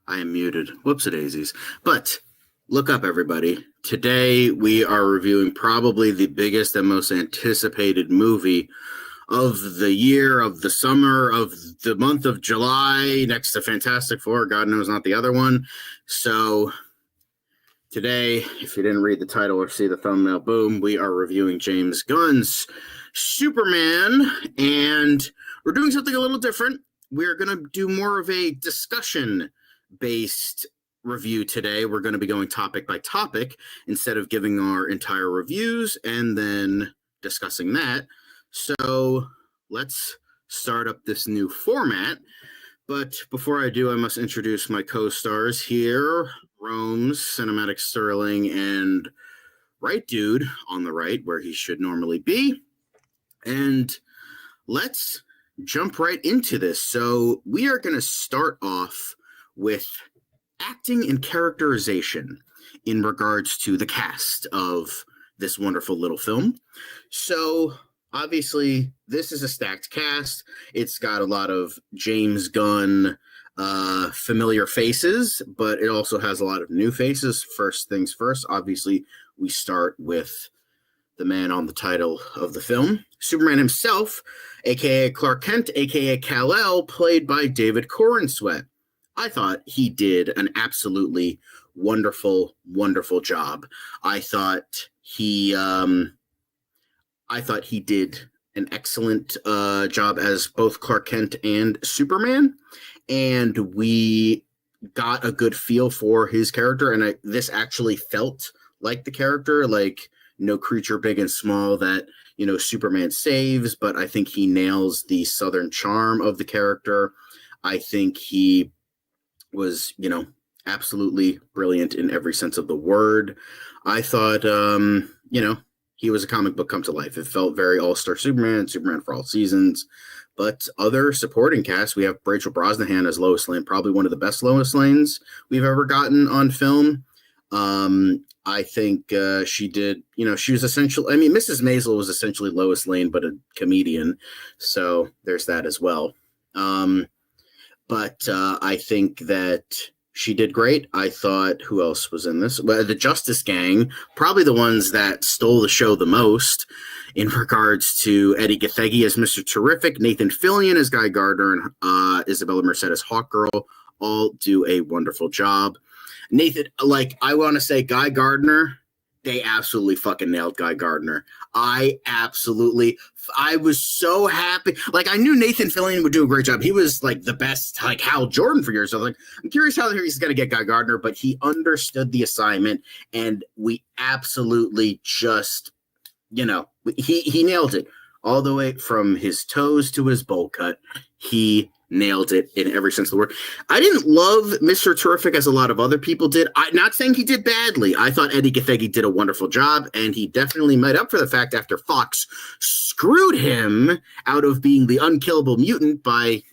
I am muted. Whoopsie-daisies. But look up, everybody. Today we are reviewing probably the biggest and most anticipated movie of the year, of the summer, of the month of July, next to Fantastic Four. God knows not the other one. So today, if you didn't read the title or see the thumbnail, boom, we are reviewing James Gunn's Superman, and we're doing something a little different. We're going to do more of a discussion-based review today. We're going to be going topic by topic instead of giving our entire reviews and then discussing that. So let's start up this new format. But before I do, I must introduce my co-stars here. Rome's Cinematic Sterling and Right Dude on the right, where he should normally be. And let's jump right into this. So we are going to start off with acting and characterization in regards to the cast of this wonderful little film. So obviously, this is a stacked cast. It's got a lot of James Gunn familiar faces, but it also has a lot of new faces. First things first, obviously, we start with the man on the title of the film, Superman himself, a.k.a. Clark Kent, a.k.a. Kal-El, played by David Corenswet. I thought he did an absolutely wonderful, wonderful job. I thought he did an excellent job as both Clark Kent and Superman, and we got a good feel for his character, and this actually felt like the character, like no creature big and small that, Superman saves, but I think he nails the Southern charm of the character. I think he was, absolutely brilliant in every sense of the word. I thought, he was a comic book come to life. It felt very all-star Superman for all seasons. But other supporting cast, we have Rachel Brosnahan as Lois Lane, probably one of the best Lois Lanes we've ever gotten on film. I think she did, she was essentially, Mrs. Maisel was essentially Lois Lane, but a comedian. So there's that as well. But I think that she did great. I thought, who else was in this? Well, the Justice Gang, probably the ones that stole the show the most in regards to Eddie Gathegi as Mr. Terrific, Nathan Fillion as Guy Gardner, and Isabella Merced as Hawkgirl, all do a wonderful job. Nathan, I want to say Guy Gardner, they absolutely fucking nailed Guy Gardner. I was so happy. I knew Nathan Fillion would do a great job. He was the best, Hal Jordan for years. So I'm curious how he's going to get Guy Gardner, but he understood the assignment, and we absolutely just, he nailed it all the way from his toes to his bowl cut. He nailed it in every sense of the word. I didn't love Mr. Terrific as a lot of other people did. I'm not saying he did badly. I thought Eddie Gathegi did a wonderful job, and he definitely made up for the fact after Fox screwed him out of being the unkillable mutant by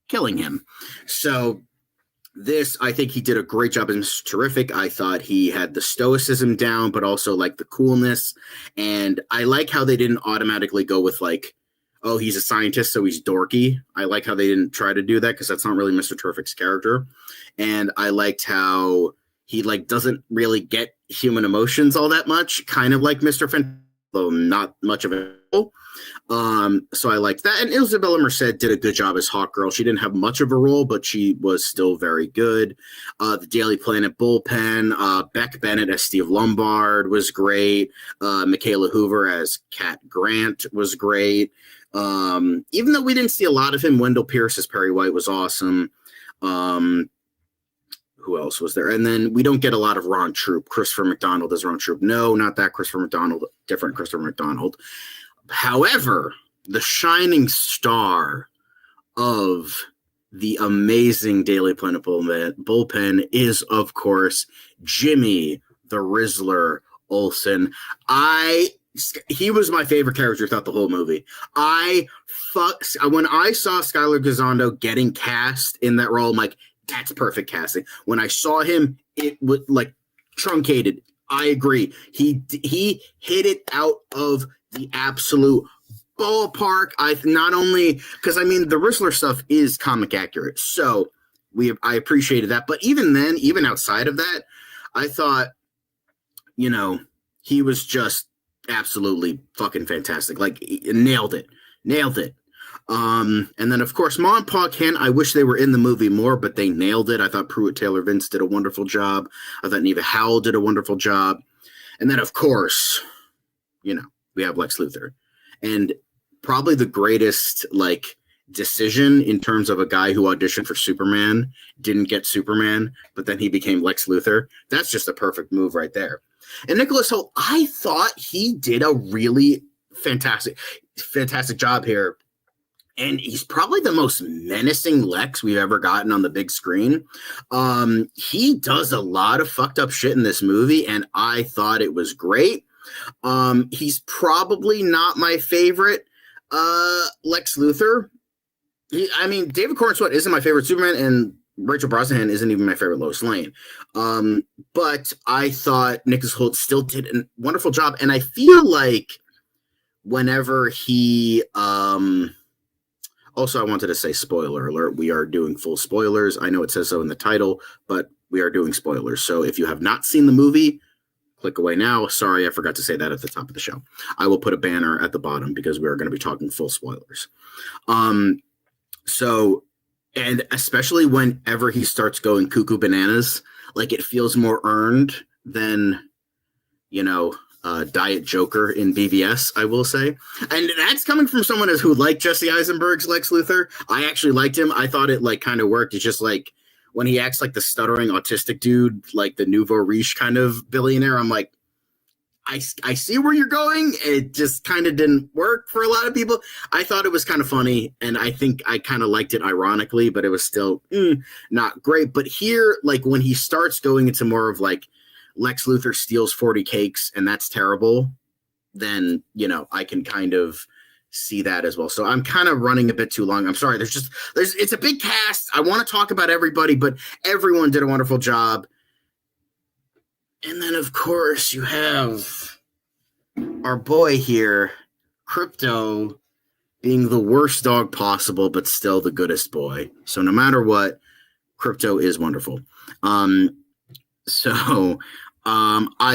killing him. So I think he did a great job as Mr. Terrific. I thought he had the stoicism down, but also the coolness. And I like how they didn't automatically go with oh, he's a scientist, so he's dorky. I like how they didn't try to do that, because that's not really Mr. Terrific's character. And I liked how he doesn't really get human emotions all that much, kind of like Mr. Fantastic, though not much of it. So I liked that. And Isabella Merced did a good job as Hawkgirl. She didn't have much of a role, but she was still very good. The Daily Planet bullpen, Beck Bennett as Steve Lombard was great. Michaela Hoover as Cat Grant was great. Even though we didn't see a lot of him, Wendell Pierce as Perry White was awesome. Who else was there? And then we don't get a lot of Ron Troop. Christopher McDonald as Ron Troop. No, not that Christopher McDonald. Different Christopher McDonald. However, the shining star of the amazing Daily Planet bullpen is, of course, Jimmy the Rizzler Olsen. He was my favorite character throughout the whole movie. When I saw Skylar Gisondo getting cast in that role, I'm like, that's perfect casting. When I saw him, it was truncated. I agree. He hit it out of the absolute ballpark. Not only because the Rizzler stuff is comic accurate, so I appreciated that. But even then, even outside of that, I thought, he was just absolutely fucking fantastic. Like, nailed it. And then, of course, Ma and Pa Kent, I wish they were in the movie more, but they nailed it. I thought Pruitt Taylor Vince did a wonderful job. I thought Neva Howell did a wonderful job. And then, of course, we have Lex Luthor. And probably the greatest, decision in terms of a guy who auditioned for Superman, didn't get Superman, but then he became Lex Luthor. That's just a perfect move right there. And Nicholas Hoult, I thought he did a really fantastic job here. And he's probably the most menacing Lex we've ever gotten on the big screen. He does a lot of fucked up shit in this movie, and I thought it was great. He's probably not my favorite Lex Luthor. David Cornswet isn't my favorite Superman, and Rachel Brosnahan isn't even my favorite Lois Lane. But I thought Nicholas Hoult still did a wonderful job, and I feel like whenever he also, I wanted to say spoiler alert. We are doing full spoilers. I know it says so in the title, but we are doing spoilers. So if you have not seen the movie, click away now. Sorry, I forgot to say that at the top of the show. I will put a banner at the bottom because we are going to be talking full spoilers. And especially whenever he starts going cuckoo bananas, it feels more earned than, Diet Joker in BVS, I will say. And that's coming from someone who liked Jesse Eisenberg's Lex Luthor. I actually liked him. I thought it kind of worked. It's just when he acts like the stuttering autistic dude, like the nouveau riche kind of billionaire, I'm like, I see where you're going. It just kind of didn't work for a lot of people. I thought it was kind of funny, and I think I kind of liked it ironically, but it was still not great. But here, when he starts going into more of Lex Luthor steals 40 cakes and that's terrible, then, I can kind of see that as well. So I'm kind of running a bit too long. I'm sorry. It's a big cast. I want to talk about everybody, but everyone did a wonderful job. And then, of course, you have our boy here, Crypto, being the worst dog possible, but still the goodest boy. So no matter what, Crypto is wonderful. I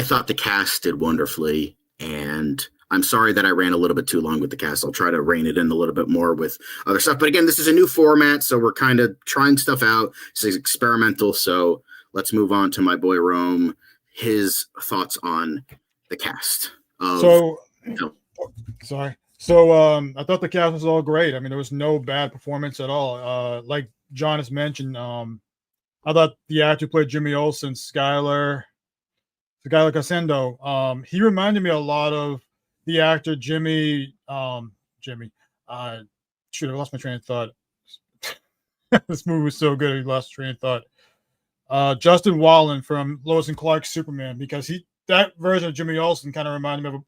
thought the cast did wonderfully, and I'm sorry that I ran a little bit too long with the cast. I'll try to rein it in a little bit more with other stuff. But again, this is a new format, so we're kind of trying stuff out. This is experimental, so let's move on to my boy Rome, his thoughts on the cast. I thought the cast was all great. There was no bad performance at all. Like John has mentioned, I thought the actor who played Jimmy Olsen, Skylar Casendo, he reminded me a lot of the actor Jimmy. I lost my train of thought. This movie was so good, I lost train of thought. Justin Wallen from Lois and Clark's Superman, because that version of Jimmy Olsen kind of reminded me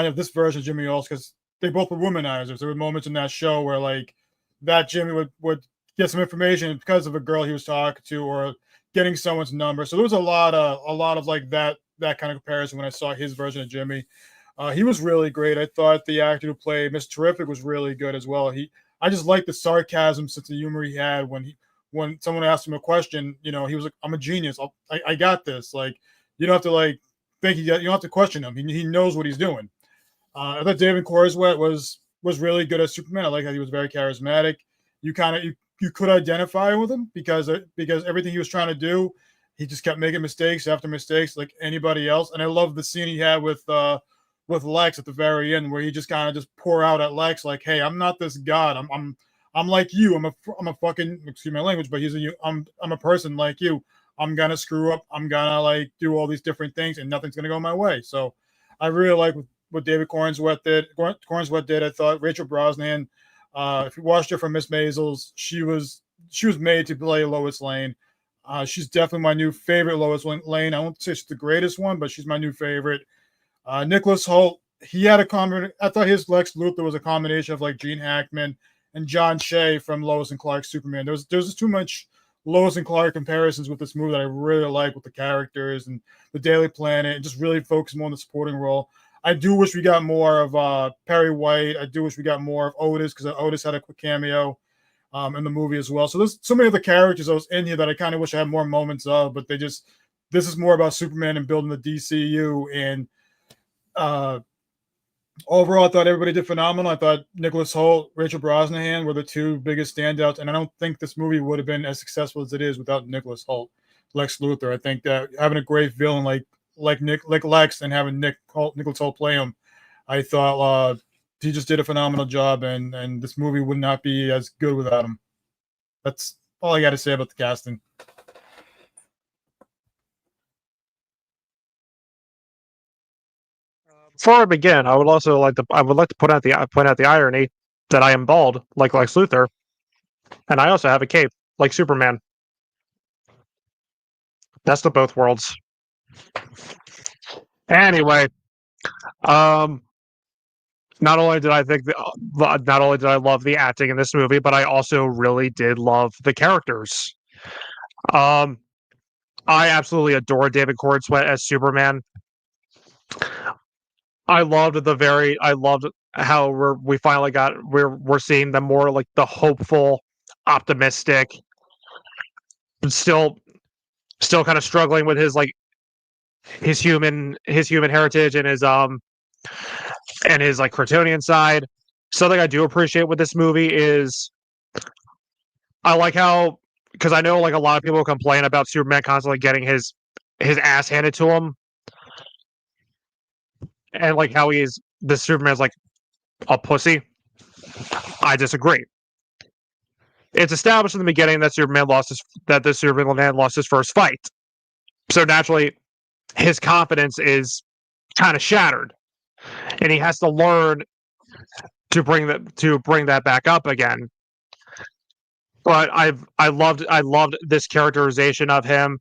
of this version of Jimmy Olsen, because they both were womanizers. There were moments in that show where that Jimmy would get some information because of a girl he was talking to or getting someone's number. So there was a lot of that kind of comparison when I saw his version of Jimmy. He was really great. I thought the actor who played Mr. Terrific was really good as well. I just liked the sarcasm, sense of humor he had when someone asked him a question. He was like, "I'm a genius. I got this." You don't have to think you don't have to question him. He knows what he's doing. I thought David Cornswet was really good as Superman. I like how he was very charismatic. You could identify with him because everything he was trying to do, he just kept making mistakes after mistakes like anybody else. And I love the scene he had with Lex at the very end, where he just kind of just pour out at Lex like, "Hey, I'm not this god. I'm like you. I'm a fucking, excuse my language, but I'm a person like you. I'm gonna screw up. I'm gonna do all these different things, and nothing's gonna go my way." So I really like what David Cornswet did. I thought Rachel Brosnahan, if you watched her from Miss Maisels, she was made to play Lois Lane. She's definitely my new favorite Lois Lane. I won't say she's the greatest one, but she's my new favorite. Nicholas Hoult, he had I thought his Lex Luthor was a combination of Gene Hackman and John Shea from Lois and Clark's Superman. There's just too much Lois and Clark comparisons with this movie that I really like, with the characters and the Daily Planet, and just really focus more on the supporting role. I do wish we got more of Perry White. I do wish we got more of Otis, because Otis had a quick cameo. in the movie as well. So there's so many of the characters that was in here that I kind of wish I had more moments of, but this is more about Superman and building the DCU. And overall, I thought everybody did phenomenal. I thought Nicholas Hoult, Rachel Brosnahan were the two biggest standouts, and I don't think this movie would have been as successful as it is without Nicholas Hoult, Lex Luthor. I think that having a great villain like Lex, and having Nicholas Hoult play him, I thought he just did a phenomenal job, and this movie would not be as good without him. That's all I got to say about the casting. Before I begin, I would like to point out the irony that I am bald like Lex Luthor, and I also have a cape like Superman. Best of both worlds. Anyway, not only did I love the acting in this movie, but I also really did love the characters. I absolutely adore David Cornsweet as Superman. I loved how we're seeing the more like the hopeful, optimistic, but still kind of struggling with his human heritage and his like Kryptonian side. Something I do appreciate with this movie is I like how, because I know like a lot of people complain about Superman constantly getting his ass handed to him. And like how the Superman's like a pussy. I disagree. It's established in the beginning that the Superman lost his first fight. So naturally, his confidence is kind of shattered. And he has to learn to bring that back up again. But I loved this characterization of him.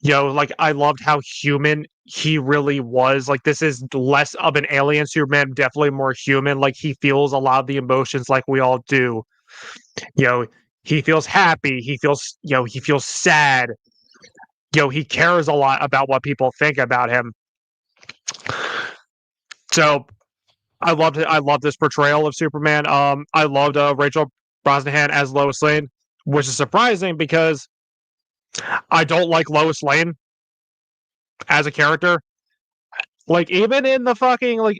Like I loved how human he really was. Like this is less of an alien Superman, definitely more human. Like he feels a lot of the emotions like we all do. He feels happy. He feels sad. He cares a lot about what people think about him. So I loved it. I loved this portrayal of Superman. I loved Rachel Brosnahan as Lois Lane, which is surprising because I don't like Lois Lane as a character. Like even in the fucking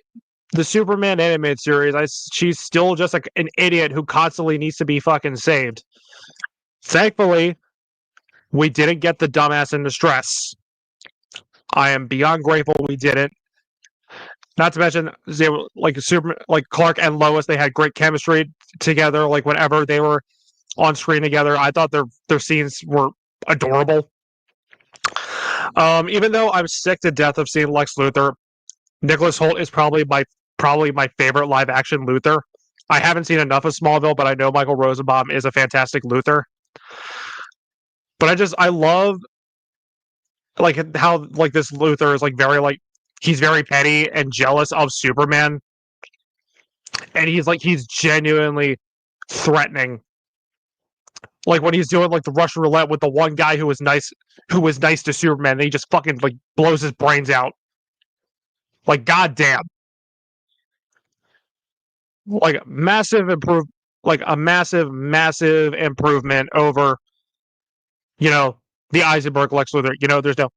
the Superman animated series, she's still just like an idiot who constantly needs to be fucking saved. Thankfully, we didn't get the dumbass in distress. I am beyond grateful we didn't. Not to mention, Clark and Lois, they had great chemistry together. Like whenever they were on screen together, I thought their scenes were adorable. Even though I'm sick to death of seeing Lex Luthor, Nicholas Hoult is probably my favorite live action Luthor. I haven't seen enough of Smallville, but I know Michael Rosenbaum is a fantastic Luthor. But I love how this Luthor is he's very petty and jealous of Superman, and he's genuinely threatening. Like when he's doing the Russian roulette with the one guy who was nice to Superman, and he just fucking blows his brains out. Like goddamn. Like a massive improvement over the Eisenberg Lex Luthor. There's no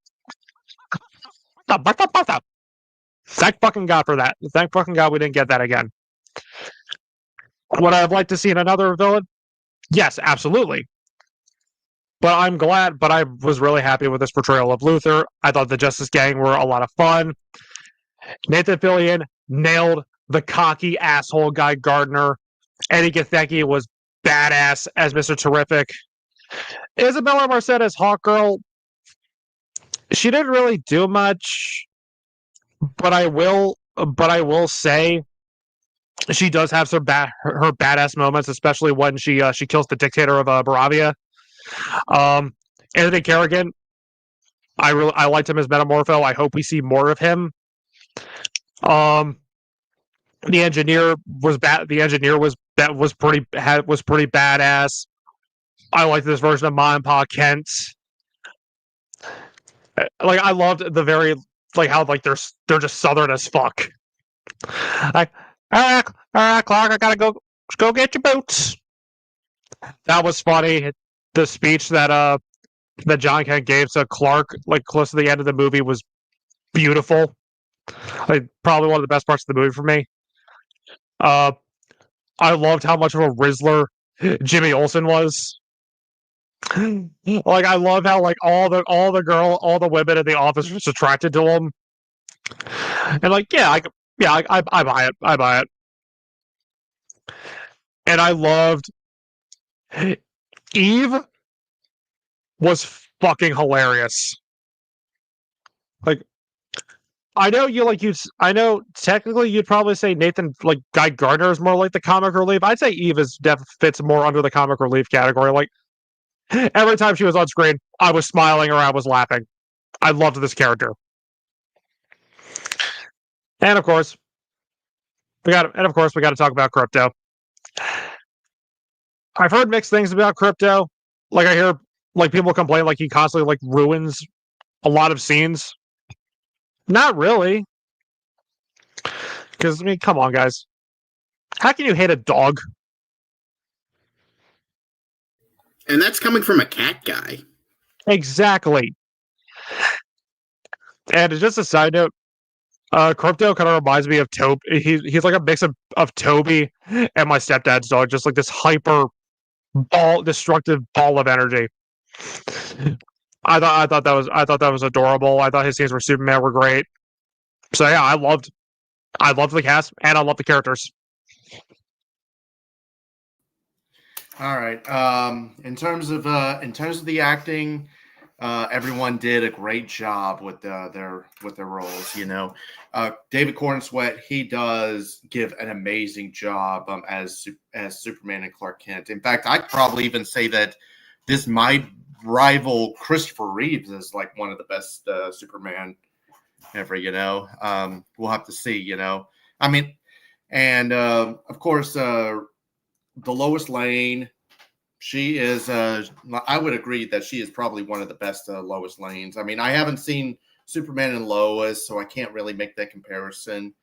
thank fucking God for that. Thank fucking God we didn't get that again. Would I have liked to see another villain? Yes, absolutely. But I'm glad. But I was really happy with this portrayal of Luthor. I thought the Justice Gang were a lot of fun. Nathan Fillion nailed the cocky asshole Guy Gardner. Eddie Gathecki was badass as Mr. Terrific. Isabella Marcet as Hawkgirl, she didn't really do much, but I will say she does have her badass moments, especially when she kills the dictator of Baravia. Anthony Kerrigan, I liked him as Metamorpho. I hope we see more of him. The engineer was pretty badass. I liked this version of Ma and Pa Kent. I loved the very how they're just southern as fuck. All right, Clark, I gotta go get your boots. That was funny. The speech that John Kent gave to Clark, like close to the end of the movie, was beautiful. Like probably one of the best parts of the movie for me. Uh, I loved how much of a Rizzler Jimmy Olsen was. Like I love how like all the women in the office were just attracted to him, and like I buy it, I buy it, and I loved Eve was fucking hilarious. Like I know technically you'd probably say Nathan like Guy Gardner is more like the comic relief. I'd say Eve fits more under the comic relief category. Like every time she was on screen, I was smiling or I was laughing. I loved this character. And of course, we got to talk about Crypto. I've heard mixed things about Crypto. Like I hear like people complain like he constantly like ruins a lot of scenes. Not really. Because I mean, come on, guys. How can you hate a dog? And that's coming from a cat guy. Exactly. And just a side note, Crypto kind of reminds me of Toby. He's like a mix of Toby and my stepdad's dog, just like this hyper destructive ball of energy. I thought that was adorable. I thought his scenes with Superman were great. So yeah, I loved the cast and I loved the characters. All right. In terms of the acting, everyone did a great job with their roles. You know, David Cornsweet, he does give an amazing job as Superman and Clark Kent. In fact, I'd probably even say that this might rival Christopher Reeves as like one of the best Superman ever. You know, we'll have to see. You know, I mean, and of course. The Lois Lane, she is, I would agree that she is probably one of the best Lois Lanes. I mean, I haven't seen Superman and Lois, so I can't really make that comparison.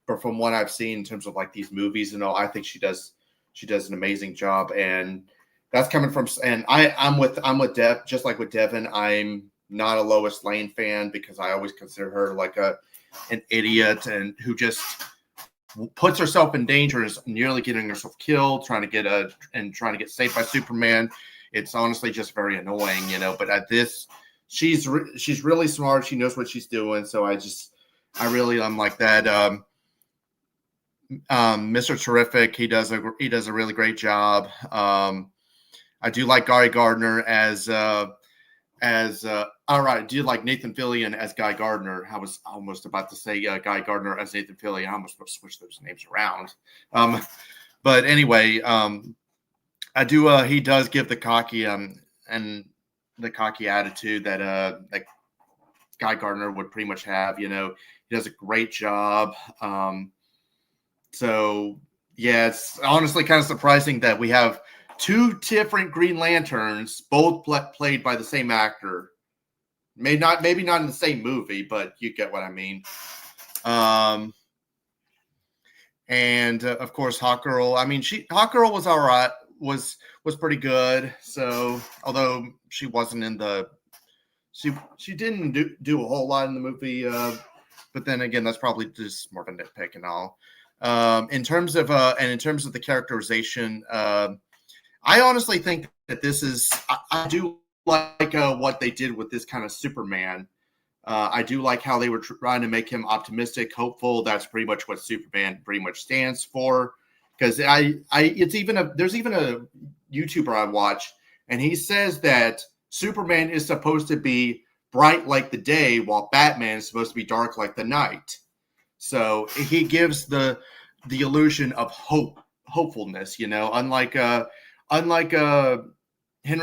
But from what I've seen in terms of like these movies and all, I think she does an amazing job. And that's coming from, and I'm with Dev, just like with Devin, I'm not a Lois Lane fan because I always consider her like an idiot and who just puts herself in danger, is nearly getting herself killed, trying to get saved by Superman. It's honestly just very annoying, you know. But at this, she's really smart. She knows what she's doing. So I'm like that. Mr. Terrific, he does a really great job. I do like Guy Gardner as all right. Do you like Nathan Fillion as Guy Gardner? I was almost about to say Guy Gardner as Nathan Fillion. I almost supposed to switch those names around. But anyway, I do. He does give the cocky and the cocky attitude that Guy Gardner would pretty much have. You know, he does a great job. So yeah, it's honestly kind of surprising that we have two different Green Lanterns, both played by the same actor. Maybe not in the same movie, but you get what I mean. And of course, Hawkgirl. I mean, Hawkgirl was all right. Was pretty good. So although she wasn't in the, she didn't do a whole lot in the movie. But then again, that's probably just more of a nitpick and all. In terms of the characterization, I honestly think that this is. I do like what they did with this kind of Superman. I do like how they were trying to make him optimistic, hopeful. That's pretty much what Superman pretty much stands for. Because there's even a YouTuber I watch, and he says that Superman is supposed to be bright like the day, while Batman is supposed to be dark like the night. So he gives the illusion of hopefulness, you know, unlike Henry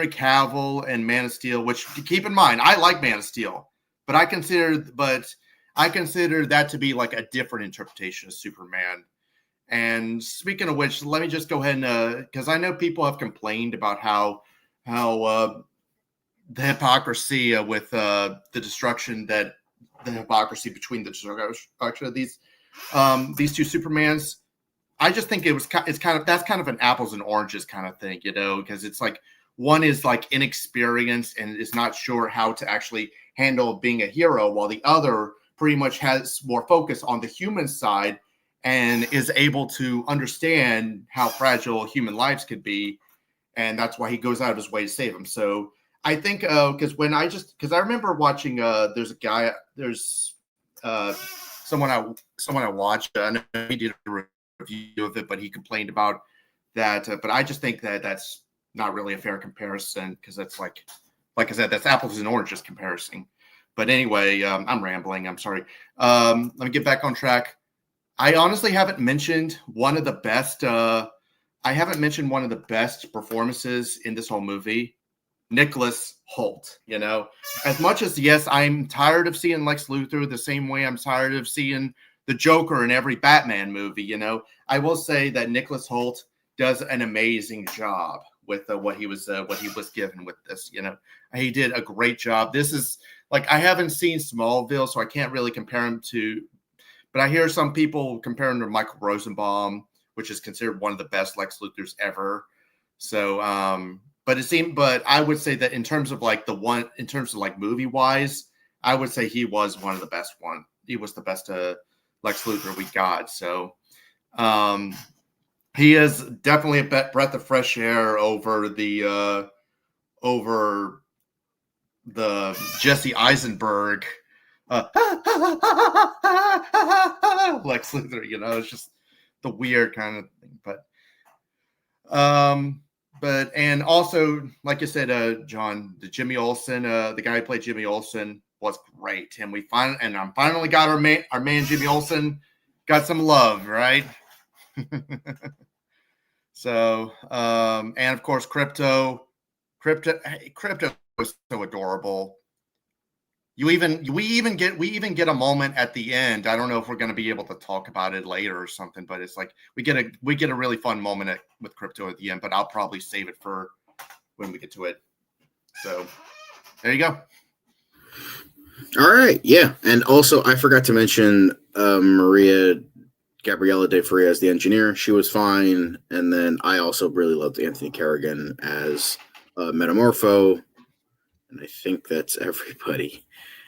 Cavill and Man of Steel, which keep in mind, I like Man of Steel, but I consider that to be like a different interpretation of Superman. And speaking of which, let me just go ahead and because I know people have complained about how the hypocrisy with the destruction between the destruction of these two Supermans. I just think it's kind of, that's kind of an apples and oranges kind of thing, because it's like one is like inexperienced and is not sure how to actually handle being a hero, while the other pretty much has more focus on the human side and is able to understand how fragile human lives could be. And that's why he goes out of his way to save them. So I think because I remember watching there's someone I watched, I know he did a review of it, but he complained about that. But I just think that that's not really a fair comparison, because that's like I said, that's apples and oranges comparison. But anyway, I'm rambling. I'm sorry. Let me get back on track. I honestly haven't mentioned one of the best. I haven't mentioned one of the best performances in this whole movie, Nicholas Hoult. As much as, yes, I'm tired of seeing Lex Luthor the same way I'm tired of seeing the Joker in every Batman movie. I will say that Nicholas Hoult does an amazing job with what he was given with this. He did a great job. This is like, I haven't seen Smallville, so I can't really compare him to, but I hear some people compare him to Michael Rosenbaum, which is considered one of the best Lex Luthors ever. So, but I would say that in terms of like movie wise, I would say he was one of the best one. He was the best Lex Luthor we got. So, he is definitely a breath of fresh air over the Jesse Eisenberg Lex Luthor. It's just the weird kind of thing. But and also, like you said, John, the Jimmy Olsen, the guy who played Jimmy Olsen was great, and I'm finally got our man Jimmy Olsen got some love, right? So, and of course, Crypto was so adorable. We even get a moment at the end. I don't know if we're going to be able to talk about it later or something, but it's like we get a really fun moment with Crypto at the end. But I'll probably save it for when we get to it. So there you go. All right, yeah, and also I forgot to mention Maria Gabriella De Faria as the engineer. She was fine, and then I also really loved Anthony Carrigan as Metamorpho, and I think that's everybody.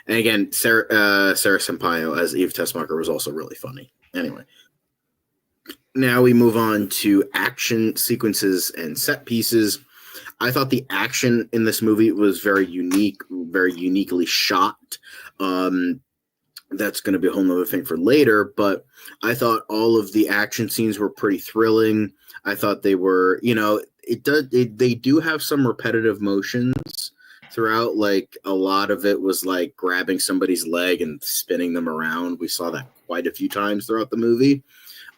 And again, Sarah Sampaio as Eve Tessmacher was also really funny. Anyway, now we move on to action sequences and set pieces. I thought the action in this movie was very unique, very uniquely shot. That's going to be a whole nother thing for later, but I thought all of the action scenes were pretty thrilling. I thought they were, they do have some repetitive motions throughout. Like a lot of it was like grabbing somebody's leg and spinning them around. We saw that quite a few times throughout the movie.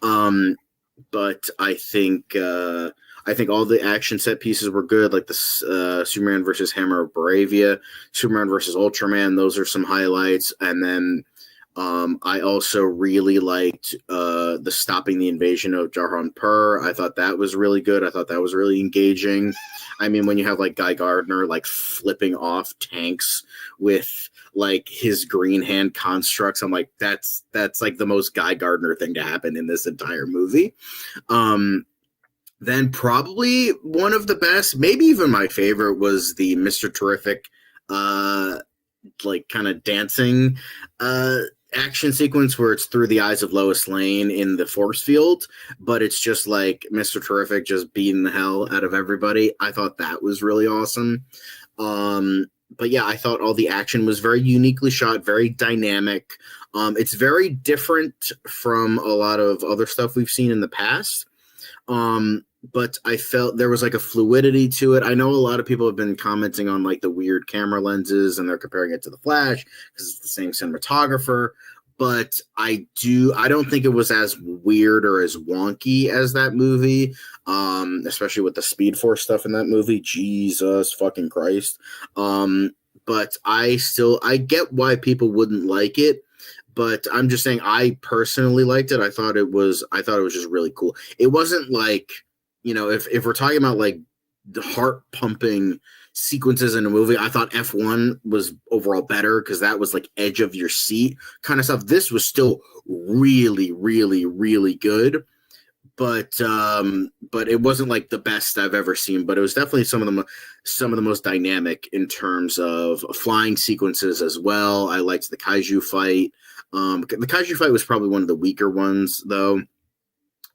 But I think all the action set pieces were good, like the Superman versus Hammer of Baravia, Superman versus Ultraman. Those are some highlights. And then I also really liked the stopping the invasion of Jarhan Pur. I thought that was really good. I thought that was really engaging. I mean, when you have like Guy Gardner like flipping off tanks with like his green hand constructs, I'm like, that's like the most Guy Gardner thing to happen in this entire movie. Then probably one of the best, maybe even my favorite, was the Mr. Terrific like kind of dancing action sequence where it's through the eyes of Lois Lane in the force field, but it's just like Mr. Terrific just beating the hell out of everybody. I thought that was really awesome. But yeah, I thought all the action was very uniquely shot, very dynamic. It's very different from a lot of other stuff we've seen in the past. But I felt there was like a fluidity to it. I know a lot of people have been commenting on like the weird camera lenses and they're comparing it to The Flash because it's the same cinematographer. But I don't think it was as weird or as wonky as that movie, especially with the Speed Force stuff in that movie. Jesus fucking Christ. But I get why people wouldn't like it. But I'm just saying I personally liked it. I thought it was just really cool. It wasn't like, if we're talking about like the heart pumping sequences in a movie, I thought F1 was overall better because that was like edge of your seat kind of stuff. This was still really, really, really good. but it wasn't like the best I've ever seen. But it was definitely some of the most dynamic in terms of flying sequences as well. I liked the kaiju fight. The kaiju fight was probably one of the weaker ones, though.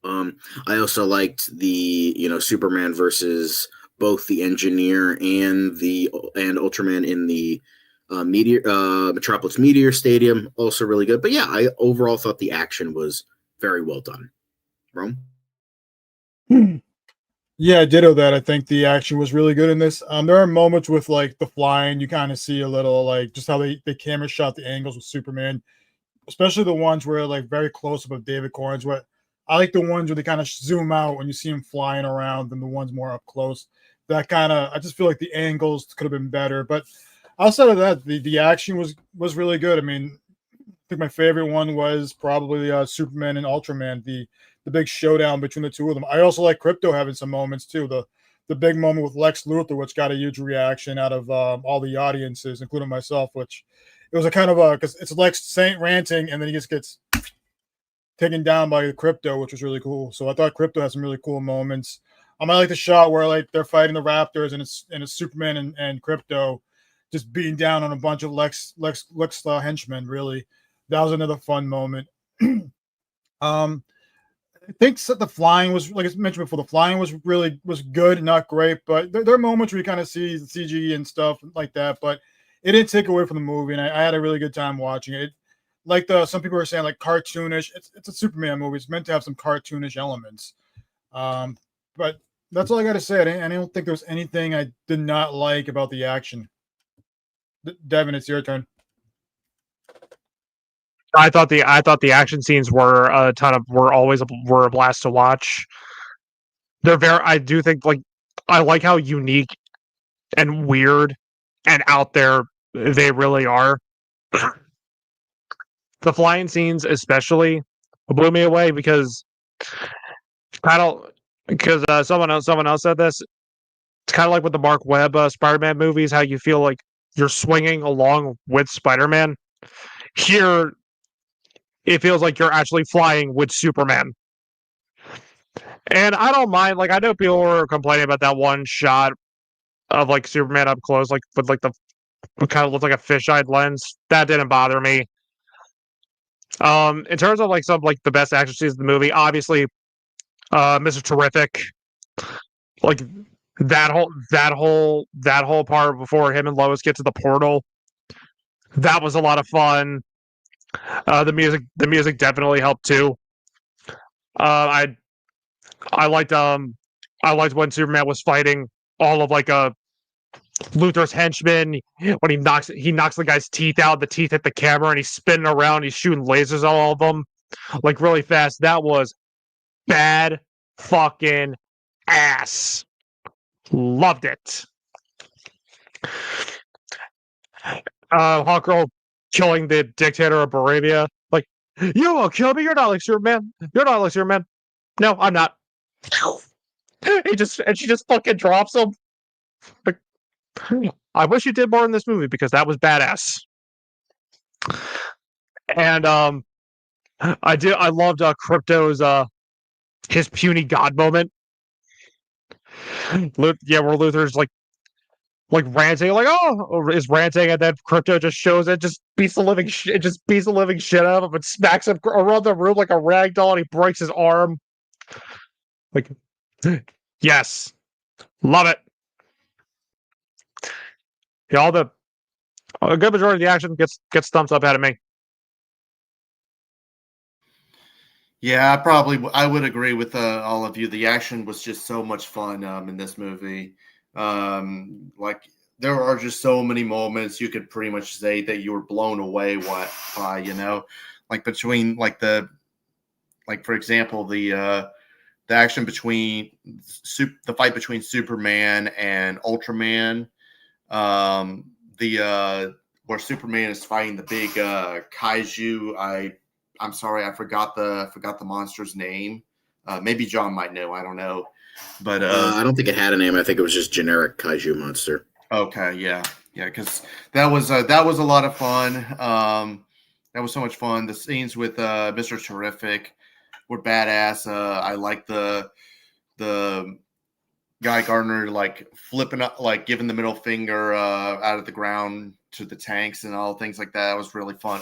I also liked the Superman versus both the Engineer and Ultraman in the Metropolis Meteor Stadium, also really good. But yeah, I overall thought the action was very well done. Rome? Yeah, ditto that. I think the action was really good in this. There are moments with like the flying, you kind of see a little like just how they camera shot the angles with Superman, especially the ones where like very close up of David Corns. What I like the ones where they kind of zoom out when you see him flying around, than the ones more up close. That kind of, I just feel like the angles could have been better. But outside of that, the action was really good. I mean, I think my favorite one was probably Superman and Ultraman, the big showdown between the two of them. I also like Crypto having some moments too. The big moment with Lex Luthor, which got a huge reaction out of all the audiences, including myself, which it was a kind of because it's Lex ranting, and then he just gets taken down by the Crypto, which was really cool. So I thought Crypto had some really cool moments. I like the shot where like they're fighting the Raptors, and it's Superman and Crypto just beating down on a bunch of Lex henchmen. Really, that was another fun moment. I think the flying was, like I mentioned before, the flying was good, not great, but there are moments where you kind of see the CG and stuff like that, but it didn't take away from the movie, and I had a really good time watching it. Like some people are saying, like cartoonish. It's a Superman movie. It's meant to have some cartoonish elements. But that's all I got to say. I don't think there was anything I did not like about the action. Devin, it's your turn. I thought the action scenes were were a blast to watch. I do think I like how unique and weird and out there they really are. The flying scenes especially blew me away because someone else said this. It's kind of like with the Mark Webb Spider-Man movies, how you feel like you're swinging along with Spider-Man. Here, it feels like you're actually flying with Superman. And I don't mind, I know people were complaining about that one shot of like Superman up close, like with like the kind of looked like a fisheye lens. That didn't bother me. In terms of like some like the best action scenes in the movie, obviously, Mr. Terrific, like that whole part before him and Lois get to the portal, that was a lot of fun. The music definitely helped too. I liked when Superman was fighting all of Luthor's henchmen when he knocks the guy's teeth out. The teeth hit the camera, and he's spinning around. He's shooting lasers at all of them, like really fast. That was bad fucking ass. Loved it. Hawkgirl killing the dictator of Baravia. Like, you won't kill me. You're not like Superman. You're not like Superman. No, I'm not. She just fucking drops him. Like, I wish you did more in this movie because that was badass. And I loved Crypto's his puny god moment. Where Luthor's like ranting, is ranting, and then Crypto just shows it, just beats the living shit out of him and smacks him around the room like a rag doll, and he breaks his arm. Like, yes, love it. Yeah, a good majority of the action gets thumbs up out of me. Yeah, I would agree with all of you. The action was just so much fun in this movie. There are just so many moments you could pretty much say that you were blown away by, between for example, the action between the fight between Superman and Ultraman, where Superman is fighting the big kaiju. I'm sorry, I forgot the monster's name. Maybe John might know. I don't know, but I don't think it had a name. I think it was just generic kaiju monster. Okay, yeah, because that was a lot of fun. That was so much fun. The scenes with Mr. Terrific, badass. I like the Guy Gardner like flipping up, like giving the middle finger out of the ground to the tanks and all things like that. That was really fun.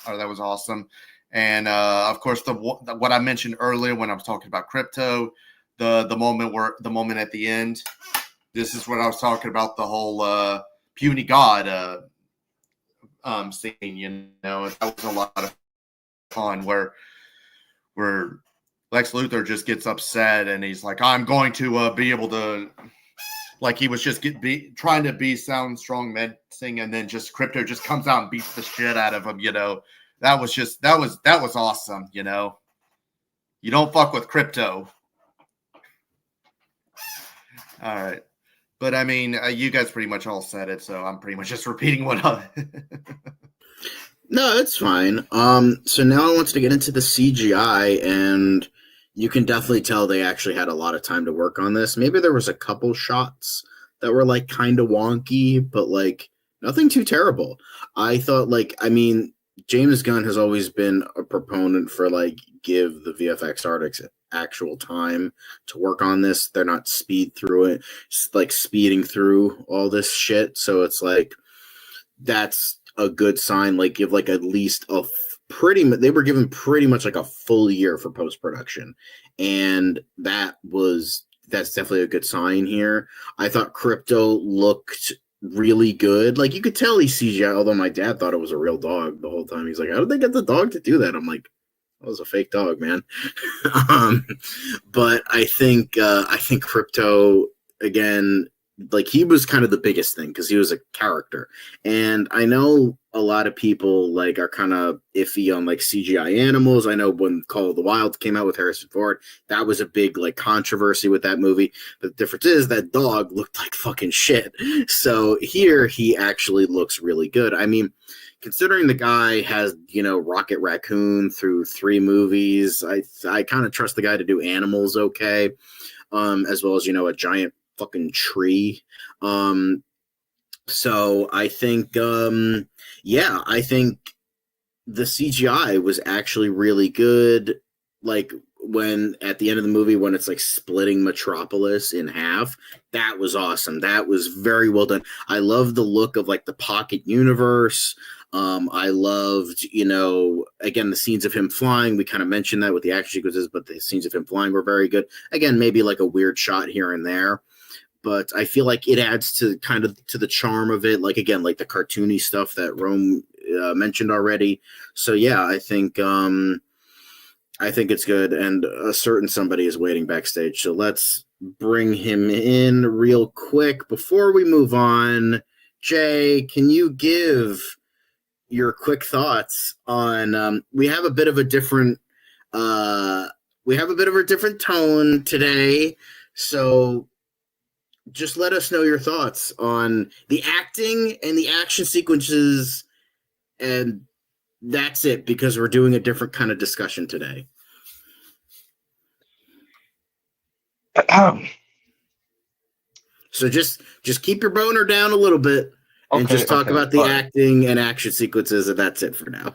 That was awesome. And of course, what I mentioned earlier when I was talking about Crypto, the moment at the end. This is what I was talking about. The whole puny god scene. You know, that was a lot of fun. Where Lex Luthor just gets upset and he's like, I'm going to be able to, like he was just trying to sound strong menacing, and then just Crypto just comes out and beats the shit out of him, you know. That was awesome, you know. You don't fuck with Crypto. All right. But I mean, you guys pretty much all said it, so I'm pretty much just repeating what I No, it's fine. So now I want to get into the CGI, and you can definitely tell they actually had a lot of time to work on this. Maybe there was a couple shots that were like kind of wonky, but like nothing too terrible. I thought James Gunn has always been a proponent for like give the VFX artists actual time to work on this. They're not speeding through all this shit. So it's like that's a good sign. Like give like at least they were given pretty much like a full year for post-production, and that's definitely a good sign here. I thought Crypto looked really good. Like you could tell he's CGI, although my dad thought it was a real dog the whole time. He's like, how did they get the dog to do that? I'm like, that was a fake dog, man. But I think Crypto, again, like he was kind of the biggest thing because he was a character. And I know a lot of people like are kind of iffy on like CGI animals. I know when Call of the Wild came out with Harrison Ford, that was a big like controversy with that movie. But the difference is that dog looked like fucking shit. So here he actually looks really good. I mean, considering the guy has, you know, Rocket Raccoon through 3 movies, I kind of trust the guy to do animals okay, as well as, you know, a giant fucking tree. So I think, I think the CGI was actually really good. Like when at the end of the movie, when it's like splitting Metropolis in half, that was awesome. That was very well done. I love the look of like the pocket universe. I loved, you know, again, the scenes of him flying. We kind of mentioned that with the action sequences, but the scenes of him flying were very good. Again, maybe like a weird shot here and there, but I feel like it adds to kind of to the charm of it. Like, again, like the cartoony stuff that Rome mentioned already. So yeah, I think it's good. And a certain somebody is waiting backstage. So let's bring him in real quick before we move on. Jay, can you give your quick thoughts on we have a bit of a different tone today, so just let us know your thoughts on the acting and the action sequences, and that's it, because we're doing a different kind of discussion today. So just keep your boner down a little bit. And just talk about the acting and action sequences, and that's it for now.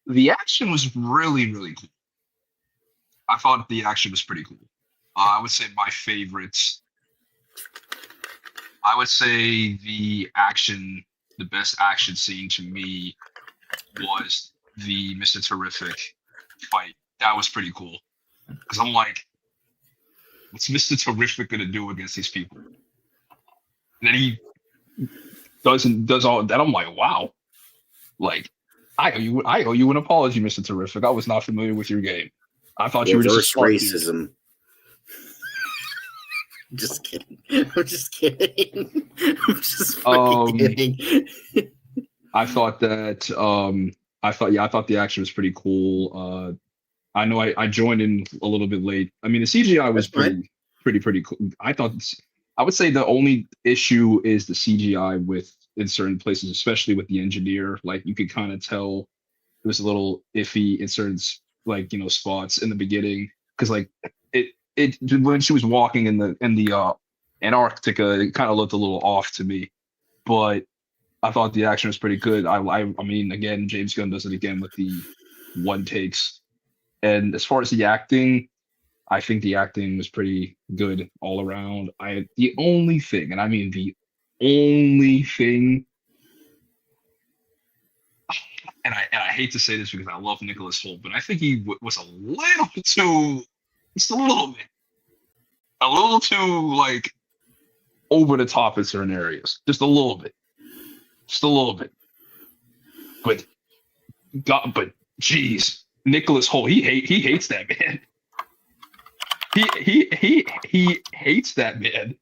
The action was really, really cool. I thought the action was pretty cool. I would say my favorites. I would say the best action scene to me was the Mr. Terrific fight. That was pretty cool. Because I'm like, what's Mr. Terrific going to do against these people? And then he does all that. I'm like, wow. Like, I owe you an apology, Mr. Terrific. I was not familiar with your game. I thought you were just racism. Just kidding. I'm just kidding. I'm just fucking kidding. I thought that I thought the action was pretty cool. I know I joined in a little bit late. I mean, the CGI was pretty cool. I would say the only issue is the CGI in certain places, especially with the engineer. Like you could kind of tell it was a little iffy in certain spots in the beginning, because like it when she was walking in the Antarctica, it kind of looked a little off to me. But I thought the action was pretty good. I mean, again, James Gunn does it again with the one takes. And as far as the acting, I think the acting was pretty good all around. The only thing, and I mean the only thing, and I hate to say this because I love Nicholas Hoult, but I think he was a little too, just a little too like over the top in certain areas, just a little bit. But geez, Nicholas Hoult, he hates that man. He hates that man.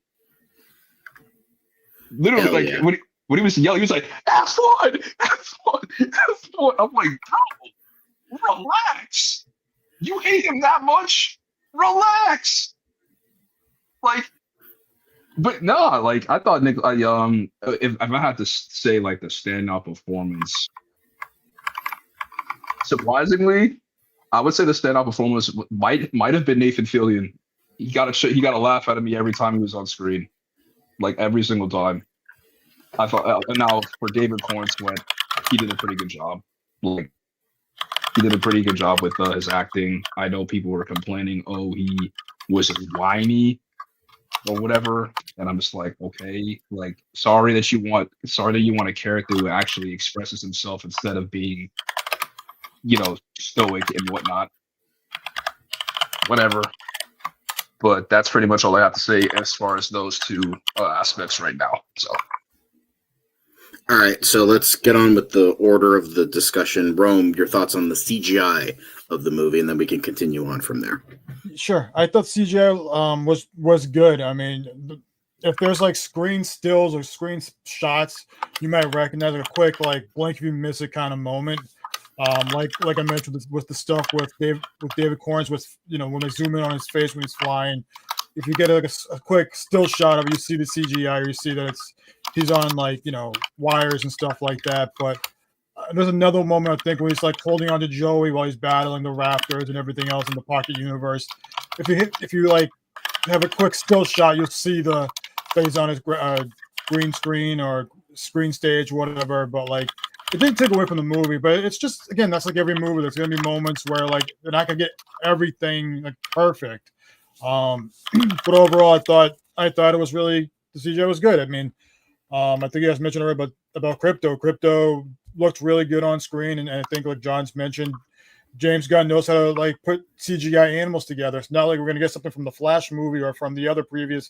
Literally, Hell like yeah. when he was yelling, he was like, F1, F1, F1. I'm like, bro, relax. You hate him that much? Relax. Like, but no, like I thought Nick. If I had to say like the standout performance, surprisingly, I would say the standout performance might have been Nathan Fillion. He got a laugh out of me every time he was on screen, like every single time. I thought now for David Cornsweet, he did a pretty good job. Like he did a pretty good job with his acting. I know people were complaining, oh, he was whiny or whatever, and I'm just like, okay, like sorry that you want a character who actually expresses himself instead of being, stoic and whatnot. Whatever. But that's pretty much all I have to say as far as those two aspects right now. So. All right, so let's get on with the order of the discussion. Rome, your thoughts on the CGI of the movie, and then we can continue on from there. Sure. I thought CGI was good. I mean, if there's like screen stills or screen shots, you might recognize a quick like blink if you miss it kind of moment. Like I mentioned with the stuff with David Corns, with when they zoom in on his face when he's flying, if you get like a quick still shot of it, you see the CGI or you see that he's on like wires and stuff like that. But there's another moment I think when he's like holding on to Joey while he's battling the Raptors and everything else in the Pocket Universe. If you like have a quick still shot, you'll see that he's on his green screen or screen stage, whatever. But like it didn't take away from the movie. But it's just again, that's like every movie. There's gonna be moments where like they're not gonna get everything like perfect. But overall, I thought it was really the CGI was good. I mean, I think you guys mentioned already about Crypto. Crypto looked really good on screen, and I think like John's mentioned, James Gunn knows how to like put CGI animals together. It's not like we're gonna get something from the Flash movie or from the other previous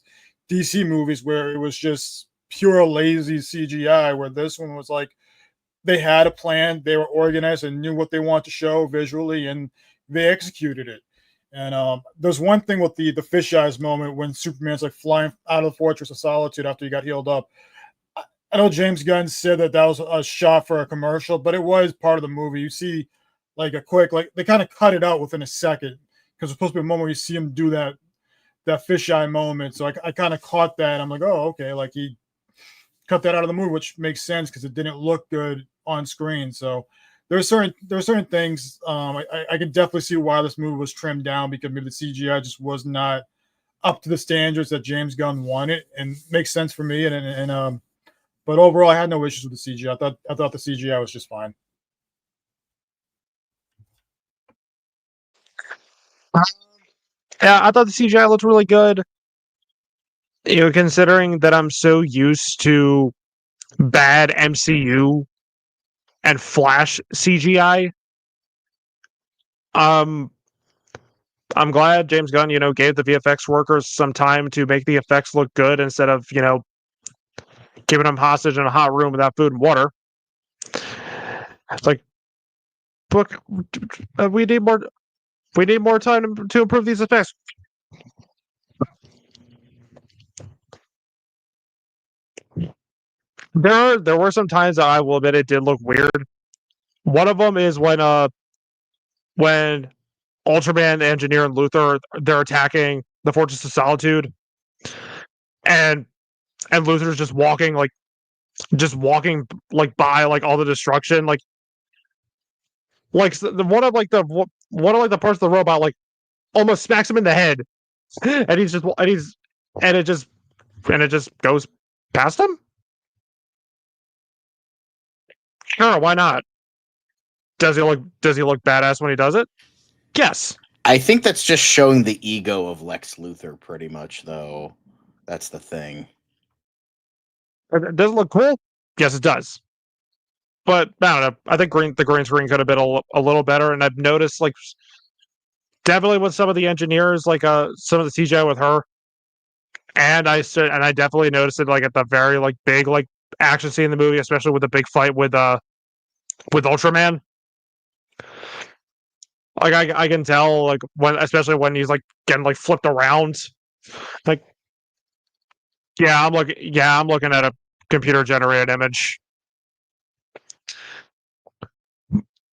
DC movies where it was just pure lazy CGI. Where this one was like they had a plan, they were organized, and knew what they wanted to show visually, and they executed it. And there's one thing with the fish eyes moment when Superman's like flying out of the Fortress of Solitude after he got healed up. I know James Gunn said that was a shot for a commercial, but it was part of the movie. You see like a quick, like they kind of cut it out within a second because it's supposed to be a moment where you see him do that fisheye moment. So I kind of caught that. I'm like, oh, okay. Like he cut that out of the movie, which makes sense because it didn't look good on screen. So there's certain things I can definitely see why this movie was trimmed down because maybe the CGI just was not up to the standards that James Gunn wanted, and makes sense for me. But overall, I had no issues with the CGI. I thought the CGI was just fine. Yeah, I thought the CGI looked really good. Considering that I'm so used to bad MCU and Flash CGI, I'm glad James Gunn, gave the VFX workers some time to make the effects look good instead of, keeping them hostage in a hot room without food and water. It's like, look, we need more time to improve these effects. There were some times that I will admit it did look weird. One of them is when Ultraman, the Engineer, and Luthor they're attacking the Fortress of Solitude, and Luthor's just walking by like all the destruction, like one of the parts of the robot like almost smacks him in the head, and it just goes past him. Sure, why not? Does he look badass when he does it? Yes. I think that's just showing the ego of Lex Luthor, pretty much, though. That's the thing. Does it look cool? Yes, it does. But I don't know. I think the green screen could have been a little better, and I've noticed like definitely with some of the engineers, like some of the CGI with her, and I definitely noticed it like at the very like big like action scene in the movie, especially with the big fight with Ultraman. Like I can tell like especially when he's like getting like flipped around, like I'm looking at a computer generated image.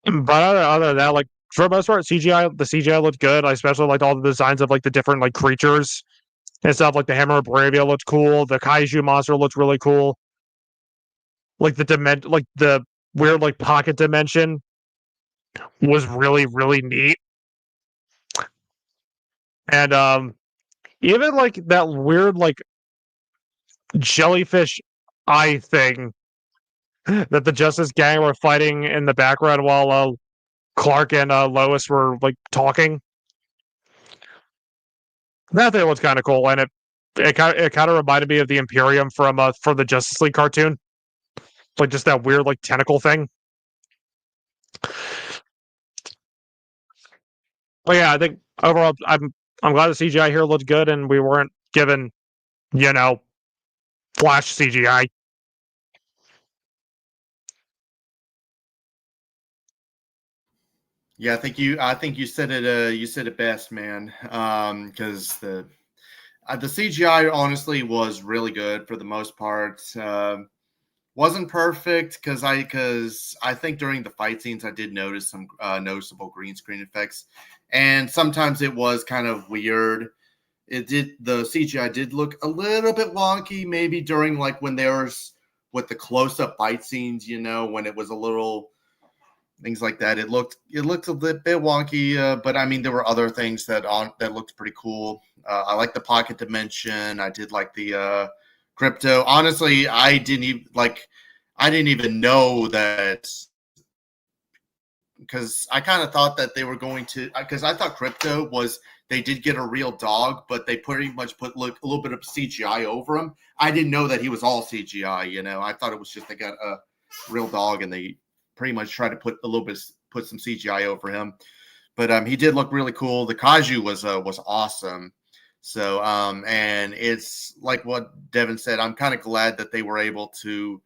But other than that, like for the most part, the CGI looked good. I especially liked all the designs of like the different like creatures and stuff. Like the Hammer of Bravia looked cool. The Kaiju monster looked really cool. Like the weird like pocket dimension was really really neat. And even like that weird like jellyfish eye thing that the Justice Gang were fighting in the background while Clark and Lois were like talking. That thing was kind of cool, and it kind of reminded me of the Imperium from the Justice League cartoon, like just that weird like tentacle thing. But yeah, I think overall, I'm glad the CGI here looked good, and we weren't given, Flash CGI. Yeah, I think you said it best, man. Because the CGI honestly was really good for the most part. Wasn't perfect because I think during the fight scenes I did notice some noticeable green screen effects, and sometimes it was kind of weird. The CGI did look a little bit wonky, maybe during like when there's with the close up fight scenes, when it was a little things like that. It looked a bit wonky, but I mean there were other things that looked pretty cool. I like the pocket dimension. I did like the crypto. Honestly, I didn't even know that, because I kind of thought that they were going to, because I thought crypto was, they did get a real dog, but they pretty much put a little bit of CGI over him. I didn't know that he was all CGI. I thought it was just they got a real dog and they pretty much tried to put some CGI over him. But he did look really cool. The Kaiju was awesome. So and it's like what Devin said. I'm kind of glad that they were able to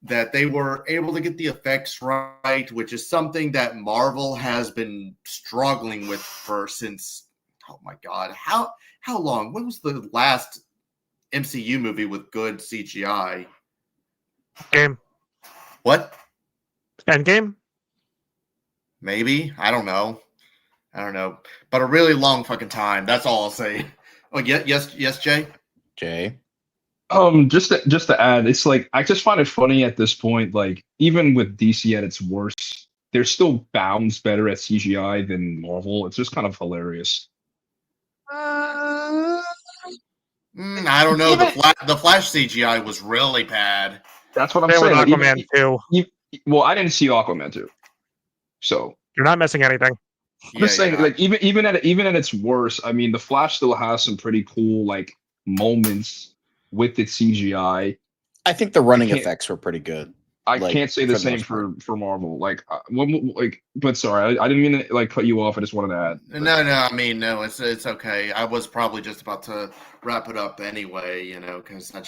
get the effects right, which is something that Marvel has been struggling with since, oh my God, how long? When was the last MCU movie with good CGI? Game. What? Endgame? Maybe. I don't know. But a really long fucking time. That's all I'll say. Oh, yes, Jay? Jay? Just to add, it's like I just find it funny at this point. Like even with DC at its worst, they're still bounds better at CGI than Marvel. It's just kind of hilarious. I don't know. The Flash CGI was really bad. That's what I'm Same saying. with Like, Aquaman too. Well, I didn't see Aquaman 2, so You're not missing anything. I'm just saying, like even at its worst, I mean, the Flash still has some pretty cool like moments with its CGI. I think the running effects were pretty good. I can't say the same for Marvel. Like, but sorry, I didn't mean to like cut you off. I just wanted to add. No. I mean, no, it's okay. I was probably just about to wrap it up anyway, because I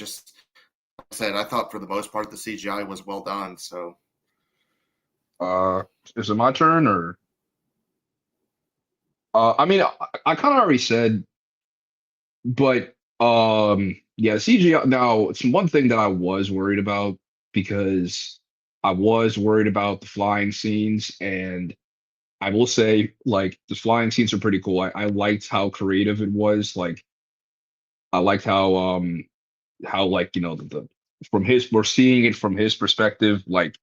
said I thought for the most part the CGI was well done. So, is it my turn or? I mean, I kind of already said, but yeah, CGI. Now, it's one thing that I was worried about because I was worried about the flying scenes, and I will say, like, the flying scenes are pretty cool. I liked how creative it was. Like, I liked how like the we're seeing it from his perspective, like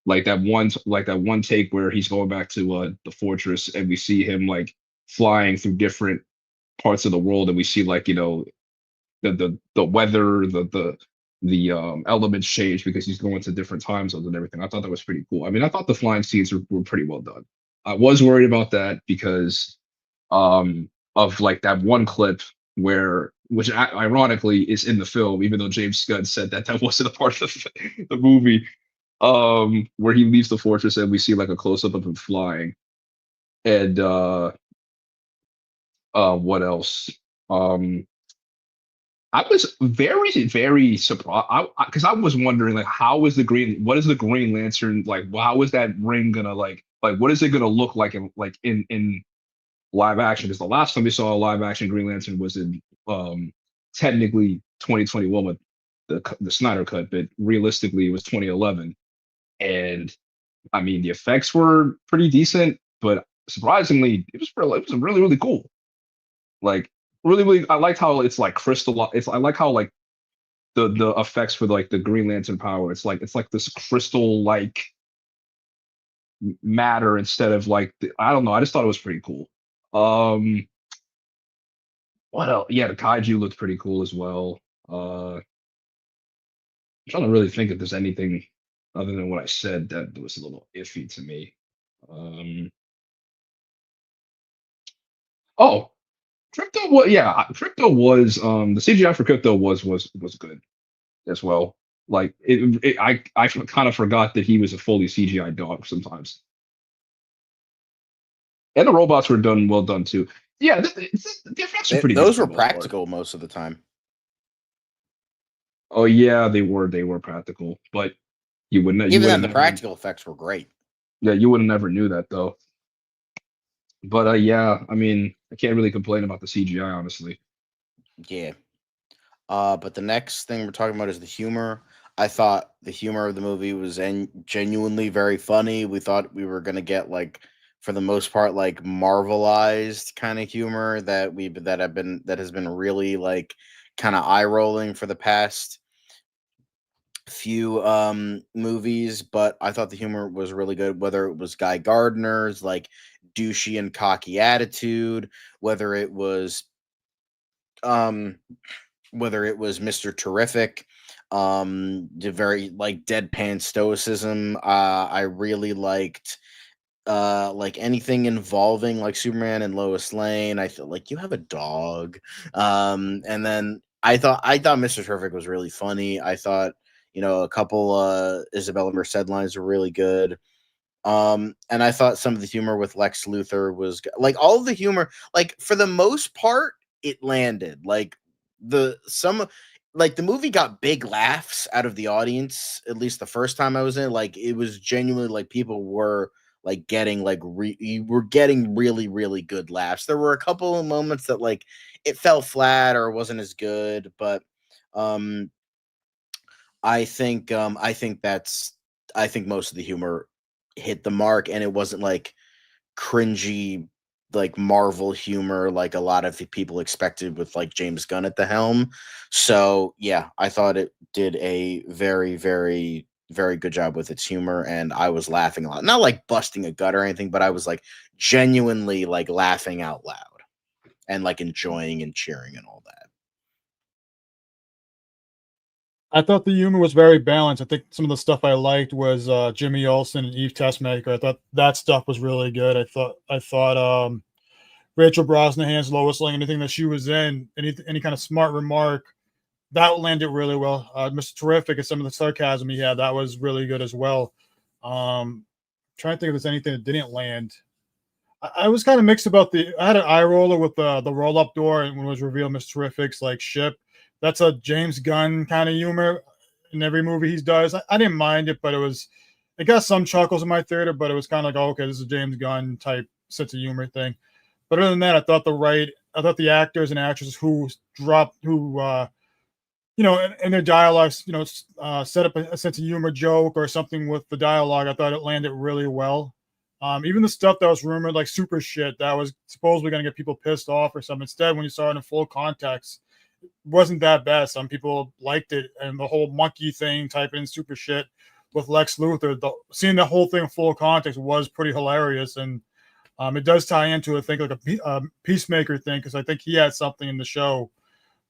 like that one take where he's going back to the fortress and we see him like flying through different parts of the world and we see like the weather, elements change because he's going to different time zones and everything. I thought that was pretty cool. I mean, I thought the flying scenes were pretty well done. I was worried about that because of like that one clip which ironically is in the film, even though James Gunn said that wasn't a part of the movie, where he leaves the fortress and we see like a close up of him flying. And what else? I was very, very surprised because I was wondering like, what is the Green Lantern like? How is that ring gonna like what is it gonna look like in live action? Because the last time we saw a live action Green Lantern was in technically 2021 with the Snyder cut, but realistically it was 2011. And I mean the effects were pretty decent, but surprisingly it was really, really cool. Like really, really, I liked how it's like crystal. I like how like the effects for like the Green Lantern power. It's like this crystal like matter instead of like I don't know. I just thought it was pretty cool. What else? Yeah, the kaiju looked pretty cool as well. I'm trying to really think if there's anything other than what I said that was a little iffy to me. Oh, Crypto was the CGI for Crypto was good as well. Like I kind of forgot that he was a fully CGI dog sometimes. And the robots were well done too. Yeah, the effects are pretty good Those for were the most part. practical most of the time. Oh yeah, they were practical, but you wouldn't Even then, the practical effects were great. Yeah, you would have never knew that though. But yeah, I mean, I can't really complain about the CGI, honestly. Yeah. But the next thing we're talking about is the humor. I thought the humor of the movie was genuinely very funny. We thought we were gonna get like, for the most part, like Marvelized kind of humor that has been really like kind of eye rolling for the past few movies. But I thought the humor was really good, whether it was Guy Gardner's like douchey and cocky attitude, whether it was Mr. Terrific, the very like deadpan stoicism. I really liked like anything involving like Superman and Lois Lane. I feel like you have a dog. And then I thought Mr. Terrific was really funny. I thought, a couple Isabella Merced lines were really good. And I thought some of the humor with Lex Luthor was like all of the humor, like for the most part, it landed. Like the movie got big laughs out of the audience, at least the first time I was in. Like it was genuinely like people were like getting like you were getting really, really good laughs. There were a couple of moments that like it fell flat or wasn't as good, but I think most of the humor hit the mark, and it wasn't like cringy like Marvel humor like a lot of people expected with like James Gunn at the helm. So yeah, I thought it did a very, very, very good job with its humor, and I was laughing a lot. Not like busting a gut or anything, but I was like genuinely like laughing out loud and like enjoying and cheering and all that. I thought the humor was very balanced. I think some of the stuff I liked was Jimmy Olsen and Eve Tessmaker. I thought that stuff was really good. I thought Rachel Brosnahan's Lois Lane, anything that she was in, any kind of smart remark, that landed really well. Mr. Terrific and some of the sarcasm he had, that was really good as well. Trying to think if there's anything that didn't land. I was kind of mixed about I had an eye roller with the roll up door, and when it was revealed Mr. Terrific's like ship. That's a James Gunn kind of humor in every movie he does. I didn't mind it, but it got some chuckles in my theater, but it was kind of like, oh, okay, this is a James Gunn type sense of humor thing. But other than that, I thought the actors and actresses who in their dialogues, set up a sense of humor joke or something with the dialogue, I thought it landed really well. Even the stuff that was rumored, like super shit, that was supposedly going to get people pissed off or something. Instead, when you saw it in full context, wasn't that bad. Some people liked it, and the whole monkey thing, typing in super shit with Lex Luthor, seeing the whole thing in full context was pretty hilarious. And it does tie into, I think, like a Peacemaker thing, because I think he had something in the show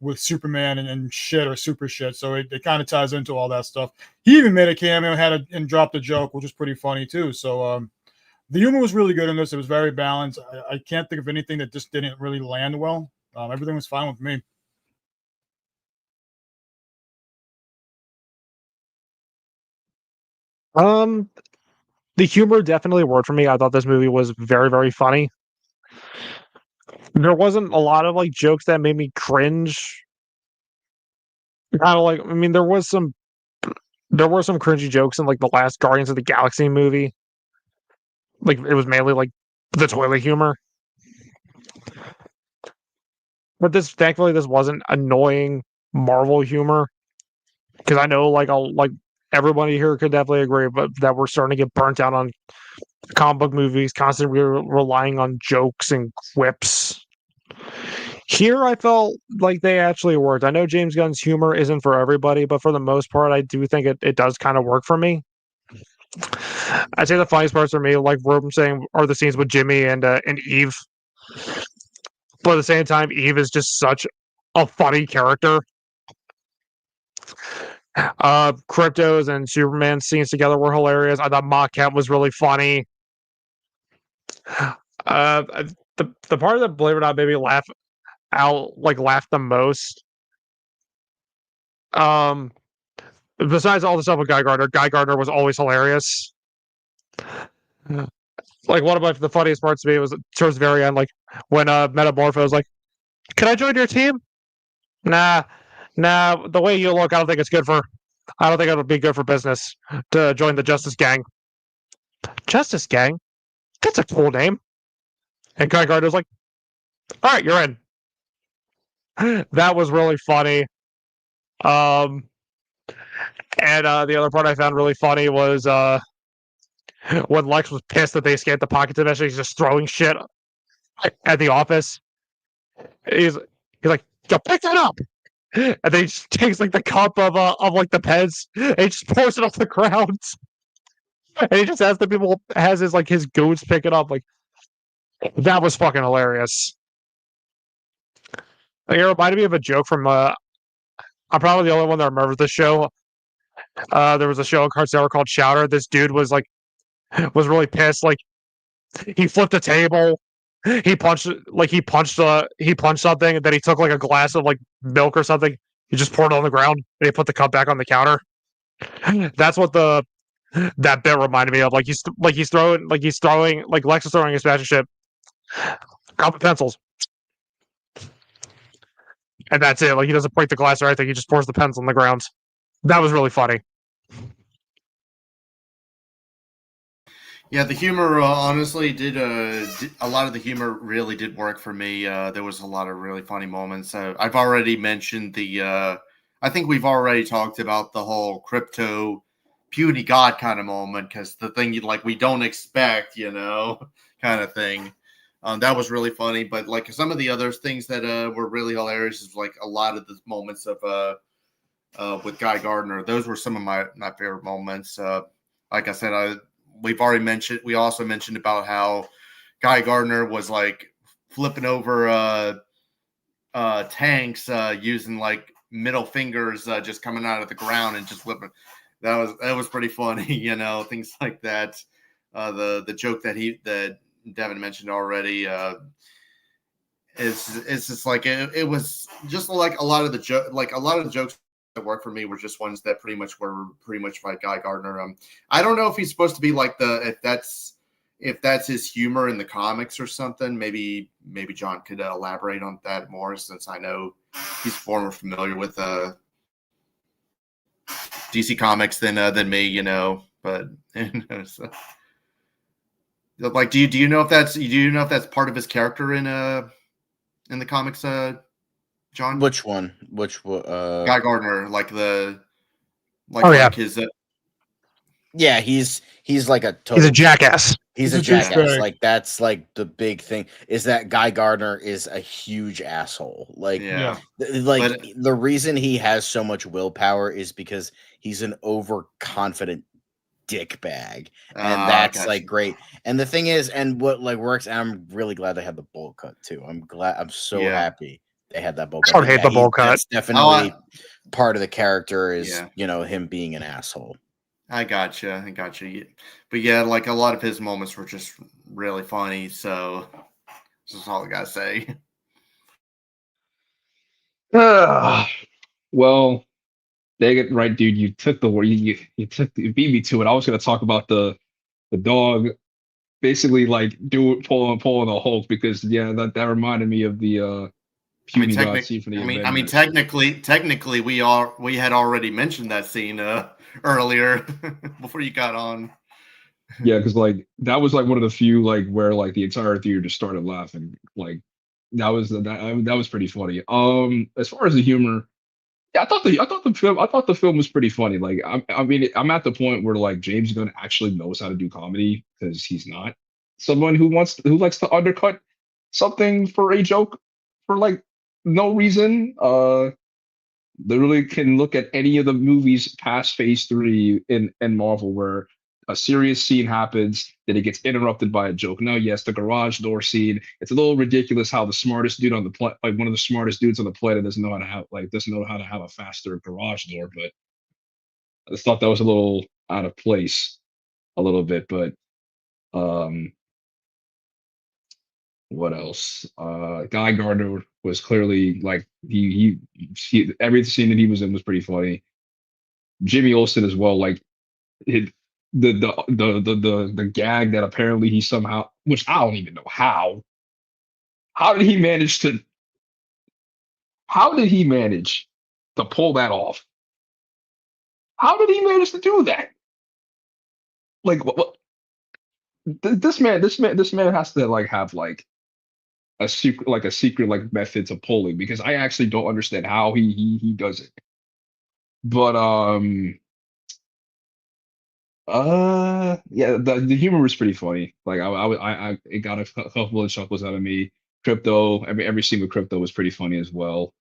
with Superman and shit or super shit. So it kind of ties into all that stuff. He even made a cameo, and dropped a joke, which is pretty funny too. So the humor was really good in this. It was very balanced. I can't think of anything that just didn't really land well. Everything was fine with me. The humor definitely worked for me. I thought this movie was very, very funny. There wasn't a lot of like jokes that made me cringe. Kind of like, I mean, there were some cringy jokes in like the last Guardians of the Galaxy movie. Like it was mainly like the toilet humor. But thankfully, this wasn't annoying Marvel humor, because I know like everybody here could definitely agree, but that we're starting to get burnt out on comic book movies, constantly relying on jokes and quips. Here, I felt like they actually worked. I know James Gunn's humor isn't for everybody, but for the most part, I do think it does kind of work for me. I'd say the funniest parts for me, like Rob saying, are the scenes with Jimmy and Eve. But at the same time, Eve is just such a funny character. Crypto's and Superman scenes together were hilarious. I thought Ma Kent was really funny. The part that, believe it or not, made me laugh the most. Besides all the stuff with Guy Gardner was always hilarious. Like one of the funniest parts to me was towards the very end, like when Metamorpho was like, "Can I join your team?" Nah. The way you look, I don't think it'll be good for business to join the Justice Gang. Justice Gang? That's a cool name. And Guy Gardner's like, "All right, you're in." That was really funny. And the other part I found really funny was when Lex was pissed that they escaped the pocket dimension. He's just throwing shit at the office. He's like, "Yo, pick that up!" And then he just takes like the cup of like the Peds and he just pours it off the ground. And he just has his goons pick it up. Like, that was fucking hilarious. Like, it reminded me of a joke from I'm probably the only one that remembers this show. There was a show on Cartoon Network called Shouter. This dude was really pissed. Like, he flipped a table. He punched something, and then he took like a glass of like milk or something. He just poured it on the ground and he put the cup back on the counter. That's what that bit reminded me of. Like he's throwing like Lex is throwing his magic ship. Cup of pencils. And that's it. Like, he doesn't break the glass or anything. He just pours the pencil on the ground. That was really funny. Yeah, the humor honestly did a lot of the humor really did work for me. There was a lot of really funny moments. I've already mentioned I think we've already talked about the whole crypto puny god kind of moment, because the thing we don't expect, kind of thing. That was really funny. But like some of the other things that were really hilarious is like a lot of the moments of with Guy Gardner. Those were some of my favorite moments. Like I said, we also mentioned about how Guy Gardner was like flipping over tanks using like middle fingers just coming out of the ground and just flipping. That was pretty funny, things like that. The joke that Devin mentioned already. It's just like it was just like a lot of the jokes that worked for me were just ones that pretty much by Guy Gardner. I don't know if he's supposed to be like if that's his humor in the comics or something. Maybe John could elaborate on that more, since I know he's far more familiar with DC Comics than me, But so, like, do you know if that's part of his character in the comics, John? Which one? Guy Gardner, his. Yeah, he's like a total. He's a jackass. He's a jackass. Like, that's like the big thing, is that Guy Gardner is a huge asshole. Like, Yeah. The reason he has so much willpower is because he's an overconfident dickbag, and that's like great. And the thing is, and what like works, and I'm really glad they had the bowl cut too. I'm so happy they had that bowl I cut. don't hate the bowl cut. That's definitely part of the character is, him being an asshole. I gotcha. But yeah, like a lot of his moments were just really funny. So that's all I gotta say. Well, dang it, right, dude. You took the word. You beat me to it. I was gonna talk about the dog, basically like pulling a Hulk because that reminded me of the puny God scene from the Avengers. Technically, we had already mentioned that scene earlier before you got on. Yeah, because like that was like one of the few like where like the entire theater just started laughing. Like that was pretty funny. As far as the humor, yeah, I thought the film was pretty funny. Like I mean, I'm at the point where like James Gunn actually knows how to do comedy because he's not someone who likes to undercut something for a joke for like no reason. Literally can look at any of the movies past Phase 3 in Marvel where a serious scene happens, then it gets interrupted by a joke. Now, yes, the garage door scene, it's a little ridiculous how the smartest dude on the planet, like one of the smartest dudes on the planet, doesn't know how to have a faster garage door. But I just thought that was a little out of place, a little bit. But um, what else? Guy Gardner was clearly like he every scene that he was in was pretty funny. Jimmy Olsen as well, like it, the gag that apparently he somehow, which I don't even know how did he manage to pull that off? How did he manage to do that? Like what this man has to like have like a secret like method to pulling because I actually don't understand how he does it. But yeah, the humor was pretty funny. Like I it got a couple of chuckles out of me. Crypto, every scene with Crypto was pretty funny as well.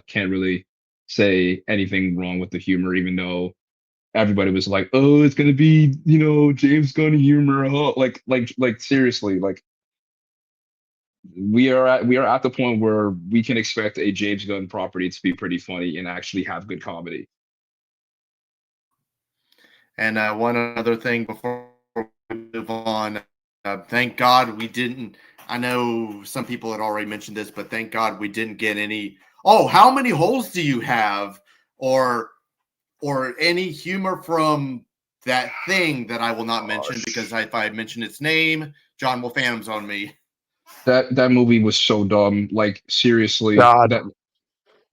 Can't really say anything wrong with the humor, even though everybody was like, "Oh, it's gonna be James Gunn humor." Oh. Like seriously, like we are at the point where we can expect a James Gunn property to be pretty funny and actually have good comedy. And one other thing before we move on, thank God we didn't. I know some people had already mentioned this, but thank God we didn't get any. Oh, how many holes do you have? Or any humor from that thing that I will not mention because if I mention its name, John will Phantoms on me. That movie was so dumb. Like seriously, God.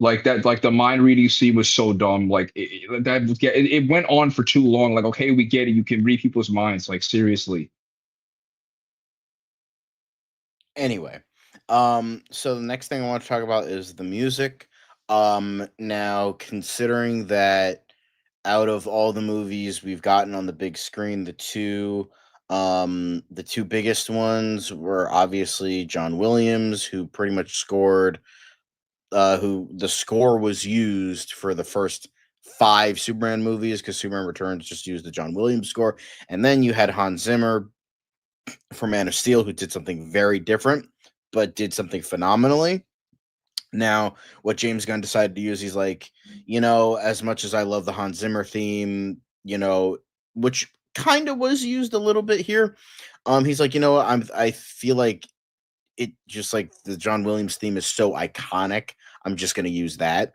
like the mind reading scene was so dumb. Like it went on for too long. Like okay, we get it. You can read people's minds. Like seriously. Anyway, so the next thing I want to talk about is the music. Now considering that out of all the movies we've gotten on the big screen, the two biggest ones were obviously John Williams, who pretty much scored who the score was used for the first 5 Superman movies because Superman Returns just used the John Williams score. And then you had Hans Zimmer for Man of Steel, who did something very different, but did something phenomenally. Now, what James Gunn decided to use, he's like, as much as I love the Hans Zimmer theme, which kind of was used a little bit here. He's like, I feel like it just like the John Williams theme is so iconic. I'm just going to use that.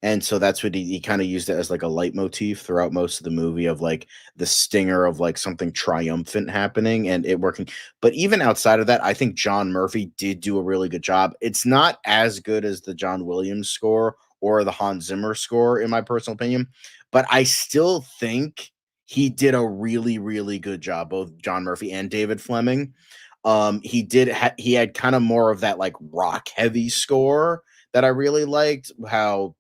And so that's what he kind of used it as like a leitmotif throughout most of the movie of like the stinger of like something triumphant happening and it working. But even outside of that, I think John Murphy did do a really good job. It's not as good as the John Williams score or the Hans Zimmer score, in my personal opinion, but I still think he did a really, really good job, both John Murphy and David Fleming. He had kind of more of that like rock heavy score that I really liked. How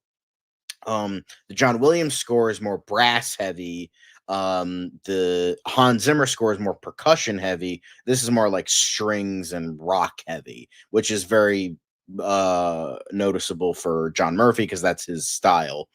the John Williams score is more brass heavy. The Hans Zimmer score is more percussion heavy. This is more like strings and rock heavy, which is very noticeable for John Murphy because that's his style.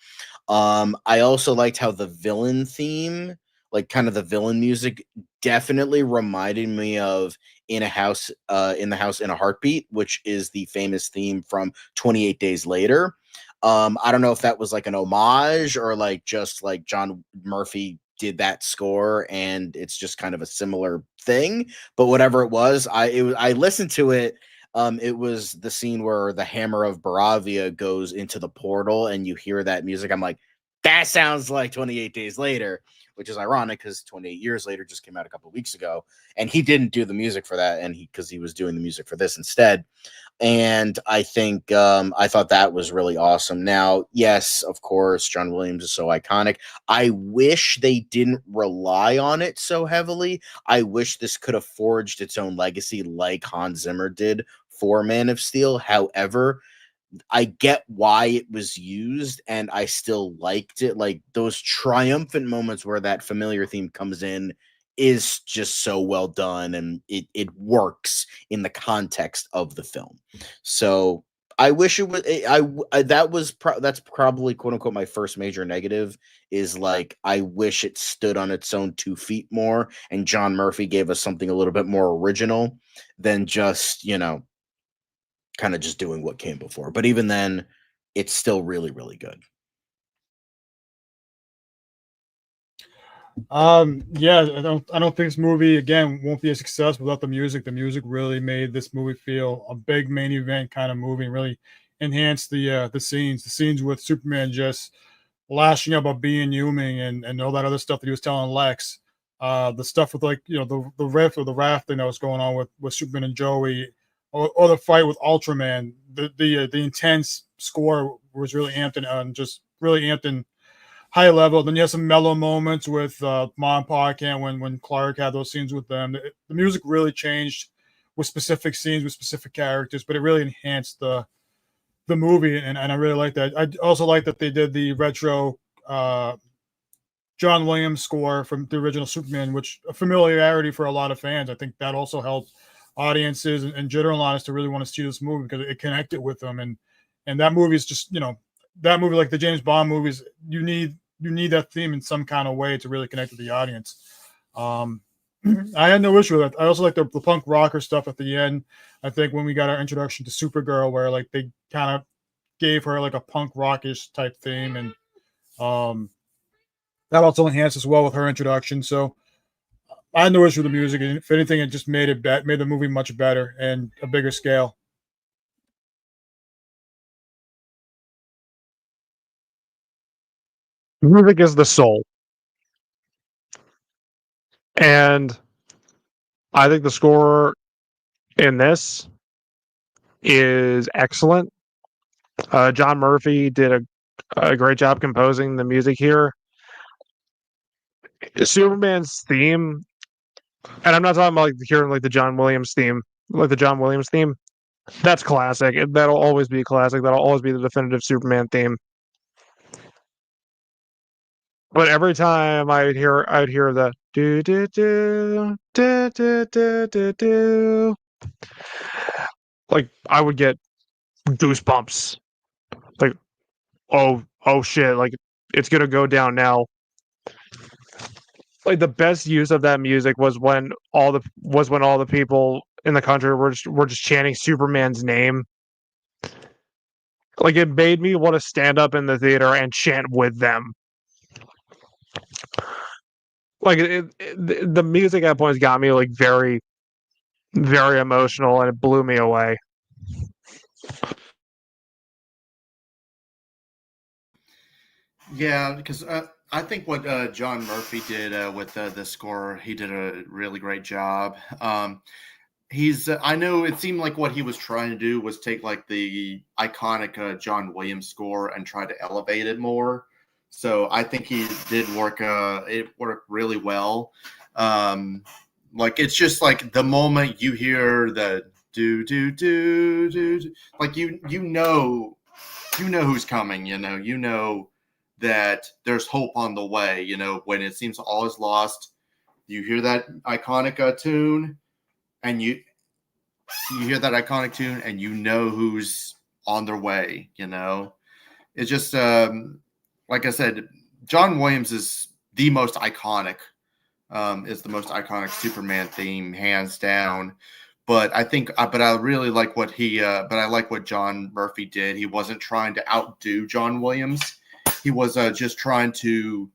I also liked how the villain theme, like kind of the villain music, definitely reminded me of in the house in a heartbeat, which is the famous theme from 28 Days Later. I don't know if that was like an homage or like just like John Murphy did that score and it's just kind of a similar thing, but whatever it was, I listened to it. It was the scene where the Hammer of Baravia goes into the portal and you hear that music. I'm like, that sounds like 28 Days Later, which is ironic because 28 Years Later just came out a couple of weeks ago, and he didn't do the music for that, and because he was doing the music for this instead. And I think I thought that was really awesome. Now, yes, of course, John Williams is so iconic. I wish they didn't rely on it so heavily. I wish this could have forged its own legacy like Hans Zimmer did for Man of Steel. However, I get why it was used and I still liked it. Like those triumphant moments where that familiar theme comes in is just so well done and it works in the context of the film. So I wish it was that's probably quote unquote my first major negative is like I wish it stood on its own 2 feet more and John Murphy gave us something a little bit more original than just, kind of just doing what came before. But even then, it's still really, really good. Yeah, I don't think this movie again won't be a success without the music. The music really made this movie feel a big main event kind of movie, and really enhanced the scenes. The scenes with Superman just lashing up about being human and all that other stuff that he was telling Lex. The stuff with like the riff or the rafting that was going on with Superman and Joey, or the fight with Ultraman. The intense score was really amped and just really amped in high level. Then you have some mellow moments with Mom and Pa Kent when Clark had those scenes with them. The music really changed with specific scenes with specific characters, but it really enhanced the movie, and I really like that. I also like that they did the retro John Williams score from the original Superman, which a familiarity for a lot of fans. I think that also helped audiences and general audience to really want to see this movie because it connected with them, and that movie is just that movie, like the James Bond movies, you need that theme in some kind of way to really connect with the audience. I had no issue with that. I also like the punk rocker stuff at the end. I think when we got our introduction to Supergirl, where like they kind of gave her like a punk rockish type theme, and that also enhanced as well with her introduction. So I had no issue with the music, and if anything, it just made made the movie much better and a bigger scale. Music is the soul. And I think the score in this is excellent. John Murphy did a great job composing the music here. Superman's theme, and I'm not talking about like hearing like the John Williams theme, like the John Williams theme. That's classic. That'll always be a classic. That'll always be the definitive Superman theme. But every time I'd hear the do do do do do do do do, like I would get goosebumps. Like, oh shit! Like it's gonna go down now. Like the best use of that music was when all the people in the country were just chanting Superman's name. Like it made me want to stand up in the theater and chant with them. Like the music at points got me like very, very emotional, and it blew me away. Yeah, because I think what John Murphy did with the score, he did a really great job. I know it seemed like what he was trying to do was take like the iconic John Williams score and try to elevate it more. So I think he did work. It worked really well. Like it's just like the moment you hear the do do do do, like you know who's coming. You know that there's hope on the way. When it seems all is lost, you hear that iconic tune, and you hear that iconic tune, and you know who's on their way. It's just like I said, John Williams is the most iconic is the most iconic Superman theme, hands down. But I think, but I really like what but I like what John Murphy did. He wasn't trying to outdo John Williams. He was just trying to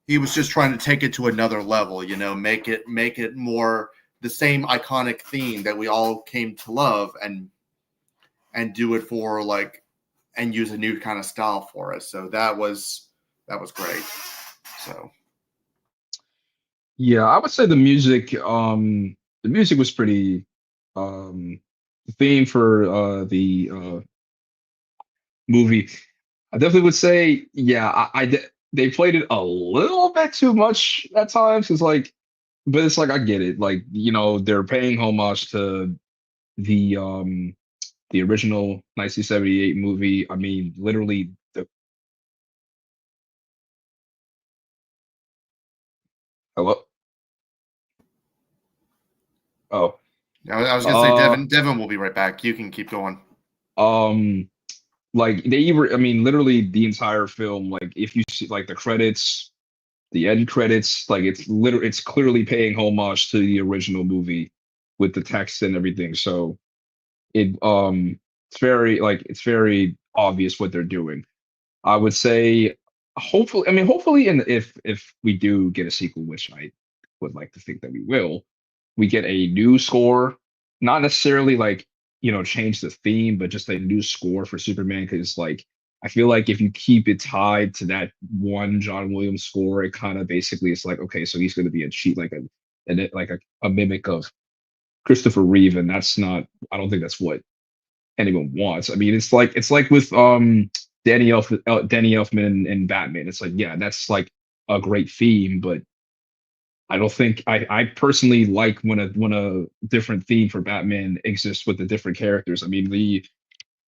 take it to another level, make it more the same iconic theme that we all came to love, and do it for and use a new kind of style for us. So that was great. So Yeah, I would say the music was pretty the theme for the movie. I definitely would say, yeah, they played it a little bit too much at times. It's like, but it's like I get it. Like, they're paying homage to the original 1978 movie. I mean, literally the hello. Oh, I was gonna say, Devin will be right back. You can keep going. um, like they were. I mean, literally the entire film. Like, if you see like the credits, the end credits, like it's clearly paying homage to the original movie with the text and everything. So it's very obvious what they're doing. I would say hopefully, and if we do get a sequel, which I would like to think that we will, we get a new score, not necessarily like, change the theme, but just a new score for Superman. Because like I feel like if you keep it tied to that one John Williams score, it kind of basically is like, okay, so he's going to be a cheat, like a mimic of Christopher Reeve, and that's not. I don't think that's what anyone wants. I mean, it's like with Danny Elfman and Batman. It's like, yeah, that's like a great theme, but I don't think I personally like when a different theme for Batman exists with the different characters. I mean, the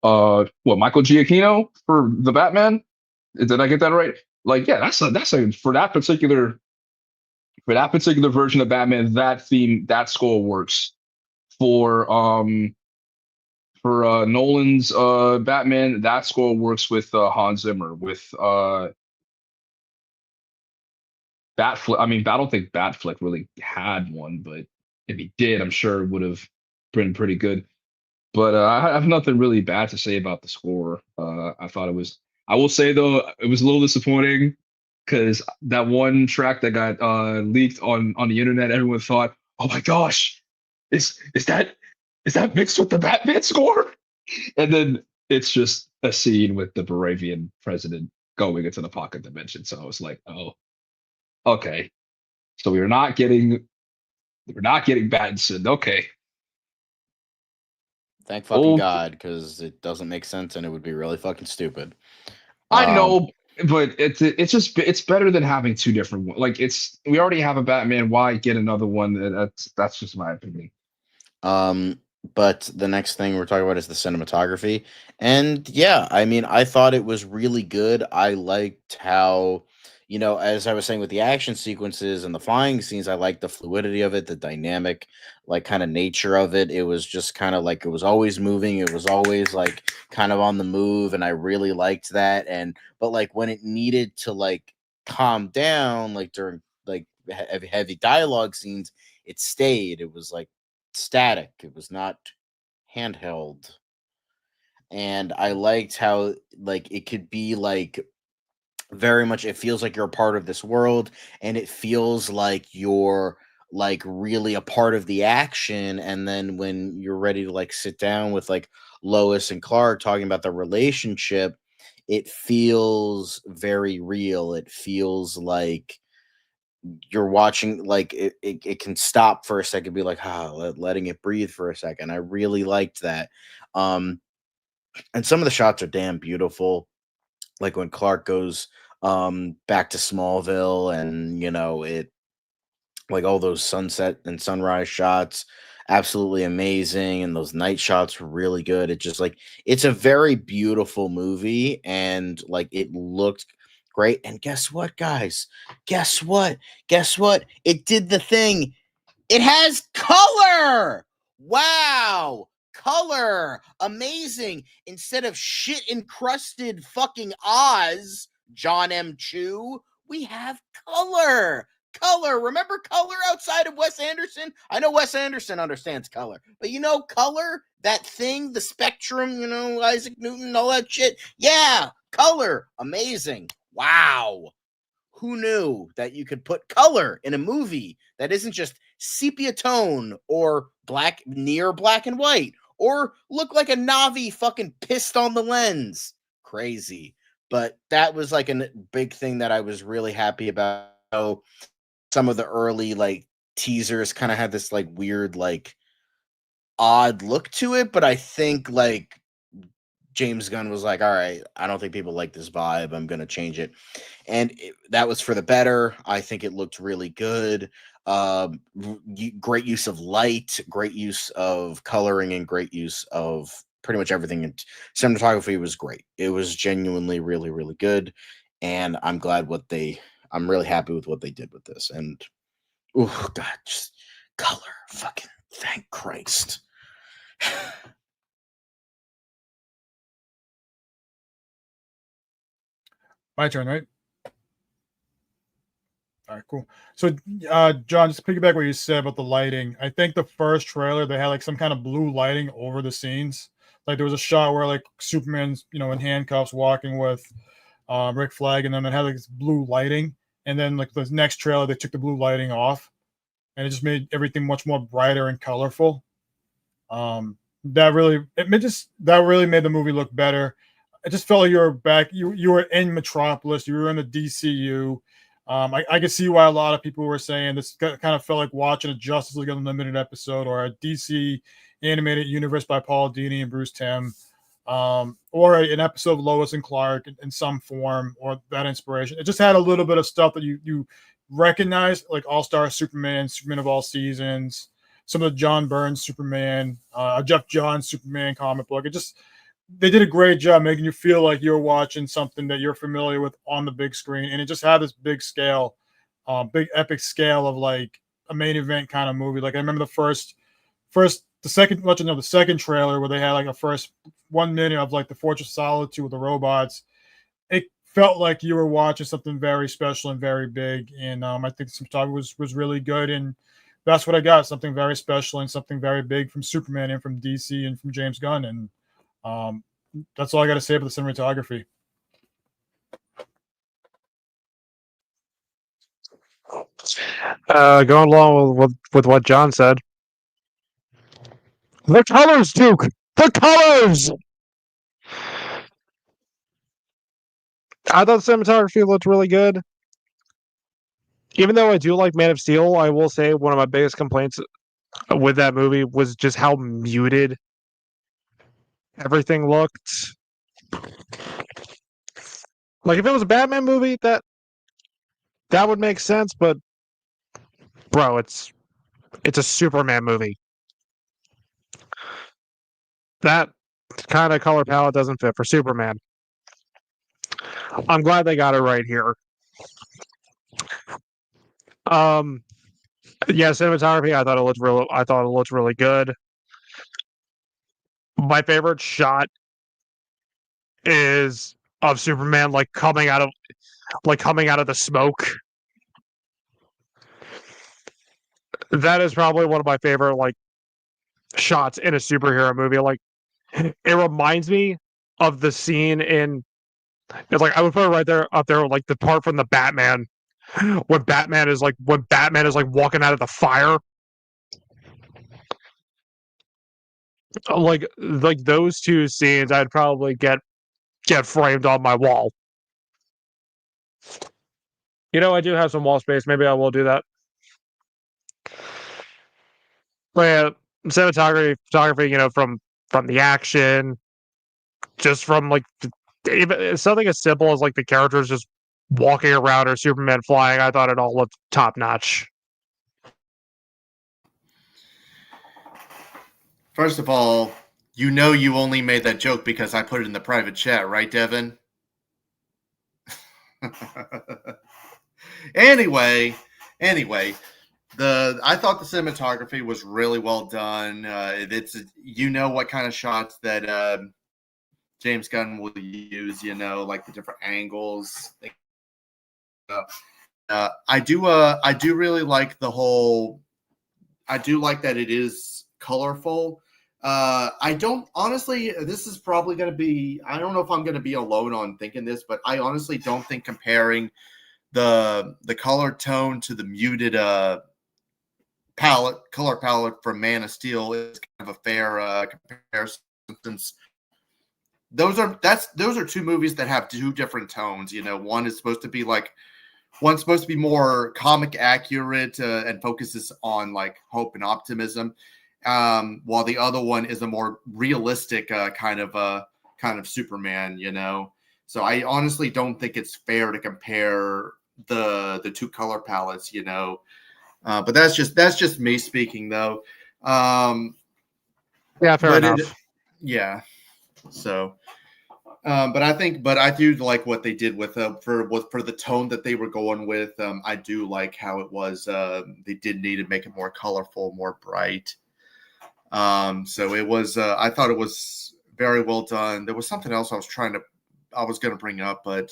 Michael Giacchino for the Batman. Did I get that right? Like, yeah, that's a for that particular version of Batman, that theme, that score works. For Nolan's Batman, that score works with Hans Zimmer. With Batfleck, I mean, I don't think Batfleck really had one, but if he did, I'm sure it would have been pretty good. But I have nothing really bad to say about the score. I thought it was. I will say though, it was a little disappointing because that one track that got leaked on the internet, everyone thought, "Oh my gosh, is that mixed with the Batman score?" And then it's just a scene with the Baravian president going into the pocket dimension. So I was like, "Oh, okay. So we're not getting Battinson. Okay." Thank fucking Well, God, because it doesn't make sense and it would be really fucking stupid. I Um, know, but it's better than having two different ones. Like we already have a Batman. Why get another one? That's just my opinion. Um, but the next thing we're talking about is the cinematography. And yeah, I mean, I thought it was really good. I liked how, as I was saying with the action sequences and the flying scenes, I liked the fluidity of it, the dynamic, like kind of nature of it. It was just kind of like it was always moving, it was always like kind of on the move, and I really liked that. But like when it needed to like calm down, like during like heavy dialogue scenes, it stayed. It was like static. It was not handheld. And I liked how like it could be like very much it feels like you're a part of this world, and it feels like you're like really a part of the action. And then when you're ready to like sit down with like Lois and Clark talking about the relationship, it feels very real. It feels like you're watching like it can stop for a second, be like, letting it breathe for a second. I really liked that. um and some of the shots are damn beautiful, like when Clark goes back to Smallville, and it like all those sunset and sunrise shots, absolutely amazing, and those night shots were really good. It just like it's a very beautiful movie, and like it looked great. And guess what, guys? Guess what? It did the thing. It has color. Wow. Color. Amazing. Instead of shit encrusted fucking Oz, John M. Chu, we have color. color. Remember color outside of Wes Anderson? I know Wes Anderson understands color, but color, that thing, the spectrum, Isaac Newton, all that shit. Yeah, color. Amazing. Wow. Who knew that you could put color in a movie that isn't just sepia tone or near black and white or look like a Navi fucking pissed on the lens? Crazy. But that was like a big thing that I was really happy about. Some of the early teasers kind of had this weird odd look to it, but I think James Gunn was like, all right, I don't think people like this vibe. I'm going to change it. And that was for the better. I think it looked really good. Great use of light, great use of coloring, and great use of pretty much everything. And cinematography was great. It was genuinely really, really good. And I'm really happy with what they did with this. And, oh, God, just color. Fucking thank Christ. My turn, right? All right, cool. So, John, just to piggyback what you said about the lighting, I think the first trailer they had some kind of blue lighting over the scenes. There was a shot where Superman's in handcuffs walking with Rick Flag, and then it had this blue lighting, and then the next trailer they took the blue lighting off, and it just made everything much more brighter and colorful. That really made the movie look better. It just felt like you were back. You were in Metropolis. You were in the DCU. I can see why a lot of people were saying this kind of felt like watching a Justice League Unlimited episode or a DC animated universe by Paul Dini and Bruce Timm, or an episode of Lois and Clark in some form, or that inspiration. It just had a little bit of stuff that you recognize, like All-Star Superman, Superman of All Seasons, some of the John Byrne Superman, Jeff Johns Superman comic book. They did a great job making you feel like you're watching something that you're familiar with on the big screen. And it just had this big scale, big epic scale of a main event kind of movie. I remember the second trailer where they had a first 1 minute of the Fortress of Solitude with the robots. It felt like you were watching something very special and very big. And I think the cinematography was really good. And that's what I got, something very special and something very big from Superman and from DC and from James Gunn. And that's all I got to say about the cinematography. Going along with what John said. The colors, Duke! The colors! I thought the cinematography looked really good. Even though I do like Man of Steel, I will say one of my biggest complaints with that movie was just how muted everything looked. If it was a Batman movie, that would make sense, but bro, it's a Superman movie. That kind of color palette doesn't fit for Superman. I'm glad they got it right here. Yeah, cinematography, I thought it looked really good. My favorite shot is of Superman coming out of the smoke. That is probably one of my favorite shots in a superhero movie. It reminds me of the scene in. It's I would put it right there up there, the part from the Batman when Batman is walking out of the fire. Those two scenes, I'd probably get framed on my wall. I do have some wall space. Maybe I will do that. But yeah, photography, from the action, just from even something as simple as the characters just walking around or Superman flying, I thought it all looked top notch. First of all, you only made that joke because I put it in the private chat, right, Devin? Anyway, I thought the cinematography was really well done. It's what kind of shots that James Gunn will use, the different angles. I do really like the whole. I do like that it is colorful. I don't honestly. This is probably going to be. I don't know if I'm going to be alone on thinking this, but I honestly don't think comparing the color tone to the muted color palette from Man of Steel is kind of a fair comparison. Since those are two movies that have two different tones. You know, one is supposed to be like. One's supposed to be more comic accurate and focuses on like hope and optimism, while the other one is a more realistic kind of Superman. You know, so I honestly don't think it's fair to compare the two color palettes. You know, but that's just me speaking though. Yeah, fair enough. Yeah, so. But I do like what they did with for the tone that they were going with. I do like how it was. They did need to make it more colorful, more bright. So it was. I thought it was very well done. There was something else I was going to bring up, but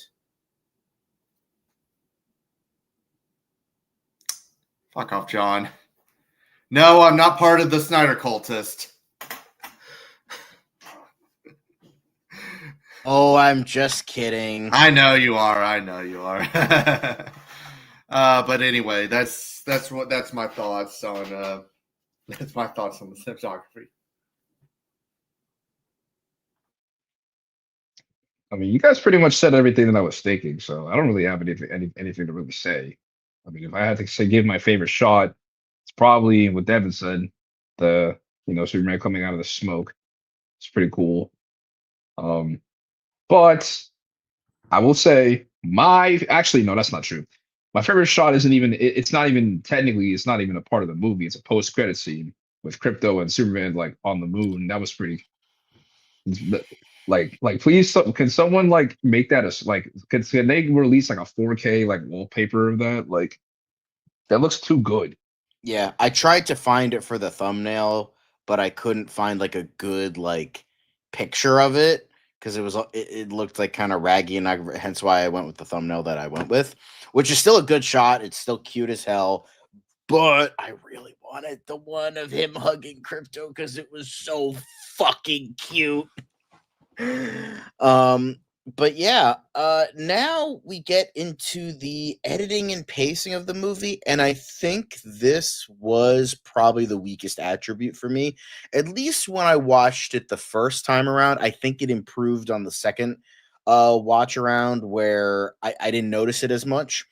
fuck off, John. No, I'm not part of the Snyder cultist. Oh, I'm just kidding. I know you are. But anyway, that's my thoughts on the cinematography. I mean, you guys pretty much said everything that I was thinking, so I don't really have anything to really say. I mean, if I had to say give my favorite shot, it's probably what Devin said, the Superman coming out of the smoke. It's pretty cool. But I will say actually no, that's not true. My favorite shot isn't even it's not even technically it's not even a part of the movie. It's a post-credit scene with Crypto and Superman like on the moon. That was pretty like please can someone like make that can they release like a 4K like wallpaper of that? Like that looks too good. Yeah, I tried to find it for the thumbnail, but I couldn't find like a good like picture of it because it looked like kind of raggy, and hence why I went with the thumbnail that I went with, which is still a good shot. It's still cute as hell, but I really wanted the one of him hugging Crypto because it was so fucking cute. But yeah, now we get into the editing and pacing of the movie, and I think this was probably the weakest attribute for me. At least when I watched it the first time around, I think it improved on the second watch around where I didn't notice it as much.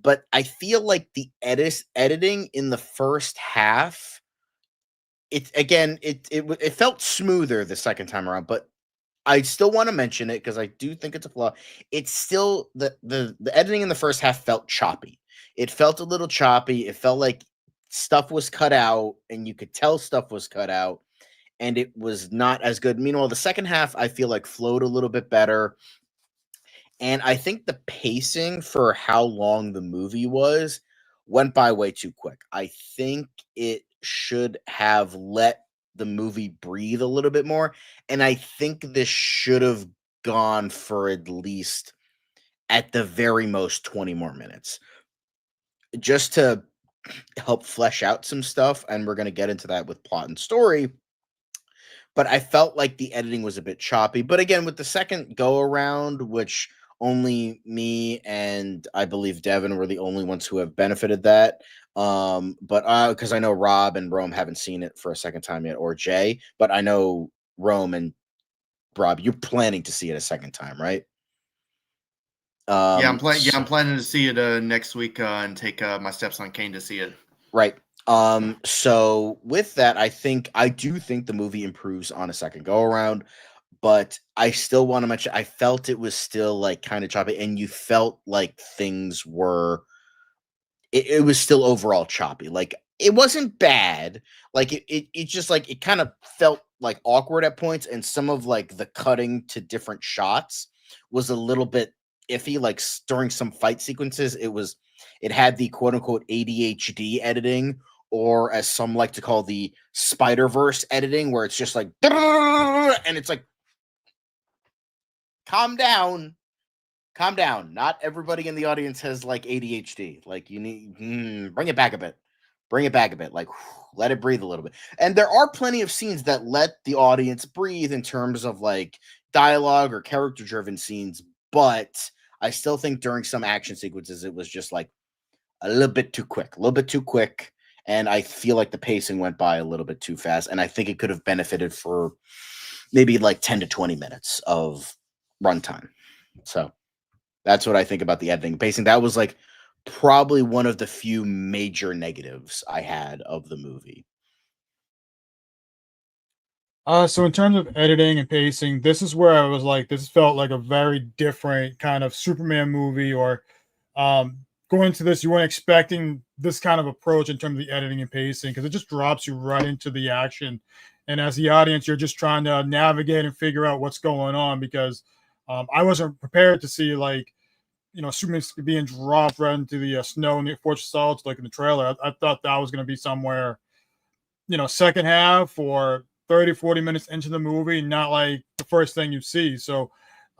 But I feel like the editing in the first half, it felt smoother the second time around, but I still want to mention it because I do think it's a flaw. It's still the editing in the first half felt choppy. It felt a little choppy. It felt like stuff was cut out, and you could tell stuff was cut out, and it was not as good. Meanwhile, the second half I feel like flowed a little bit better. And I think the pacing for how long the movie was went by way too quick. I think it should have let the movie breathe a little bit more. And I think this should have gone for at least, at the very most, 20 more minutes. Just to help flesh out some stuff. And we're going to get into that with plot and story. But I felt like the editing was a bit choppy. But again, with the second go around, which only me and I believe Devin were the only ones who have benefited that. But because I know Rob and Rome haven't seen it for a second time yet, or Jay, but I know Rome and Rob, you're planning to see it a second time, right? I'm planning to see it next week and take my stepson Kane to see it. Right. So with that, I do think the movie improves on a second go around, but I still want to mention I felt it was still like kind of choppy, and you felt like things were it was still overall choppy. Like it wasn't bad. Like it just like it kind of felt like awkward at points, and some of like the cutting to different shots was a little bit iffy. Like during some fight sequences, it had the quote unquote ADHD editing, or as some like to call the Snyderverse editing, where it's just like and it's like calm down. calm down. Not everybody in the audience has like ADHD. Like you need bring it back a bit. Bring it back a bit. Like let it breathe a little bit. And there are plenty of scenes that let the audience breathe in terms of like dialogue or character driven scenes, but I still think during some action sequences it was just like a little bit too quick. And I feel like the pacing went by a little bit too fast. And I think it could have benefited for maybe like 10 to 20 minutes of runtime. So that's what I think about the editing pacing. That was like probably one of the few major negatives I had of the movie. So in terms of editing and pacing, this is where I was like, this felt like a very different kind of Superman movie, or going into this, you weren't expecting this kind of approach in terms of the editing and pacing, because it just drops you right into the action. And as the audience, you're just trying to navigate and figure out what's going on, because I wasn't prepared to see like, Superman being dropped right into the snow and the Fortress of Solitude, like in the trailer. I thought that was going to be somewhere, second half or 30, 40 minutes into the movie, not like the first thing you see. So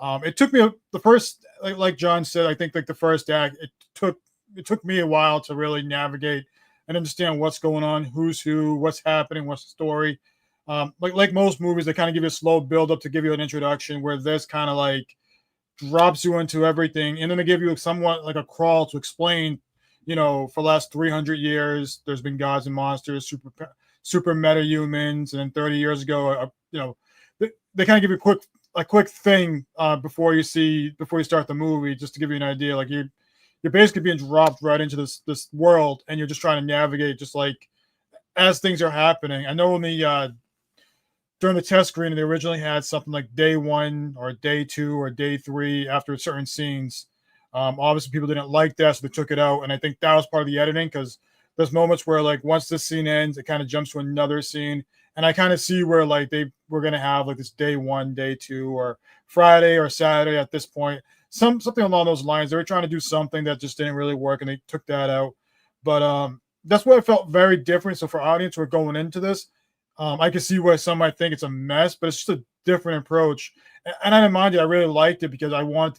it took me the first, like John said, I think like the first act, it took me a while to really navigate and understand what's going on, who's who, what's happening, what's the story. Like most movies, they kind of give you a slow build up to give you an introduction, where this kind of like drops you into everything, and then they give you somewhat like a crawl to explain, for the last 300 years, there's been gods and monsters, super meta humans, and then 30 years ago, they kind of give you a quick thing before you start the movie, just to give you an idea. Like you're basically being dropped right into this world, and you're just trying to navigate, just like as things are happening. I know in the during the test screening, they originally had something like day 1 or day 2 or day 3 after certain scenes. Obviously, people didn't like that, so they took it out. And I think that was part of the editing, because there's moments where, like, once this scene ends, it kind of jumps to another scene. And I kind of see where, like, they were going to have, like, this day 1, day 2, or Friday or Saturday at this point. Something along those lines. They were trying to do something that just didn't really work, and they took that out. But that's what it felt very different. So for audience who are going into this, I can see where some might think it's a mess, but it's just a different approach. And I didn't mind it. I really liked it, because I wanted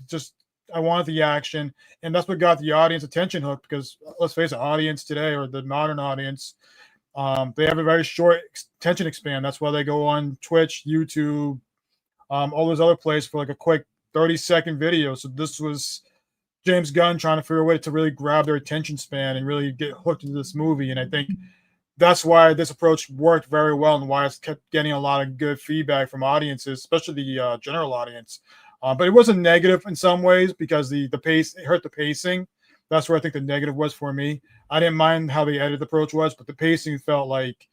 the action, and that's what got the audience attention hooked. Because let's face it, audience today, or the modern audience, they have a very short attention span. That's why they go on Twitch, YouTube, all those other places for like a quick 30-second video. So this was James Gunn trying to figure a way to really grab their attention span and really get hooked into this movie. And I think that's why this approach worked very well, and why it's kept getting a lot of good feedback from audiences, especially the general audience. But it was a negative in some ways, because the pace, it hurt the pacing. That's where I think the negative was for me. I didn't mind how the edited approach was, but the pacing felt like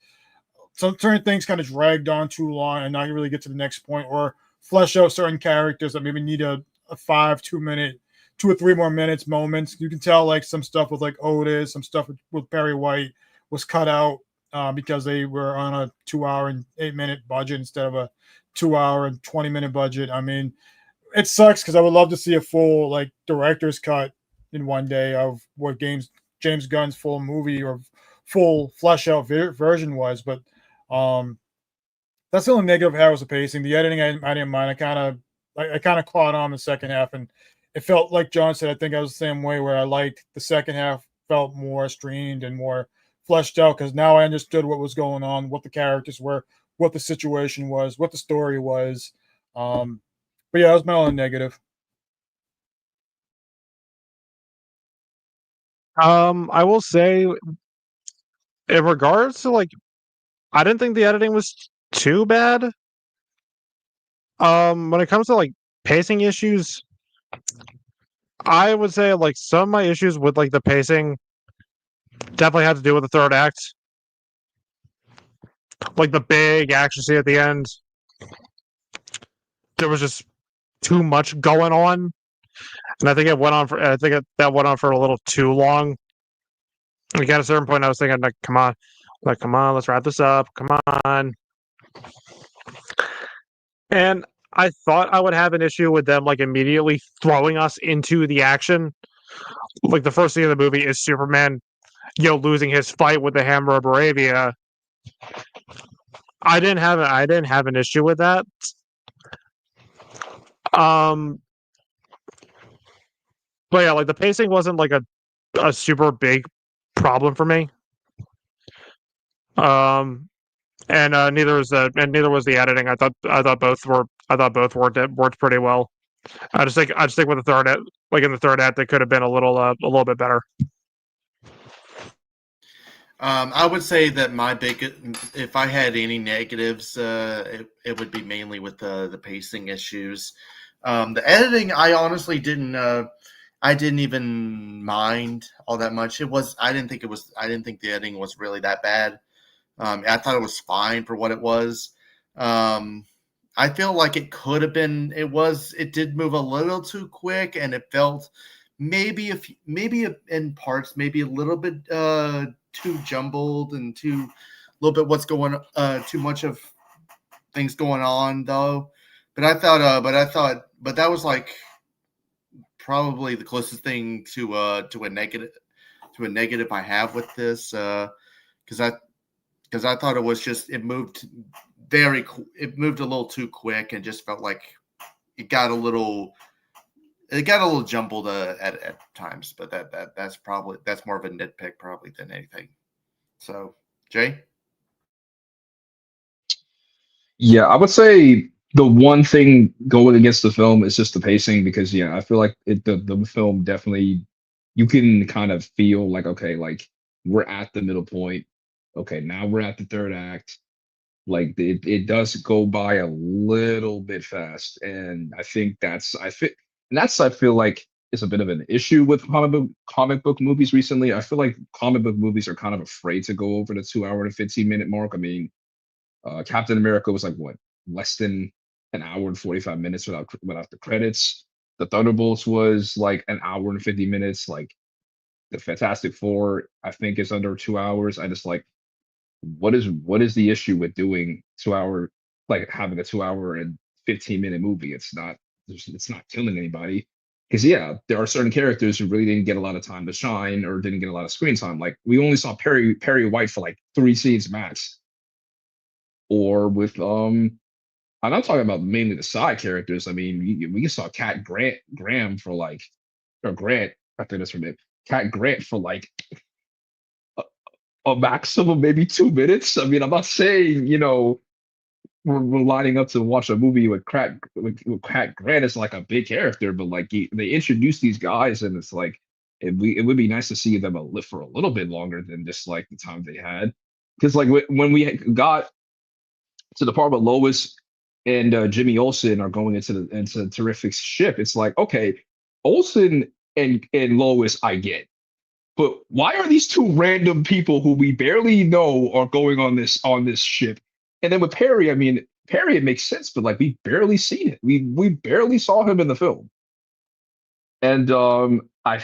some certain things kind of dragged on too long and not really get to the next point, or flesh out certain characters that maybe need a 2 or 3 more minutes moments. You can tell like some stuff with like Otis, some stuff with Perry White was cut out because they were on a 2-hour and 8-minute budget instead of a 2-hour and 20-minute budget. I mean, it sucks, because I would love to see a full like director's cut in one day of what James Gunn's full movie or full flesh out version was. But that's the only negative I had, was the pacing. The editing, I didn't mind. I kind of caught on the second half, and it felt like John said. I think I was the same way, where I liked the second half, felt more streamed and more fleshed out, because now I understood what was going on, what the characters were, what the situation was, what the story was. But yeah, that was my only negative. I will say, in regards to like, I didn't think the editing was too bad. When it comes to like pacing issues, I would say like some of my issues with like the pacing definitely had to do with the third act. Like the big action scene at the end, there was just too much going on, and I think it went on for. That went on for a little too long. Like at a certain point, I was thinking, like, come on, let's wrap this up. Come on. And I thought I would have an issue with them like immediately throwing us into the action. Like the first scene of the movie is Superman, losing his fight with the Hammer of Moravia. I didn't have an issue with that. But yeah, like the pacing wasn't like a super big problem for me. And neither was the editing. I thought both worked pretty well. I just think with the third act, like in the third act, they could have been a little bit better. I would say that if I had any negatives, it would be mainly with the pacing issues. The editing, I honestly didn't. I didn't even mind all that much. I didn't think the editing was really that bad. I thought it was fine for what it was. I feel like it could have been. It did move a little too quick, and it felt maybe in parts, maybe a little bit too jumbled and a little bit too much of things going on though. But that was like probably the closest thing to a negative I have with this, because I thought it was just it moved a little too quick and just felt like it got a little jumbled at times. But that's more of a nitpick probably than anything. So, Jay? Yeah, I would say the one thing going against the film is just the pacing because I feel like the film definitely you can kind of feel like okay, like we're at the middle point. Okay, now we're at the third act. Like it does go by a little bit fast, and I think I feel like is a bit of an issue with comic book movies recently. I feel like comic book movies are kind of afraid to go over the 2 hour and 15 minute mark. I mean, Captain America was like what less than an hour and 45 minutes without the credits. The Thunderbolts was like an hour and 50 minutes. Like the Fantastic Four, I think is under 2 hours. I just like what is the issue with doing 2 hour like having a 2 hour and 15 minute movie? It's not killing anybody. Because there are certain characters who really didn't get a lot of time to shine or didn't get a lot of screen time. Like we only saw Perry White for like 3 scenes max. Or with I'm not talking about mainly the side characters. I mean, we saw Cat Graham for like or Grant, I think that's her name. Cat Grant for like a maximum maybe 2 minutes. I mean, I'm not saying we're lining up to watch a movie with Cat Grant is like a big character, but like they introduce these guys, and it's like it would be nice to see them live for a little bit longer than just like the time they had. Because like when we got to the part where Lois and Jimmy Olsen are going into Terrific's ship, it's like okay, Olsen and Lois I get. But why are these two random people who we barely know are going on this ship? And then with Perry, I mean, Perry it makes sense, but like we barely seen it. We barely saw him in the film. And I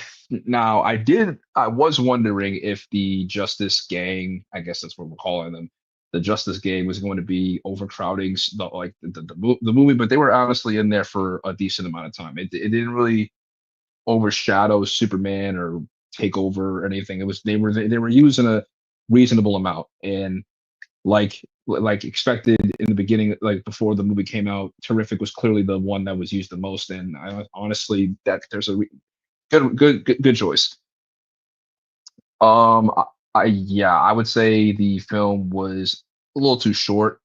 was wondering if the Justice Gang, I guess that's what we're calling them, the Justice Gang was going to be overcrowding the movie, but they were honestly in there for a decent amount of time. It didn't really overshadow Superman or take over or anything. It was they were using a reasonable amount, and like expected in the beginning, like before the movie came out, Terrific was clearly the one that was used the most. And I honestly that there's a good choice. I would say the film was a little too short.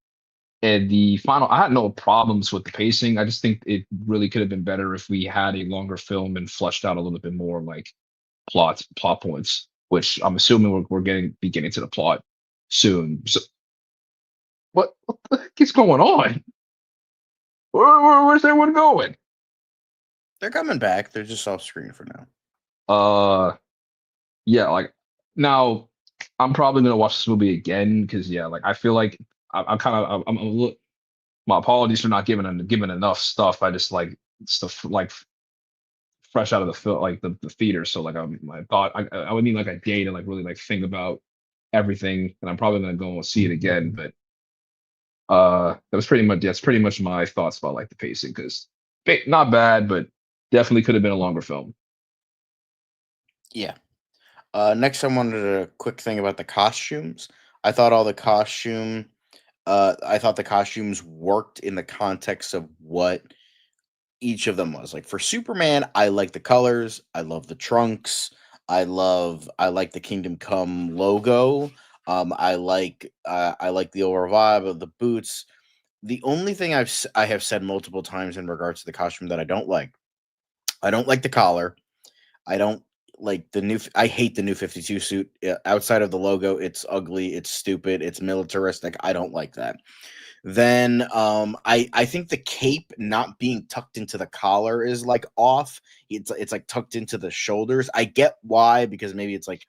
And the final, I had no problems with the pacing. I just think it really could have been better if we had a longer film and fleshed out a little bit more like plot points, which I'm assuming we're getting to the plot soon. So, what the heck is going on? Where's everyone going? They're coming back. They're just off screen for now. Yeah, like now I'm probably gonna watch this movie again because like I feel like I'm a little. My apologies for not giving enough stuff. I just like stuff like fresh out of the film, like the theater. So like I thought I would need like a day to like really like think about everything, and I'm probably gonna go and see it again. But that's pretty much my thoughts about like the pacing because not bad, but definitely could have been a longer film. Yeah. Next, I wanted a quick thing about the costumes. I thought the costumes worked in the context of what each of them was. Like for Superman, I like the colors. I love the trunks. I like the Kingdom Come logo. I like the overall vibe of the boots. The only thing I have said multiple times in regards to the costume that I don't like the collar. I don't like the new. I hate the new 52 suit. Outside of the logo, it's ugly. It's stupid. It's militaristic. I don't like that. Then I think the cape not being tucked into the collar is like off. It's like tucked into the shoulders. I get why, because maybe it's like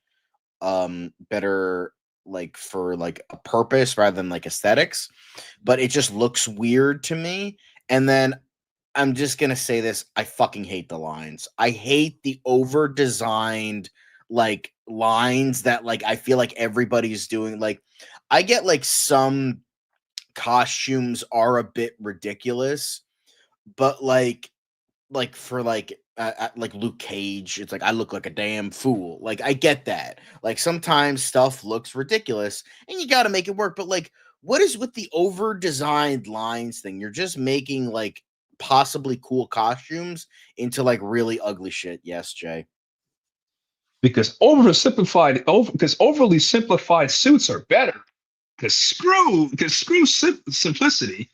better like for like a purpose rather than like aesthetics, but it just looks weird to me. And then I'm just gonna say this: I fucking hate the lines. I hate the over designed like lines that like I feel like everybody's doing. Like I get like some costumes are a bit ridiculous, but like for like Luke Cage, it's like I look like a damn fool. Like I get that. Like sometimes stuff looks ridiculous and you got to make it work, but like what is with the over designed lines thing? You're just making like possibly cool costumes into like really ugly shit. Yes, Jay. Because because overly simplified suits are better. Because screw simplicity.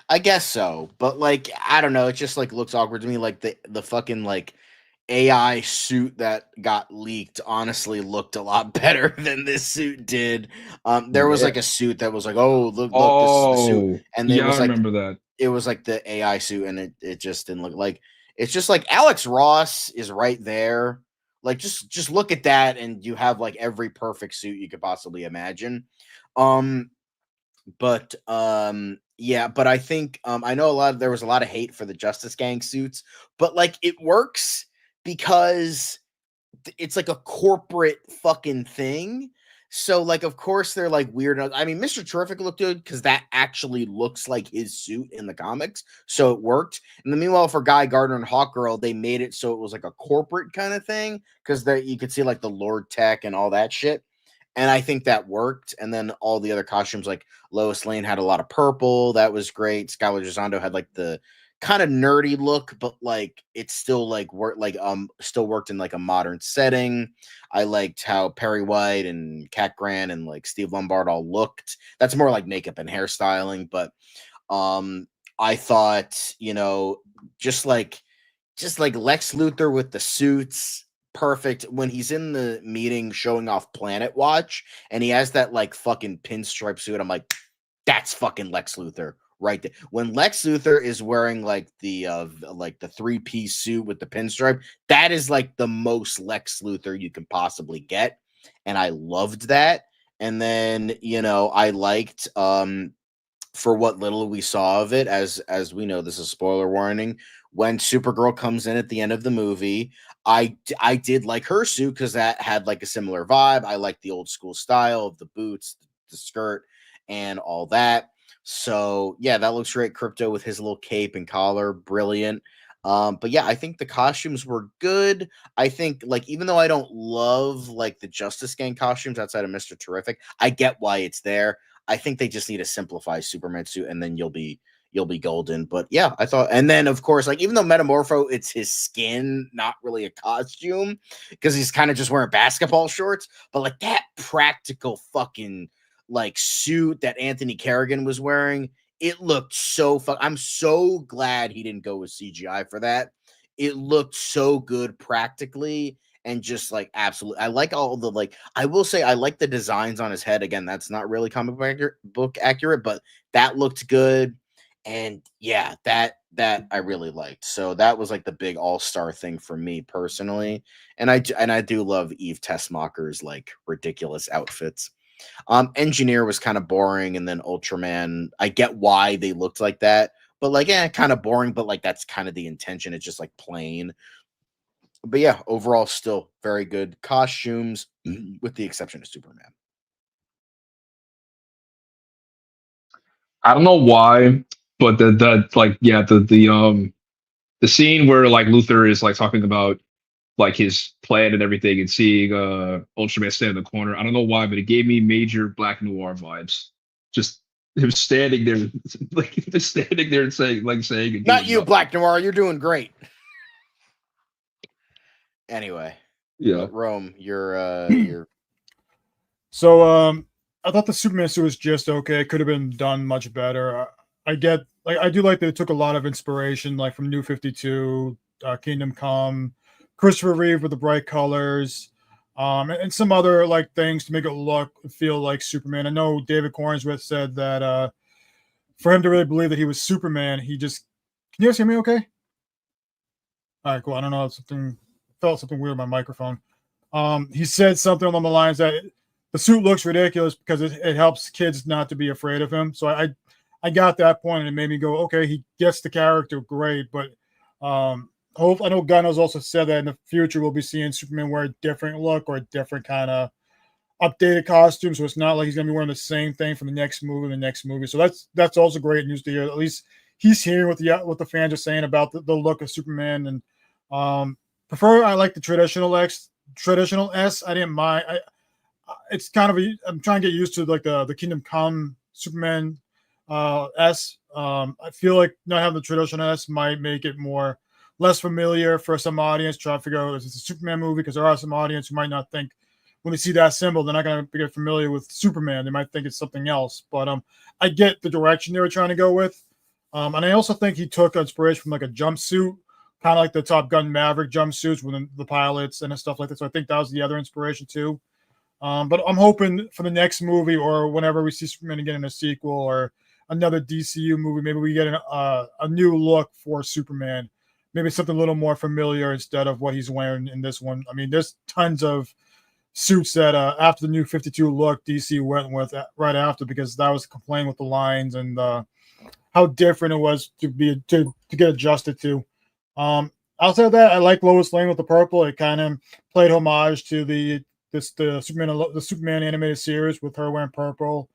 I guess so, but like I don't know, it just like looks awkward to me. Like the fucking like AI suit that got leaked honestly looked a lot better than this suit did. There was Yeah. like a suit that was like, oh look, this is the suit, Oh, and yeah, I remember that. it was like the AI suit, and it just didn't look like. It's just like Alex Ross is right there. Like just look at that, and you have like every perfect suit you could possibly imagine. Um, but yeah, but I think I know there was a lot of hate for the Justice Gang suits, but like it works because it's like a corporate fucking thing. So like of course they're like weird. I mean, Mr. Terrific looked good because that actually looks like his suit in the comics. So it worked. And then meanwhile, for Guy Gardner and Hawkgirl, they made it so it was like a corporate kind of thing because there you could see like the Lord Tech and all that shit. And I think that worked. And then all the other costumes, like Lois Lane had a lot of purple. That was great. Skylar Gisondo had like the kind of nerdy look, but like it still like worked still worked in like a modern setting. I liked how Perry White and Cat Grant and like Steve Lombard all looked. That's more like makeup and hairstyling, but I thought, just like Lex Luthor with the suits, perfect. When he's in the meeting showing off Planet Watch and he has that like fucking pinstripe suit, I'm like, that's fucking Lex Luthor right there. When Lex Luthor is wearing like the 3-piece suit with the pinstripe, that is like the most Lex Luthor you can possibly get, and I loved that. And then I liked for what little we saw of it, as we know, this is spoiler warning. When Supergirl comes in at the end of the movie, I did like her suit because that had like a similar vibe. I like the old school style of the boots, the skirt, and all that. So yeah, that looks great. Crypto with his little cape and collar, brilliant. But yeah, I think the costumes were good. I think like even though I don't love like the Justice Gang costumes outside of Mr. Terrific, I get why it's there. I think they just need to simplify Superman suit, and then you'll be golden. But yeah, I thought, and then of course, like even though Metamorpho, it's his skin, not really a costume, because he's kind of just wearing basketball shorts. But like that practical fucking like suit that Anthony Kerrigan was wearing, it looked so I'm so glad he didn't go with CGI for that. It looked so good practically and just like absolutely. I like all the like. I will say I like the designs on his head. Again, that's not really comic book accurate, but that looked good. And yeah, that I really liked. So that was like the big all-star thing for me personally. And I do love Eve Tessmacher's like ridiculous outfits. Engineer was kind of boring, and then Ultraman, I get why they looked like that, but like kind of boring, but like that's kind of the intention. It's just like plain. But yeah, overall still very good costumes with the exception of Superman. I don't know why, but the like yeah the scene where like Luther is like talking about like his plan and everything and seeing Ultraman stand in the corner. I don't know why, but it gave me major Black Noir vibes. Just him standing there, like just standing there and saying and Not doing you, nothing. Black Noir. You're doing great. Anyway, Yeah. Rome, you're So I thought the Superman suit was just okay. It could have been done much better. I get like I do like that it took a lot of inspiration, like from New 52, Kingdom Come, Christopher Reeve with the bright colors, and some other like things to make it look feel like Superman. I know David Cornsworth said that for him to really believe that he was Superman, he just can you guys hear me okay? All right, cool. I don't know, felt something weird with my microphone. He said something along the lines that the suit looks ridiculous because it helps kids not to be afraid of him. So I got that point and it made me go, okay, he gets the character great, but I know Gunn has also said that in the future we'll be seeing Superman wear a different look or a different kind of updated costume. So it's not like he's gonna be wearing the same thing from the next movie. So that's also great news to hear. At least he's hearing what the fans are saying about the look of Superman and I like the traditional S. I didn't mind. It's kind of I'm trying to get used to like the Kingdom Come Superman S. I feel like not having the traditional S might make it less familiar for some audience. Try to figure out if it's a Superman movie because there are some audience who might not think when they see that symbol they're not going to get familiar with Superman. They might think it's something else. But I get the direction they were trying to go with, and I also think he took inspiration from like a jumpsuit. Kind of like the Top Gun Maverick jumpsuits with the pilots and stuff like that. So I think that was the other inspiration too. But I'm hoping for the next movie or whenever we see Superman again in a sequel or another DCU movie, maybe we get a new look for Superman. Maybe something a little more familiar instead of what he's wearing in this one. I mean, there's tons of suits that after the New 52 look, DC went with right after because that was complaint with the lines and how different it was to get adjusted to. Outside of that, I like Lois Lane with the purple. It kind of played homage to the Superman animated series with her wearing purple.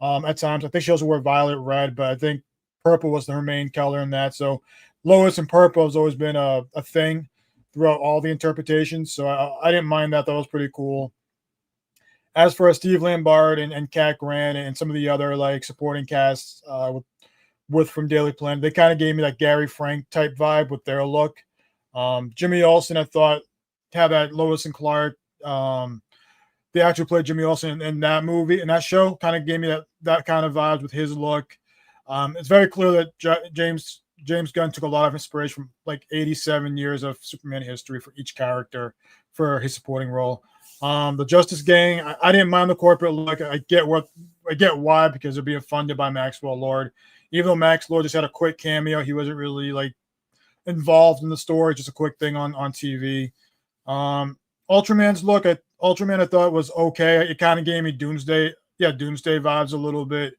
At times, I think she also wore violet red, but I think purple was her main color in that. So Lois and purple has always been a thing throughout all the interpretations. So I didn't mind that. That was pretty cool. As for Steve Lombard and Cat Grant and some of the other like supporting casts with from Daily Planet, they kind of gave me that Gary Frank type vibe with their look. Jimmy Olsen, I thought, had that Lois and Clark. The actor who played Jimmy Olsen in that movie and that show kind of gave me that kind of vibes with his look. It's very clear that James Gunn took a lot of inspiration from like 87 years of Superman history for each character for his supporting role. The Justice Gang, I didn't mind the corporate look. I get why because they're being funded by Maxwell Lord. Even though Max Lord just had a quick cameo, he wasn't really like involved in the story, just a quick thing on TV. Ultraman's look at Ultraman I thought was okay. It kind of gave me Doomsday vibes a little bit.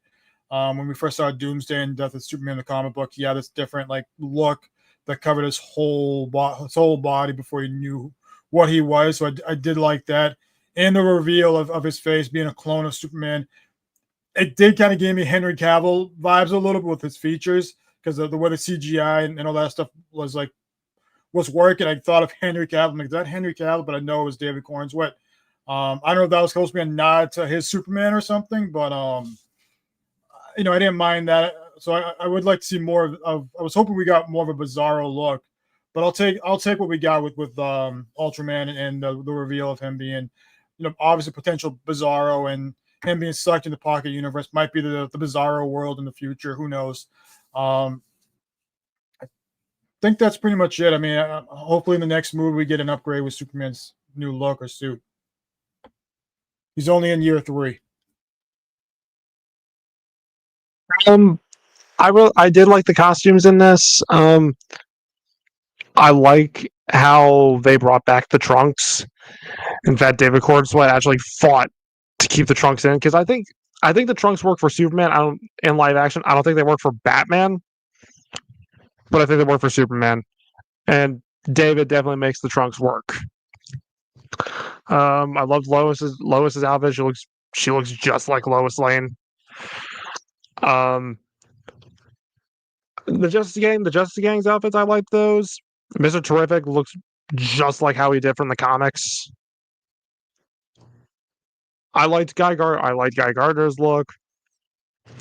When we first saw Doomsday and Death of Superman in the comic book, he had this different like look that covered his whole body before you knew what he was. So I did like that. And the reveal of his face being a clone of Superman. It did kind of give me Henry Cavill vibes a little bit with his features because of the way the CGI and all that stuff was working. I thought of Henry Cavill. I'm like, is that Henry Cavill? But I know it was David Cornsworth. I don't know if that was supposed to be a nod to his Superman or something, but I didn't mind that. So I would like to see more of. I was hoping we got more of a Bizarro look, but I'll take what we got with Ultraman and the reveal of him being, obviously potential Bizarro and him being sucked in the Pocket Universe might be the Bizarro world in the future. Who knows? I think that's pretty much it. I mean, hopefully in the next movie we get an upgrade with Superman's new look or suit. He's only in year 3. I did like the costumes in this. I like how they brought back the trunks. In fact, David Cornsworth actually fought to keep the trunks in because I think the trunks work for Superman. In live action. I don't think they work for Batman, but I think they work for Superman. And David definitely makes the trunks work. I loved Lois's outfit. She looks just like Lois Lane. The Justice Gang's outfits, I like those. Mr. Terrific looks just like how he did from the comics. I liked Guy Gardner's look.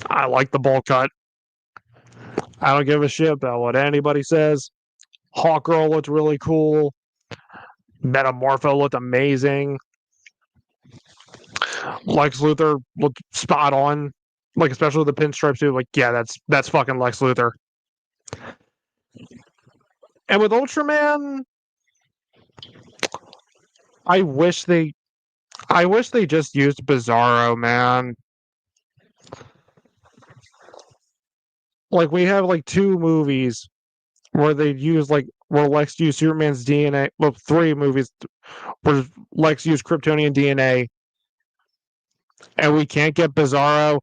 I like the bowl cut. I don't give a shit about what anybody says. Hawkgirl looked really cool. Metamorpho looked amazing. Lex Luthor looked spot on. Like, especially with the pinstripe too. Like, yeah, that's fucking Lex Luthor. And with Ultraman, I wish they just used Bizarro, man. Like, we have like 2 movies where they use where Lex used Superman's DNA. Well, 3 movies where Lex used Kryptonian DNA, and we can't get Bizarro.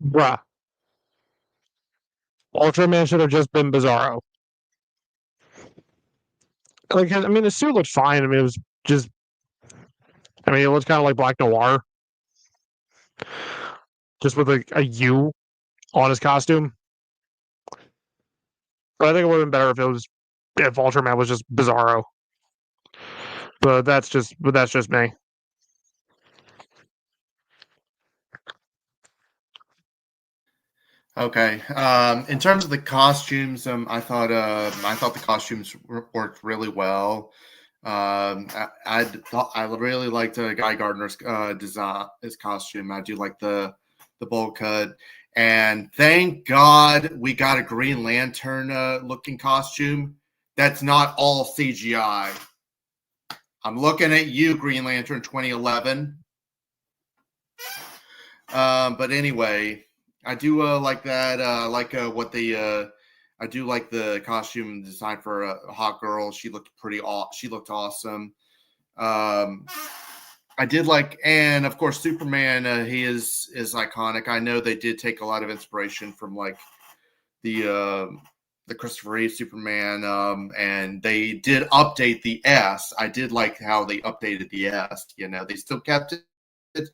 Bruh. Ultraman should have just been Bizarro. Like, I mean, the suit looked fine. I mean, it was just, I mean, it looks kind of like Black Noir, just with a U on his costume. But I think it would have been better if Ultraman was just Bizarro. But that's just me. Okay. In terms of the costumes, I thought the costumes worked really well. I really liked Guy Gardner's design, his costume. I do like the bowl cut, and thank God we got a Green Lantern looking costume. That's not all CGI. I'm looking at you, Green Lantern 2011. But anyway, I do like that. I like what they. I do like the costume design for Hawkgirl. She looked she looked awesome. I did like, and of course, Superman. He is iconic. I know they did take a lot of inspiration from like the Christopher Reeve Superman, and they did update the S. I did like how they updated the S. You know, they still kept it,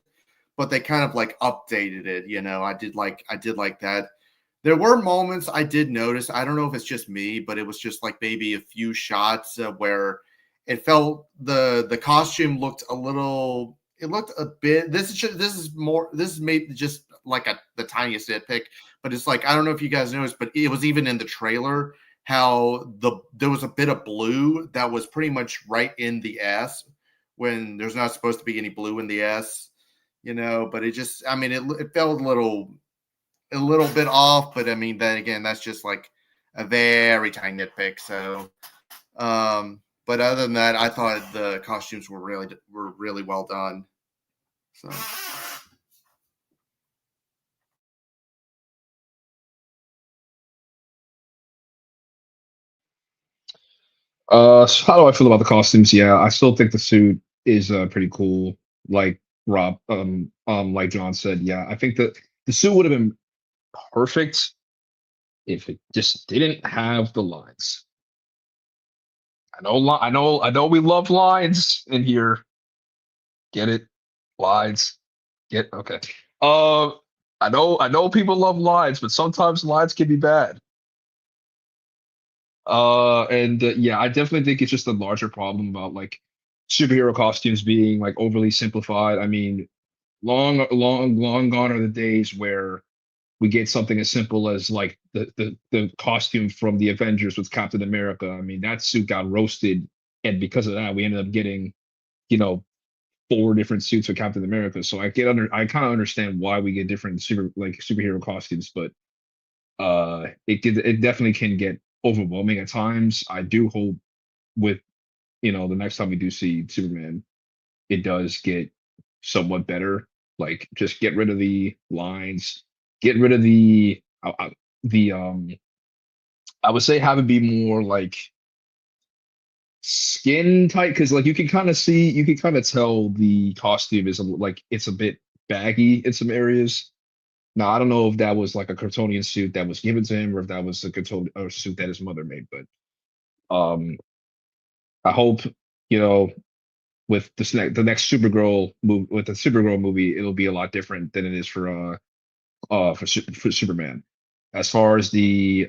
but they kind of like updated it. You know, I did like that. There were moments I did notice. I don't know if it's just me, but it was just like maybe a few shots where it felt the costume looked a little. It looked a bit. This is maybe just like the tiniest nitpick, but it's like I don't know if you guys noticed, but it was even in the trailer how there was a bit of blue that was pretty much right in the S when there's not supposed to be any blue in the S, you know. But it just, I mean, it felt a little bit off, but I mean, then again, that's just like a very tiny nitpick. So, but other than that, I thought the costumes were really well done. So. So how do I feel about the costumes? Yeah, I still think the suit is pretty cool. Like like John said, yeah, I think that the suit would have been perfect if it just didn't have the lines. I know we love lines in here. Get it? Lines. Get okay. Uh, I know people love lines, but sometimes lines can be bad. And yeah, I definitely think it's just a larger problem about like superhero costumes being like overly simplified. I mean, long gone are the days where we get something as simple as like the costume from the Avengers with Captain America. I mean, that suit got roasted, and because of that, we ended up getting, you know, 4 different suits for Captain America. So I kind of understand why we get different superhero costumes, but it definitely can get overwhelming at times. I do hope with, you know, the next time we do see Superman, it does get somewhat better. Like just get rid of the lines, get rid of the I would say have it be more like skin tight, because like you can kind of tell the costume is like it's a bit baggy in some areas. Now I don't know if that was like a Kryptonian suit that was given to him or if that was a Kryptonian or suit that his mother made, but I hope, you know, with the next Supergirl movie, with the Supergirl movie, it'll be a lot different than it is for Superman. As far as the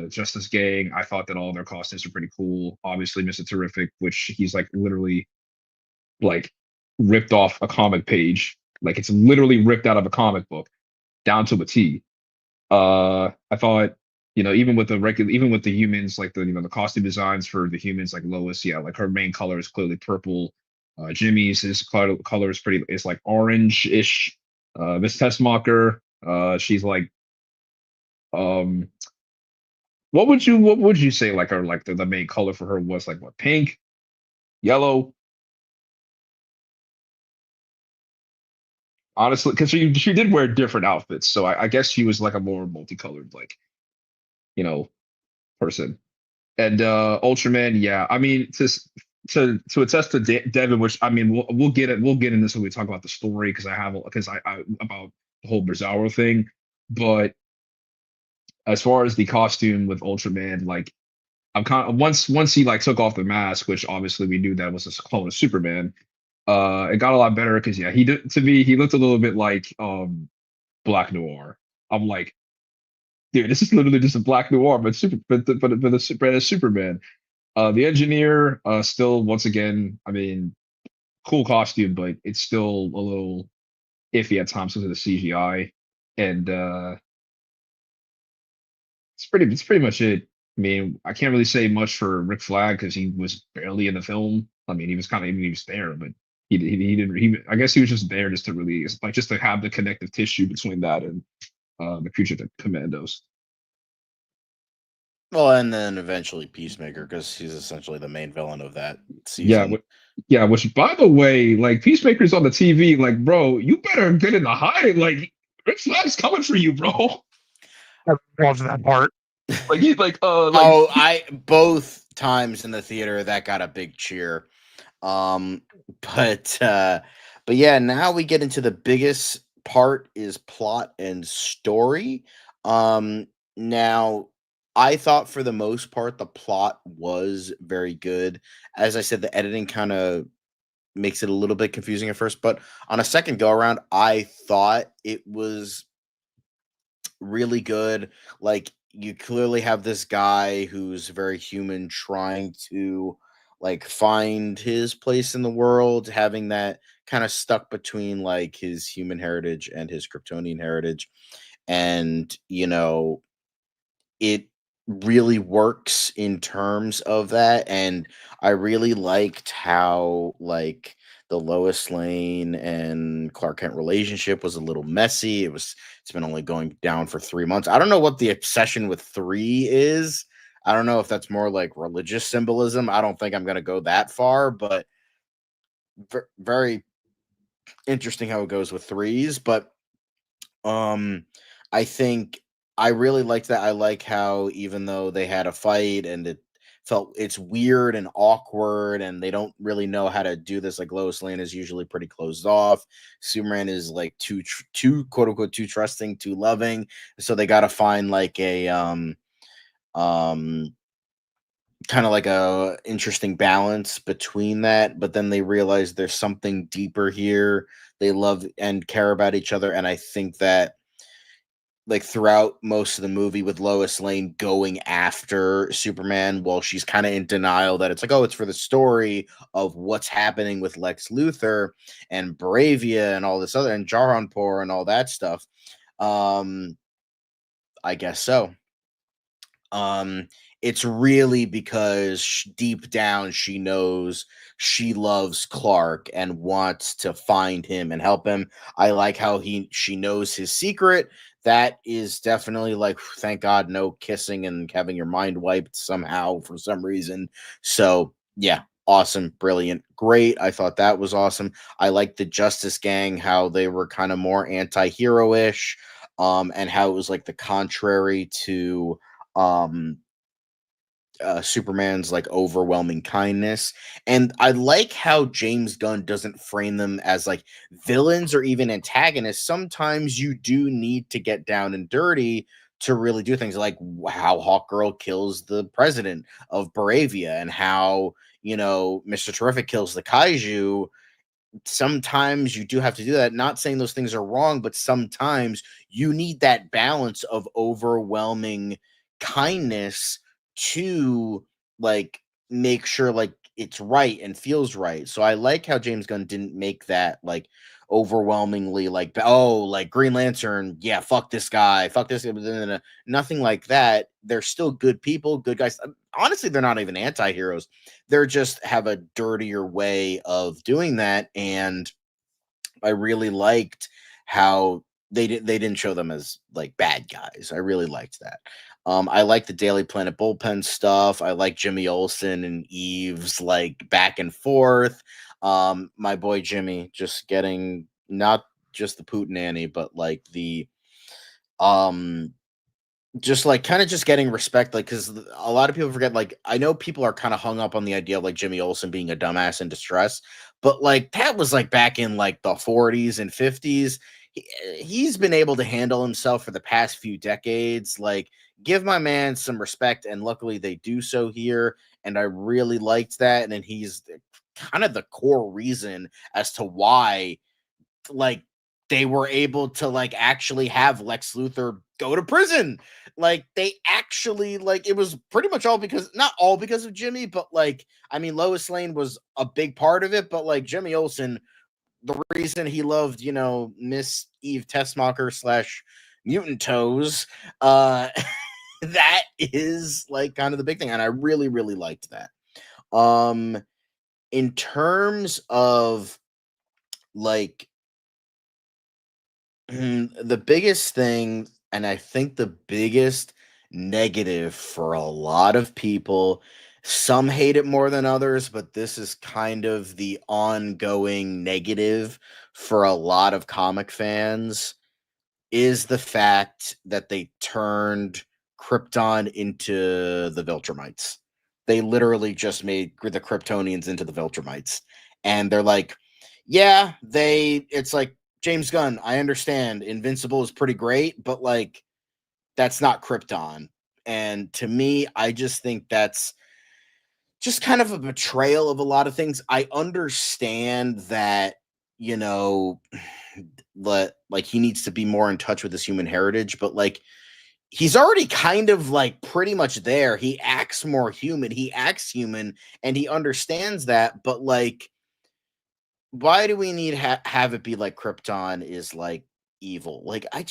Justice Gang, I thought that all their costumes are pretty cool. Obviously, Mr. Terrific, which he's like literally like ripped off a comic page Like it's literally ripped out of a comic book down to a T. I thought, even with even with the humans, like the costume designs for the humans, like Lois, yeah, like her main color is clearly purple. Jimmy's his color is it's like orange-ish. Miss Tessmacher, she's like, um, what would you say like her like the main color for her was like what, pink, yellow? Honestly, because she did wear different outfits, so I guess she was like a more multicolored like you know person. And Ultraman, yeah. I mean, to attest to Devin, which I mean, we'll get in this when we talk about the story because I about the whole Bizarro thing. But as far as the costume with Ultraman, like I'm kind of once he like took off the mask, which obviously we knew that was a clone of Superman. It got a lot better because yeah, he looked a little bit like Black Noir. I'm like, dude, this is literally just a Black Noir, but a Superman. The engineer, still once again, I mean, cool costume, but it's still a little iffy at times because of the CGI. And it's pretty much it. I mean, I can't really say much for Rick Flag because he was barely in the film. I mean, he was there, but he didn't. I guess he was just there just to really like just to have the connective tissue between that and the Fugitive Commandos. Well, and then eventually Peacemaker, because he's essentially the main villain of that Yeah, season. yeah. Which, by the way, like Peacemaker's on the TV, like, bro, you better get in the hide. Like, Rick Flag's coming for you, bro. I love that part. Like he's like, Oh, I both times in the theater that got a big cheer. But yeah, now we get into the biggest part is plot and story. Now I thought for the most part the plot was very good. As I said, the editing kind of makes it a little bit confusing at first, but on a second go around, I thought it was really good. Like you clearly have this guy who's very human trying to like find his place in the world, having that kind of stuck between like his human heritage and his Kryptonian heritage. And it really works in terms of that. And I really liked how like the Lois Lane and Clark Kent relationship was a little messy. It's been only going down for 3 months. I don't know what the obsession with three is. I don't know if that's more like religious symbolism. I don't think I'm gonna go that far, but very interesting how it goes with threes. But I think I really liked that. I like how even though they had a fight and it's weird and awkward and they don't really know how to do this. Like Lois Lane is usually pretty closed off. Superman is like too quote unquote too trusting, too loving. So they got to find like a um kind of like a interesting balance between that, but then they realize there's something deeper here. They love and care about each other, and I think that like throughout most of the movie with Lois Lane going after Superman while she's kind of in denial that it's like, oh, it's for the story of what's happening with Lex Luthor and Bravia and all this other and Jahanpur and all that stuff. I guess so. It's really because deep down she knows she loves Clark and wants to find him and help him. I like how she knows his secret. That is definitely like, thank God, no kissing and having your mind wiped somehow for some reason. So yeah, awesome, brilliant, great. I thought that was awesome. I like the Justice Gang, how they were kind of more anti-hero-ish, and how it was like the contrary to Superman's like overwhelming kindness. And I like how James Gunn doesn't frame them as like villains or even antagonists. Sometimes you do need to get down and dirty to really do things like how Hawkgirl kills the president of Baravia and how, Mr. Terrific kills the kaiju. Sometimes you do have to do that. Not saying those things are wrong, but sometimes you need that balance of overwhelming kindness to like make sure like it's right and feels right. So I like how James Gunn didn't make that like overwhelmingly like, oh, like Green Lantern, yeah, fuck this guy, fuck this, nothing like that. They're still good people, good guys. Honestly, they're not even anti-heroes. They're just have a dirtier way of doing that, and I really liked how they didn't show them as like bad guys. I really liked that. I like the Daily Planet bullpen stuff. I like Jimmy Olsen and Eve's like back and forth. My boy Jimmy just getting not just the Poot Nanny, but like the um just like kind of just getting respect, like because a lot of people forget, like I know people are kind of hung up on the idea of like Jimmy Olsen being a dumbass in distress, but like that was like back in like the 40s and 50s. He's been able to handle himself for the past few decades. Like, give my man some respect, and luckily they do so here, and I really liked that. And then he's kind of the core reason as to why like they were able to like actually have Lex Luthor go to prison. Like they actually like it was pretty much all because, not all because of Jimmy, but like I mean Lois Lane was a big part of it, but like Jimmy Olsen, the reason he loved, you know, Miss Eve Tessmacher slash Mutant Toes, that is like kind of the big thing, and I really really liked that. In terms of like the biggest thing, and I think the biggest negative for a lot of people, some hate it more than others, but this is kind of the ongoing negative for a lot of comic fans, is the fact that they turned Krypton into the Viltrumites. They literally just made the Kryptonians into the Viltrumites. And they're like, yeah, it's like, James Gunn, I understand Invincible is pretty great, but like, that's not Krypton. And to me, I just think that's just kind of a betrayal of a lot of things. I understand that, you know, like he needs to be more in touch with his human heritage, but like he's already kind of like pretty much there. He acts more human. He acts human, and he understands that. But like, why do we need have it be like Krypton is like evil? Like I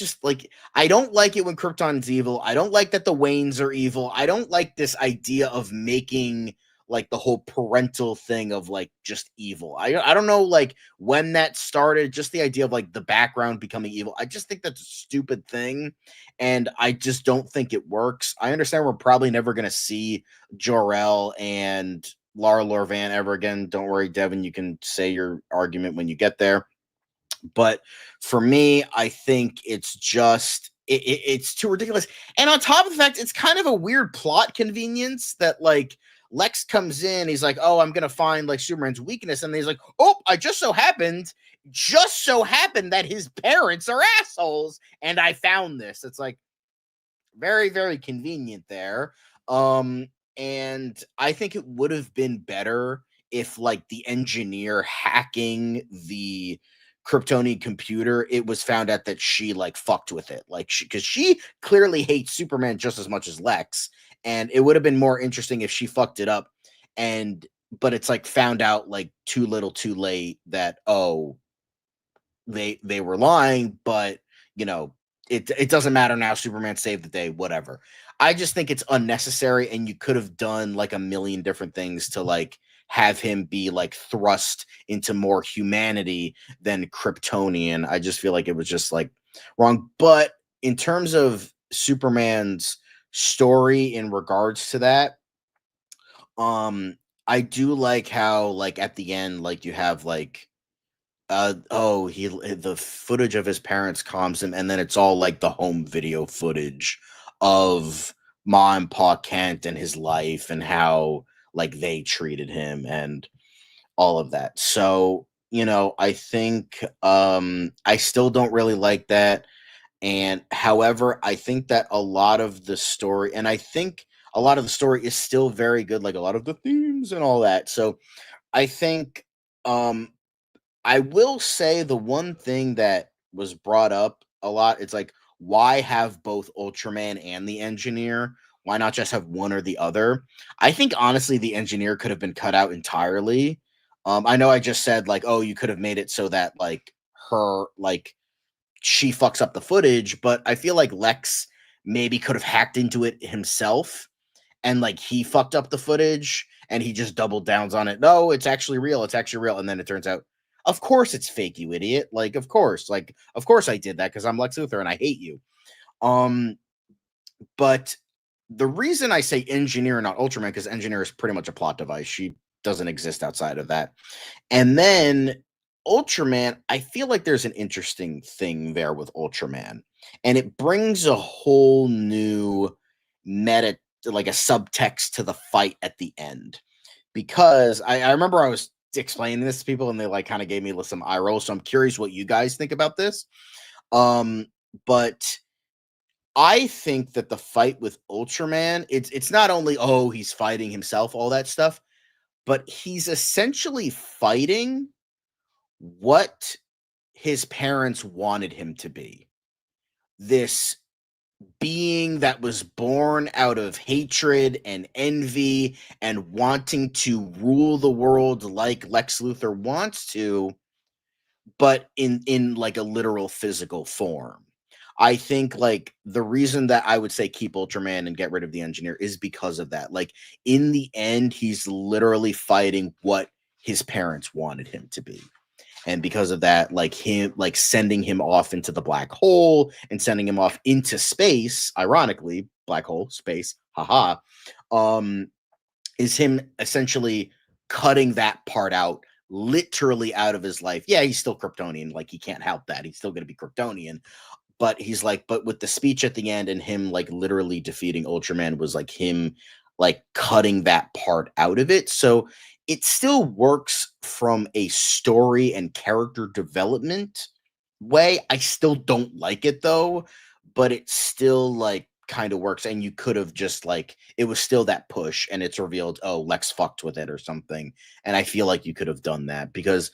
don't like it when Krypton's evil. I don't like that the Waynes are evil. I don't like this idea of making like the whole parental thing of like just evil. I don't know like when that started, just the idea of like the background becoming evil. I just think that's a stupid thing, and I just don't think it works. I understand we're probably never going to see Jor-El and Lara Lorvan ever again. Don't worry, Devin, you can say your argument when you get there. But for me, I think it's just it's too ridiculous. And on top of the fact, it's kind of a weird plot convenience that like Lex comes in, he's like, "Oh, I'm gonna find like Superman's weakness," and he's like, "Oh, I just so happened that his parents are assholes, and I found this." It's like very, very convenient there. And I think it would have been better if like the engineer hacking the Kryptonian computer, it was found out that she like fucked with it, like because she clearly hates Superman just as much as Lex, and it would have been more interesting if she fucked it up, and but it's like found out like too little too late that, oh, they were lying, but you know, it doesn't matter now. Superman saved the day, whatever. I just think it's unnecessary, and you could have done like a million different things to like have him be like thrust into more humanity than Kryptonian. I just feel like it was just like wrong. But in terms of Superman's story in regards to that, I do like how like at the end, like you have like oh, the footage of his parents calms him, and then it's all like the home video footage of Ma and Pa Kent and his life and how like they treated him and all of that. So, you know, I think I still don't really like that. And however, I think that a lot of the story, and I think a lot of the story is still very good, like a lot of the themes and all that. So I think um I will say the one thing that was brought up a lot, it's like, why have both Ultraman and the Engineer? Why not just have one or the other? I think honestly, the engineer could have been cut out entirely. I know I just said like, oh, you could have made it so that like her like she fucks up the footage, but I feel like Lex maybe could have hacked into it himself and like he fucked up the footage and he just doubled downs on it. No, it's actually real. It's actually real. And then it turns out, of course it's fake, you idiot. Like, of course I did that because I'm Lex Luthor and I hate you. But the reason I say engineer, not Ultraman, because engineer is pretty much a plot device. She doesn't exist outside of that. And then Ultraman, I feel like there's an interesting thing there with Ultraman. And it brings a whole new meta, like a subtext to the fight at the end. Because I remember I was explaining this to people and they like kind of gave me some eye roll. So I'm curious what you guys think about this. But I think that the fight with Ultraman, it's not only, oh, he's fighting himself, all that stuff, but he's essentially fighting what his parents wanted him to be. This being that was born out of hatred and envy and wanting to rule the world like Lex Luthor wants to, but in like a literal physical form. I think like the reason that I would say keep Ultraman and get rid of the engineer is because of that. Like in the end, he's literally fighting what his parents wanted him to be. And because of that, like sending him off into the black hole and sending him off into space, ironically, black hole, space, haha, is him essentially cutting that part out, literally out of his life. Yeah, he's still Kryptonian. Like he can't help that. He's still going to be Kryptonian. But he's like, but with the speech at the end and him like literally defeating Ultraman was like him like cutting that part out of it. So it still works from a story and character development way. I still don't like it though, but it still like kind of works. And you could have just like, it was still that push and it's revealed, oh, Lex fucked with it or something. And I feel like you could have done that because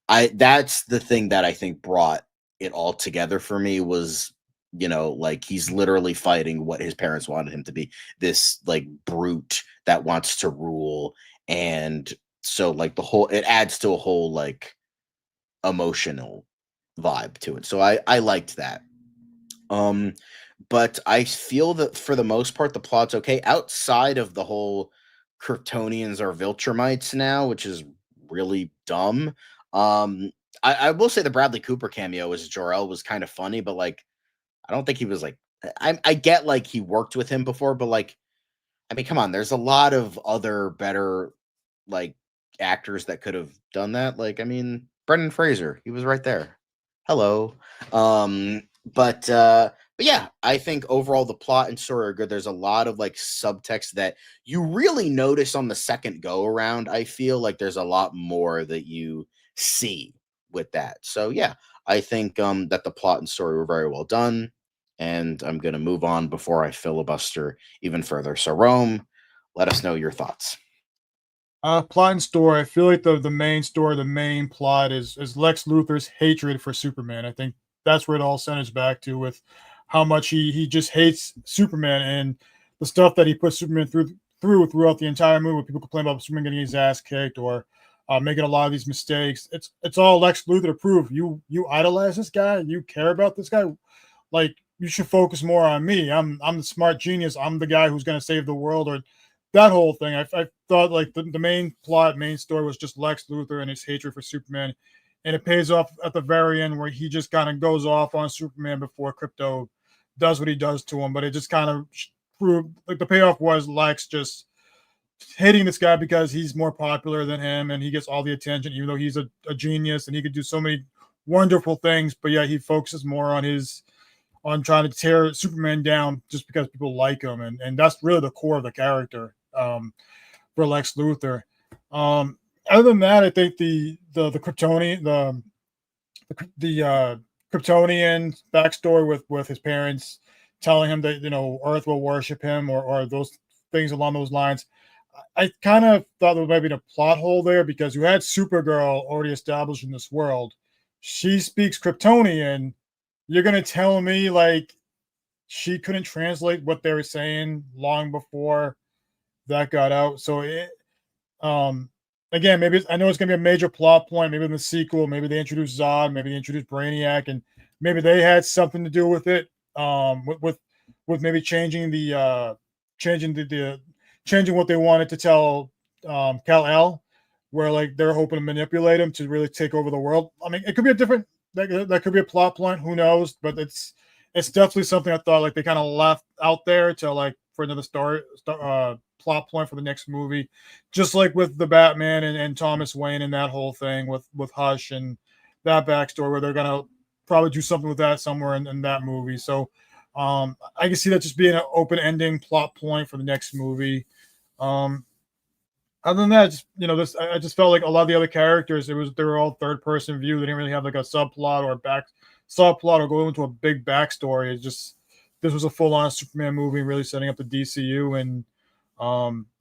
that's the thing that I think brought it all together for me was, you know, like he's literally fighting what his parents wanted him to be, this like brute that wants to rule. And so like it adds to a whole like emotional vibe to it. So I liked that. But I feel that for the most part the plot's okay outside of the whole Kryptonians are Viltrumites now, which is really dumb. I will say the Bradley Cooper cameo as Jor-El was kind of funny, but like I don't think he was like I get like he worked with him before, but like I mean, come on, there's a lot of other better like actors that could have done that. Like, I mean, Brendan Fraser, he was right there. Hello. But yeah, I think overall the plot and story are good. There's a lot of like subtext that you really notice on the second go around. I feel like there's a lot more that you see with that. So yeah, I think that the plot and story were very well done. And I'm gonna move on before I filibuster even further. So Rome, let us know your thoughts. Plot and story. I feel like the main story, the main plot is Lex Luthor's hatred for Superman. I think that's where it all centers back to with how much he just hates Superman and the stuff that he puts Superman throughout the entire movie. People complain about Superman getting his ass kicked or making a lot of these mistakes. It's all Lex Luthor to prove you idolize this guy, you care about this guy. Like you should focus more on me. I'm the smart genius. I'm the guy who's going to save the world, or that whole thing. I thought like the main plot, main story was just Lex Luthor and his hatred for Superman, and it pays off at the very end where he just kind of goes off on Superman before Crypto does what he does to him. But it just kind of proved like the payoff was Lex just hating this guy because he's more popular than him and he gets all the attention, even though he's a genius and he could do so many wonderful things. But yeah, he focuses more on trying to tear Superman down just because people like him, and that's really the core of the character for Lex Luthor. Other than that, I think the Kryptonian the Kryptonian backstory with his parents telling him that Earth will worship him or those things along those lines. I kind of thought there might be a plot hole there because you had Supergirl already established in this world. She speaks Kryptonian. You're gonna tell me like she couldn't translate what they were saying long before that got out. So again, maybe I know it's gonna be a major plot point. Maybe in the sequel, maybe they introduce Zod, maybe they introduce Brainiac, and maybe they had something to do with it. With maybe changing changing what they wanted to tell Kal-El, where like they're hoping to manipulate him to really take over the world. I mean, it could be a different that could be a plot point. Who knows? But it's definitely something I thought like they kind of left out there to like for another plot point for the next movie, just like with the Batman and Thomas Wayne and that whole thing with Hush and that backstory, where they're gonna probably do something with that somewhere in that movie. So I can see that just being an open ending plot point for the next movie. Other than that, just I just felt like a lot of the other characters, they were all third person view. They didn't really have like a subplot or go into a big backstory. It's just this was a full on Superman movie, really setting up the DCU. And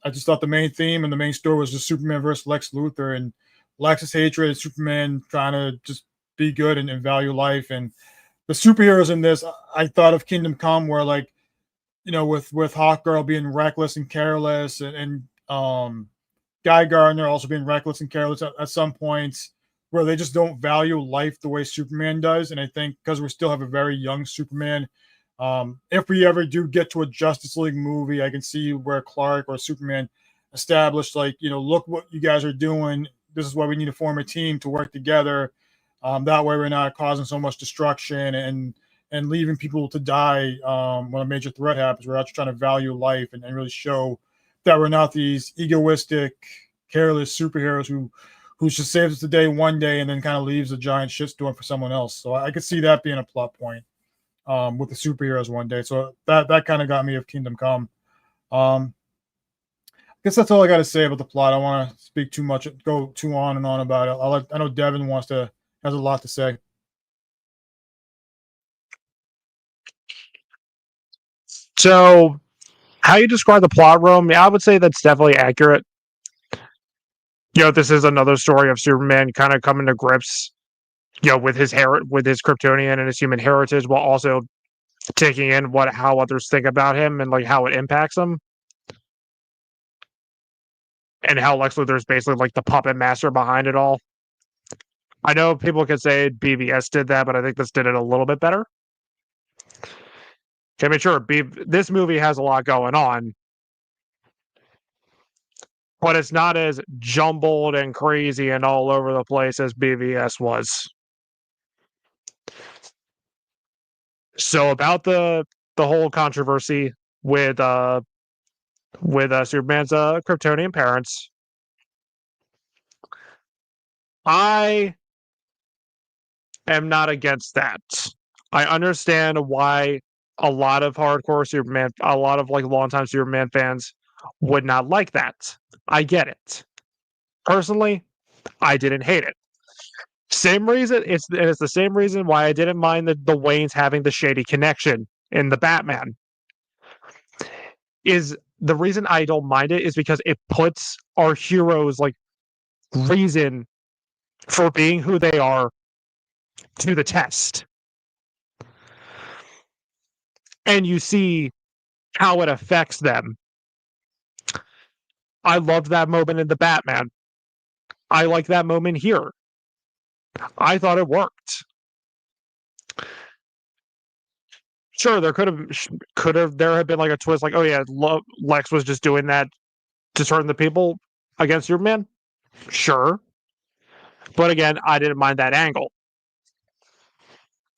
I just thought the main theme and the main story was just Superman versus Lex Luthor and Lex's hatred and Superman trying to just be good and value life. And the superheroes in this, I thought of Kingdom Come, where like with Hawkgirl being reckless and careless, and Guy Gardner also being reckless and careless at some points, where they just don't value life the way Superman does. And I think because we still have a very young Superman, if we ever do get to a Justice League movie, I can see where Clark or Superman established, like, look what you guys are doing. This is why we need to form a team to work together. That way we're not causing so much destruction and leaving people to die when a major threat happens. We're actually trying to value life and really show that we're not these egoistic, careless superheroes who just saves the day one day and then kind of leaves a giant shitstorm for someone else. So I could see that being a plot point with the superheroes one day. So that kind of got me of Kingdom Come. I guess that's all I got to say about the plot. I don't want to speak too much, go too on and on about it. I know Devin has a lot to say. So, how you describe the plot, Rome? Yeah, I would say that's definitely accurate. This is another story of Superman kind of coming to grips, with his Kryptonian and his human heritage, while also taking in how others think about him and like how it impacts them, and how Lex Luthor is basically like the puppet master behind it all. I know people could say BVS did that, but I think this did it a little bit better. I mean, sure, this movie has a lot going on, but it's not as jumbled and crazy and all over the place as BVS was. So about the whole controversy with Superman's Kryptonian parents, I am not against that. I understand why a lot of like longtime Superman fans would not like that. I get it. Personally, I didn't hate it. Same reason, it's the same reason why I didn't mind the Waynes having the shady connection in the Batman. Is the reason I don't mind it is because it puts our heroes like reason for being who they are to the test. And you see how it affects them. I loved that moment in the Batman. I like that moment here. I thought it worked. Sure, there could have been like a twist, like, oh yeah, Lex was just doing that to turn the people against Superman. Sure, but again, I didn't mind that angle.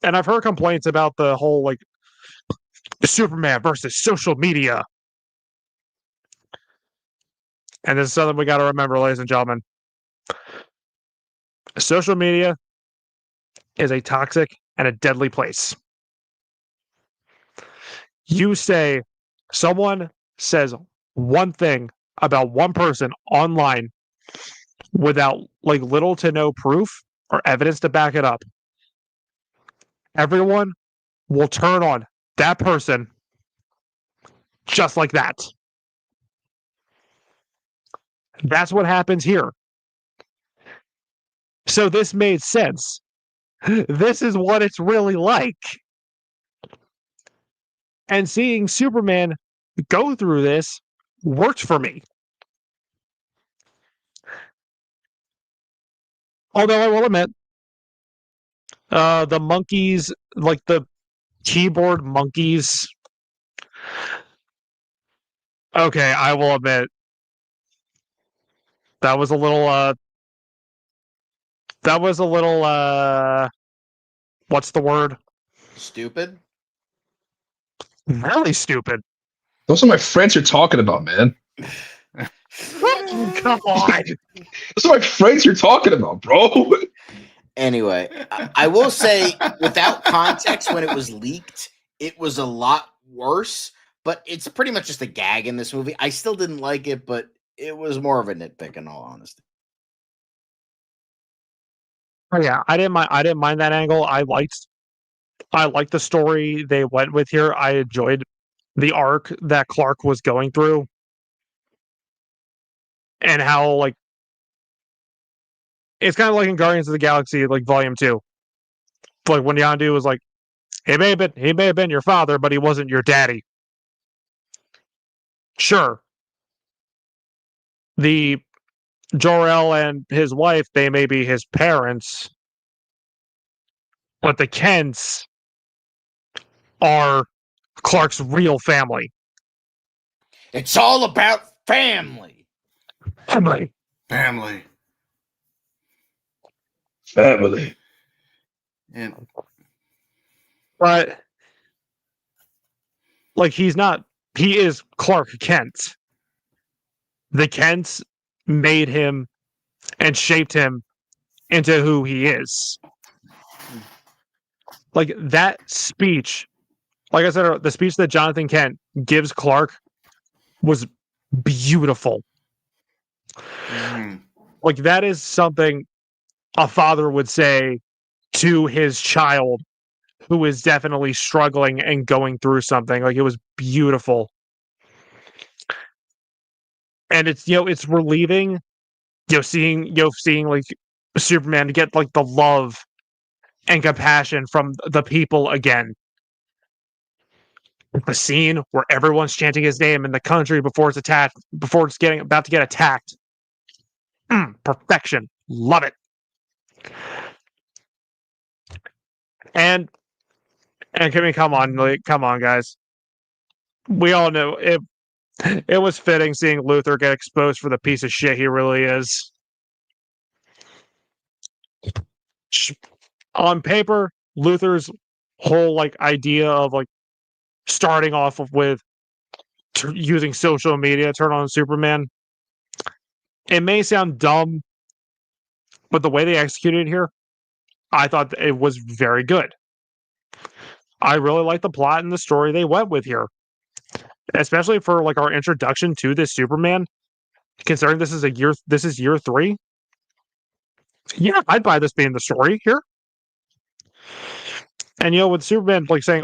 And I've heard complaints about the whole like Superman versus social media. And this is something we got to remember, ladies and gentlemen. Social media is a toxic and a deadly place. Someone says one thing about one person online without like little to no proof or evidence to back it up. Everyone will turn on that person just like that. That's what happens here. So this made sense. This is what it's really like. And seeing Superman go through this worked for me. Although I will admit, the monkeys, like the keyboard monkeys. Okay, I will admit that was a little. What's the word? Stupid. Really stupid. Those are my friends you're talking about, man. Come on. Those are my friends you're talking about, bro. Anyway, I will say, without context, when it was leaked, it was a lot worse. But it's pretty much just a gag in this movie. I still didn't like it, but it was more of a nitpick, in all honesty. Oh, yeah, I didn't mind that angle. I liked the story they went with here. I enjoyed the arc that Clark was going through, and how, like, it's kind of like in Guardians of the Galaxy, like Volume 2. Like when Yondu was like, he may have been your father, but he wasn't your daddy. Sure. The Jor-El and his wife, they may be his parents, but the Kents are Clark's real family. It's all about family. Family. Family. Family. And But, like, he is Clark Kent. The Kents made him and shaped him into who he is. Like, that speech, like I said, the speech that Jonathan Kent gives Clark was beautiful. Like, that is something a father would say to his child who is definitely struggling and going through something. Like, it was beautiful. And it's, it's relieving, seeing like Superman get like the love and compassion from the people again. The scene where everyone's chanting his name in the country before it's about to get attacked. Perfection. Love it. And come on, guys. We all know it was fitting seeing Luthor get exposed for the piece of shit he really is. On paper, Luthor's whole like idea of like starting off with using social media to turn on Superman, it may sound dumb, but the way they executed it here, I thought it was very good. I really like the plot and the story they went with here, especially for like our introduction to this Superman. Considering this is year 3. Yeah, I'd buy this being the story here. And with Superman like saying,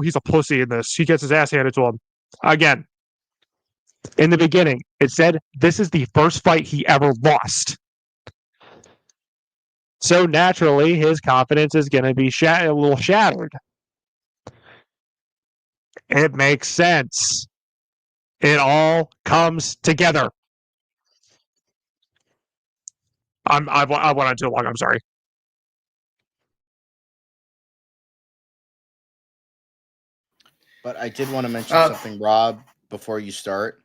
he's a pussy in this. He gets his ass handed to him. Again, in the beginning, it said this is the first fight he ever lost. So naturally, his confidence is going to be a little shattered. It makes sense. It all comes together. I went on too long. I'm sorry. But I did want to mention something, Rob, before you start.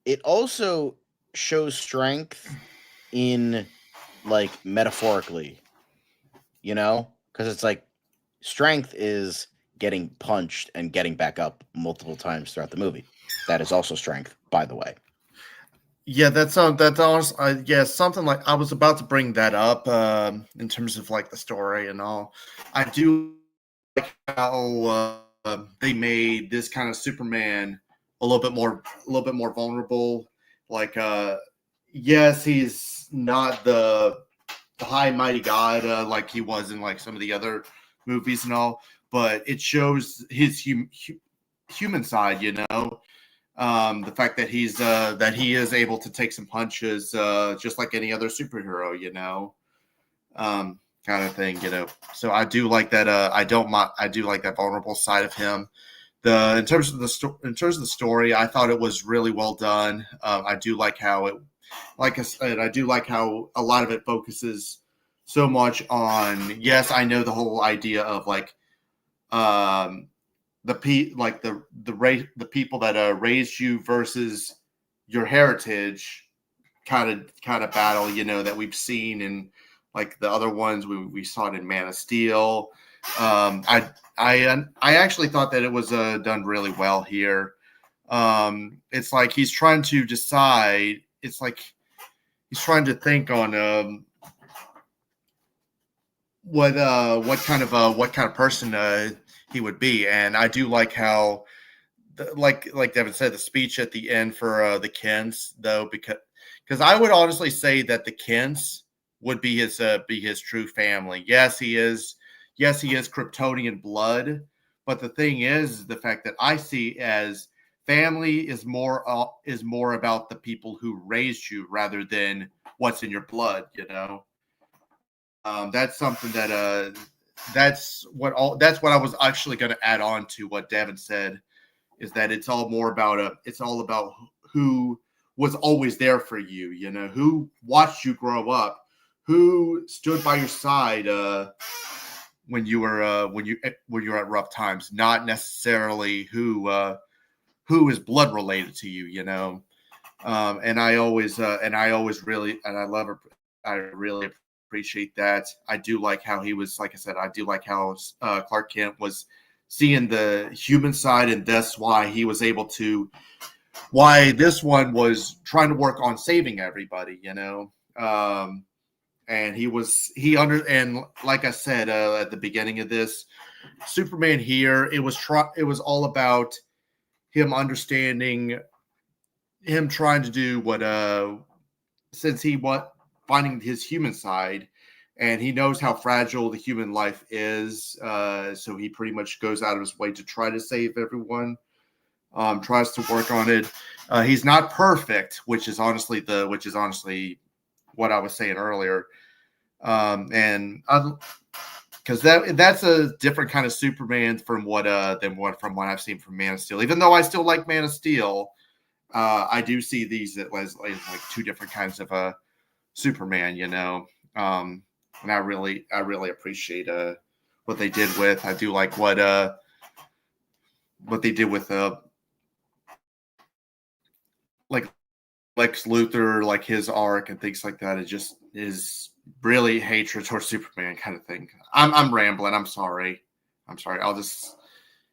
It also shows strength in, like, metaphorically, because it's like strength is getting punched and getting back up multiple times throughout the movie. That is also strength, by the way. Yeah, that's something like I was about to bring that up in terms of like the story and all. I do like how they made this kind of Superman a little bit more vulnerable. Like, yes, he's not the high mighty god like he was in like some of the other movies and all, but it shows his human side. The fact that he is able to take some punches just like any other superhero. Kind of thing. So I do like that. I do like that vulnerable side of him in terms of the story, I thought it was really well done. I do like how it, like I said, I do like how a lot of it focuses so much on. Yes, I know the whole idea of like the people that raised you versus your heritage kind of battle, that we've seen in like the other ones. We saw it in Man of Steel. I actually thought that it was done really well here. It's like he's trying to decide. It's like he's trying to think on what kind of person he would be, and I do like how, like Devin said, the speech at the end for the Kents, though, because I would honestly say that the Kents would be his true family. Yes, he is. Yes, he is Kryptonian blood, but the thing is the fact that I see as family is more about the people who raised you rather than what's in your blood. That's something that that's what I was actually going to add on to what Devin said, is that it's all about who was always there for you, who watched you grow up, who stood by your side when you were at rough times, not necessarily who is blood related to you, and I always really, and I really appreciate that. I do like how he was, like I said, I do like how Clark Kent was seeing the human side, and that's why he was able to, why this one was trying to work on saving everybody, and and like I said at the beginning of this, Superman here, it was all about him understanding, him trying to do what since he finding his human side, and he knows how fragile the human life is, so he pretty much goes out of his way to try to save everyone, tries to work on it. He's not perfect, which is honestly what I was saying earlier, and because that's a different kind of Superman from what I've seen from Man of Steel. Even though I still like Man of Steel, I do see these as like two different kinds of Superman, and I really appreciate what they did with. I do like what they did with like Lex Luthor, like his arc and things like that. It just is really hatred towards Superman kind of thing. I'm rambling. I'm sorry. I'll just,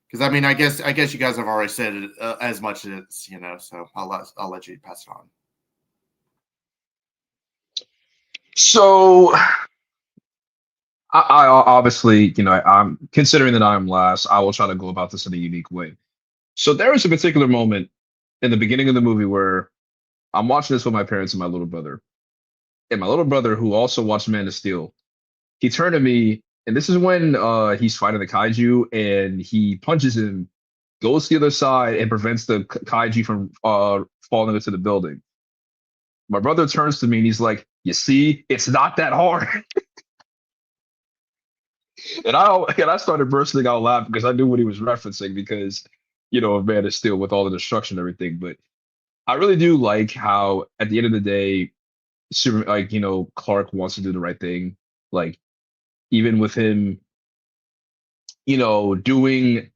because I mean, I guess you guys have already said it as much as it's, so I'll let you pass it on. So I obviously, I'm considering that I'm last. I will try to go about this in a unique way. So there was a particular moment in the beginning of the movie where I'm watching this with my parents and my little brother. And my little brother, who also watched Man of Steel, he turned to me, and this is when he's fighting the kaiju, and he punches him, goes to the other side, and prevents the kaiju from falling into the building. My brother turns to me, and he's like, "You see, it's not that hard." And I started bursting out laughing because I knew what he was referencing, because of Man of Steel with all the destruction and everything. But I really do like how at the end of the day, Superman, like, Clark wants to do the right thing. Like, even with him, doing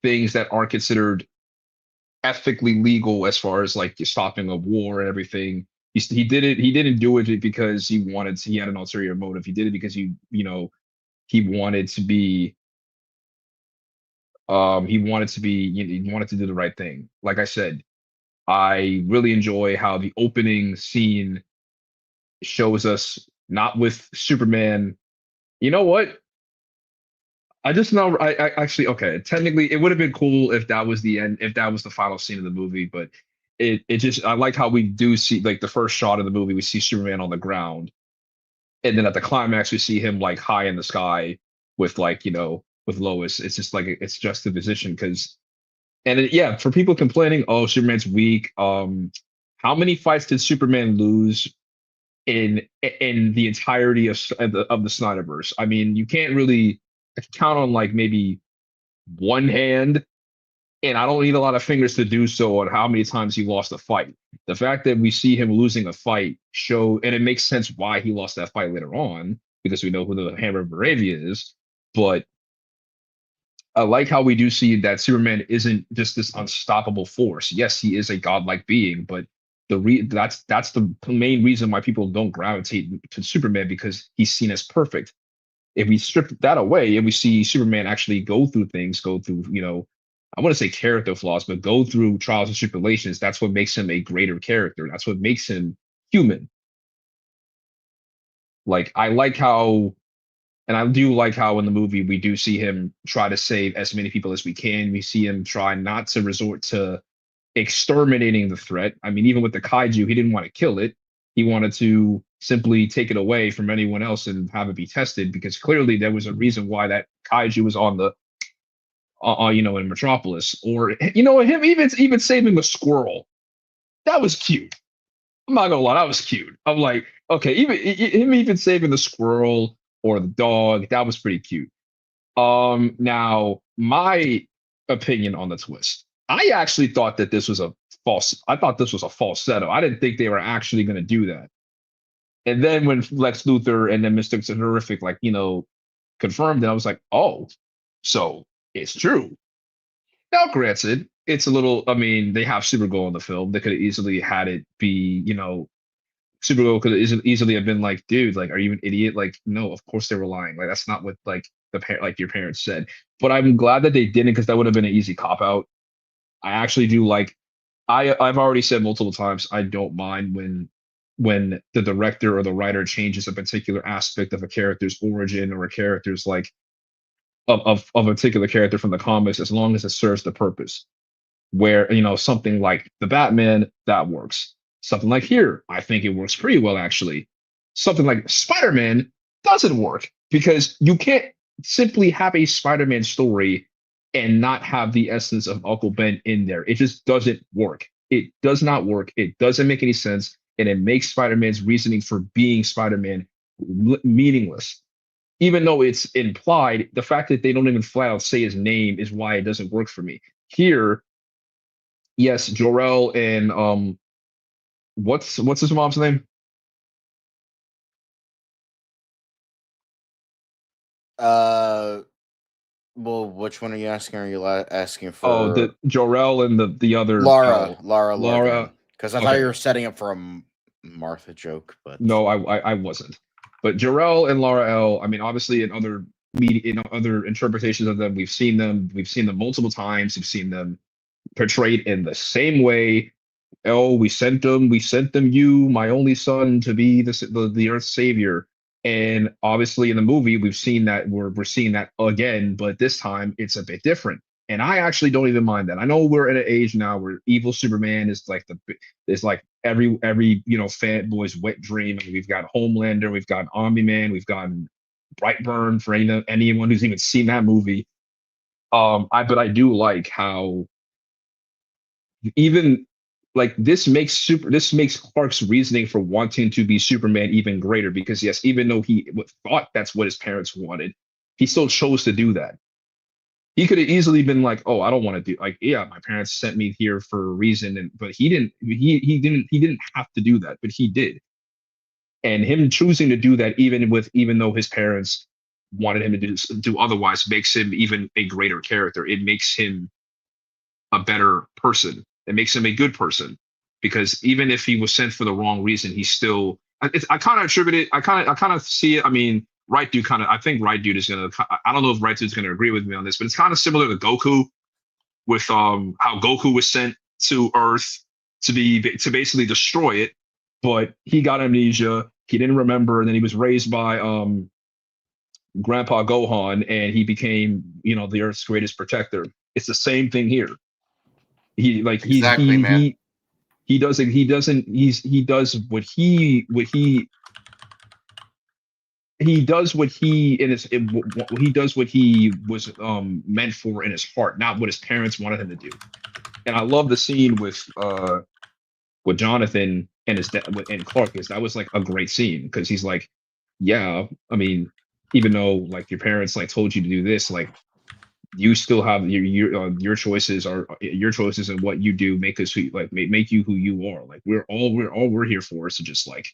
things that aren't considered ethically legal as far as like stopping a war and everything. He did it. He didn't do it because he had an ulterior motive. He did it because he wanted to be he wanted to do the right thing. Like I said, I really enjoy how the opening scene shows us, not with Superman. You know what? I just know I actually, okay, technically it would have been cool if that was the end, if that was the final scene of the movie, but it just, I like how we do see, like, the first shot of the movie, we see Superman on the ground, and then at the climax we see him like high in the sky with, like, with Lois. It's just like, it's juxtaposition, because, yeah, for people complaining, oh, Superman's weak, how many fights did Superman lose in the entirety of the Snyderverse? I mean, you can't really count on, like, maybe one hand And I don't need a lot of fingers to do so on how many times he lost a fight. The fact that we see him losing a fight and it makes sense why he lost that fight later on, because we know who the Hammer of Moravia is. But I like how we do see that Superman isn't just this unstoppable force. Yes, he is a godlike being, but that's the main reason why people don't gravitate to Superman, because he's seen as perfect. If we strip that away and we see Superman actually go through things, go through, I want to say character flaws, but go through trials and tribulations, that's what makes him a greater character. That's what makes him human. Like, I like how, and I do like how in the movie we do see him try to save as many people as we can. We see him try not to resort to exterminating the threat. I mean, even with the kaiju, he didn't want to kill it. He wanted to simply take it away from anyone else and have it be tested, because clearly there was a reason why that kaiju was on the, in Metropolis. Or, him even saving the squirrel. That was cute. I'm not gonna lie, that was cute. I'm like, okay, even saving the squirrel or the dog, that was pretty cute. Now my opinion on the twist. I actually thought that this was a falsetto. I didn't think they were actually going to do that. And then when Lex Luthor and then Mr. Terrific, confirmed it, I was like, oh, so it's true. Now, granted, it's a little, I mean, they have Supergirl in the film. They could have easily had it be, Supergirl could have easily have been like, dude, like, are you an idiot? Like, no, of course they were lying. Like, that's not what, your parents said. But I'm glad that they didn't, because that would have been an easy cop out. I actually do like, I've already said multiple times, I don't mind when the director or the writer changes a particular aspect of a character's origin or a character's of a particular character from the comics, as long as it serves the purpose. Where, something like the Batman, that works. Something like here, I think it works pretty well, actually. Something like Spider-Man doesn't work, because you can't simply have a Spider-Man story and not have the essence of Uncle Ben in there. It just doesn't work. It does not work. It doesn't make any sense. And it makes Spider-Man's reasoning for being Spider-Man meaningless. Even though it's implied, the fact that they don't even flat out say his name is why it doesn't work for me. Here, yes, Jor-El and what's his mom's name? Well, which one are you asking? Are you asking for? Oh, the Jor-El and the other Laura Laura. Because I thought you were setting up for a Martha joke, but no, I wasn't. But Jor-El and Laura L. I mean, obviously, in other media, in other interpretations of them, we've seen them multiple times. We've seen them portrayed in the same way. Oh, we sent them, you, my only son, to be the Earth's savior. And obviously, in the movie, we've seen that we're seeing that again, but this time it's a bit different. And I actually don't even mind that. I know we're at an age now where evil Superman is like every fanboy's wet dream. I mean, we've got Homelander, we've got Omni-Man, we've gotten Brightburn for anyone who's even seen that movie. But I do like how even this makes Clark's reasoning for wanting to be Superman even greater, because yes, even though he thought that's what his parents wanted, he still chose to do that. He could have easily been like, oh, I don't want to do, yeah, my parents sent me here for a reason, but he didn't have to do that, but he did. And him choosing to do that, even though his parents wanted him to do otherwise, makes him even a greater character. It makes him a better person. It makes him a good person, because even if he was sent for the wrong reason, he's still. I kind of attribute it. I kind of see it. I mean, Right Dude I think Right Dude is gonna. I don't know if Right Dude's gonna agree with me on this, but it's kind of similar to Goku, with how Goku was sent to Earth to basically destroy it, but he got amnesia. He didn't remember, and then he was raised by Grandpa Gohan, and he became the Earth's greatest protector. It's the same thing here. He does what he was meant for in his heart, not what his parents wanted him to do. And I love the scene with Jonathan and his dad and Clark, because that was a great scene, because he's like, yeah, I mean, even though your parents told you to do this, you still have your choices are your choices, and what you do make us make you who you are. Like we're here for is to just like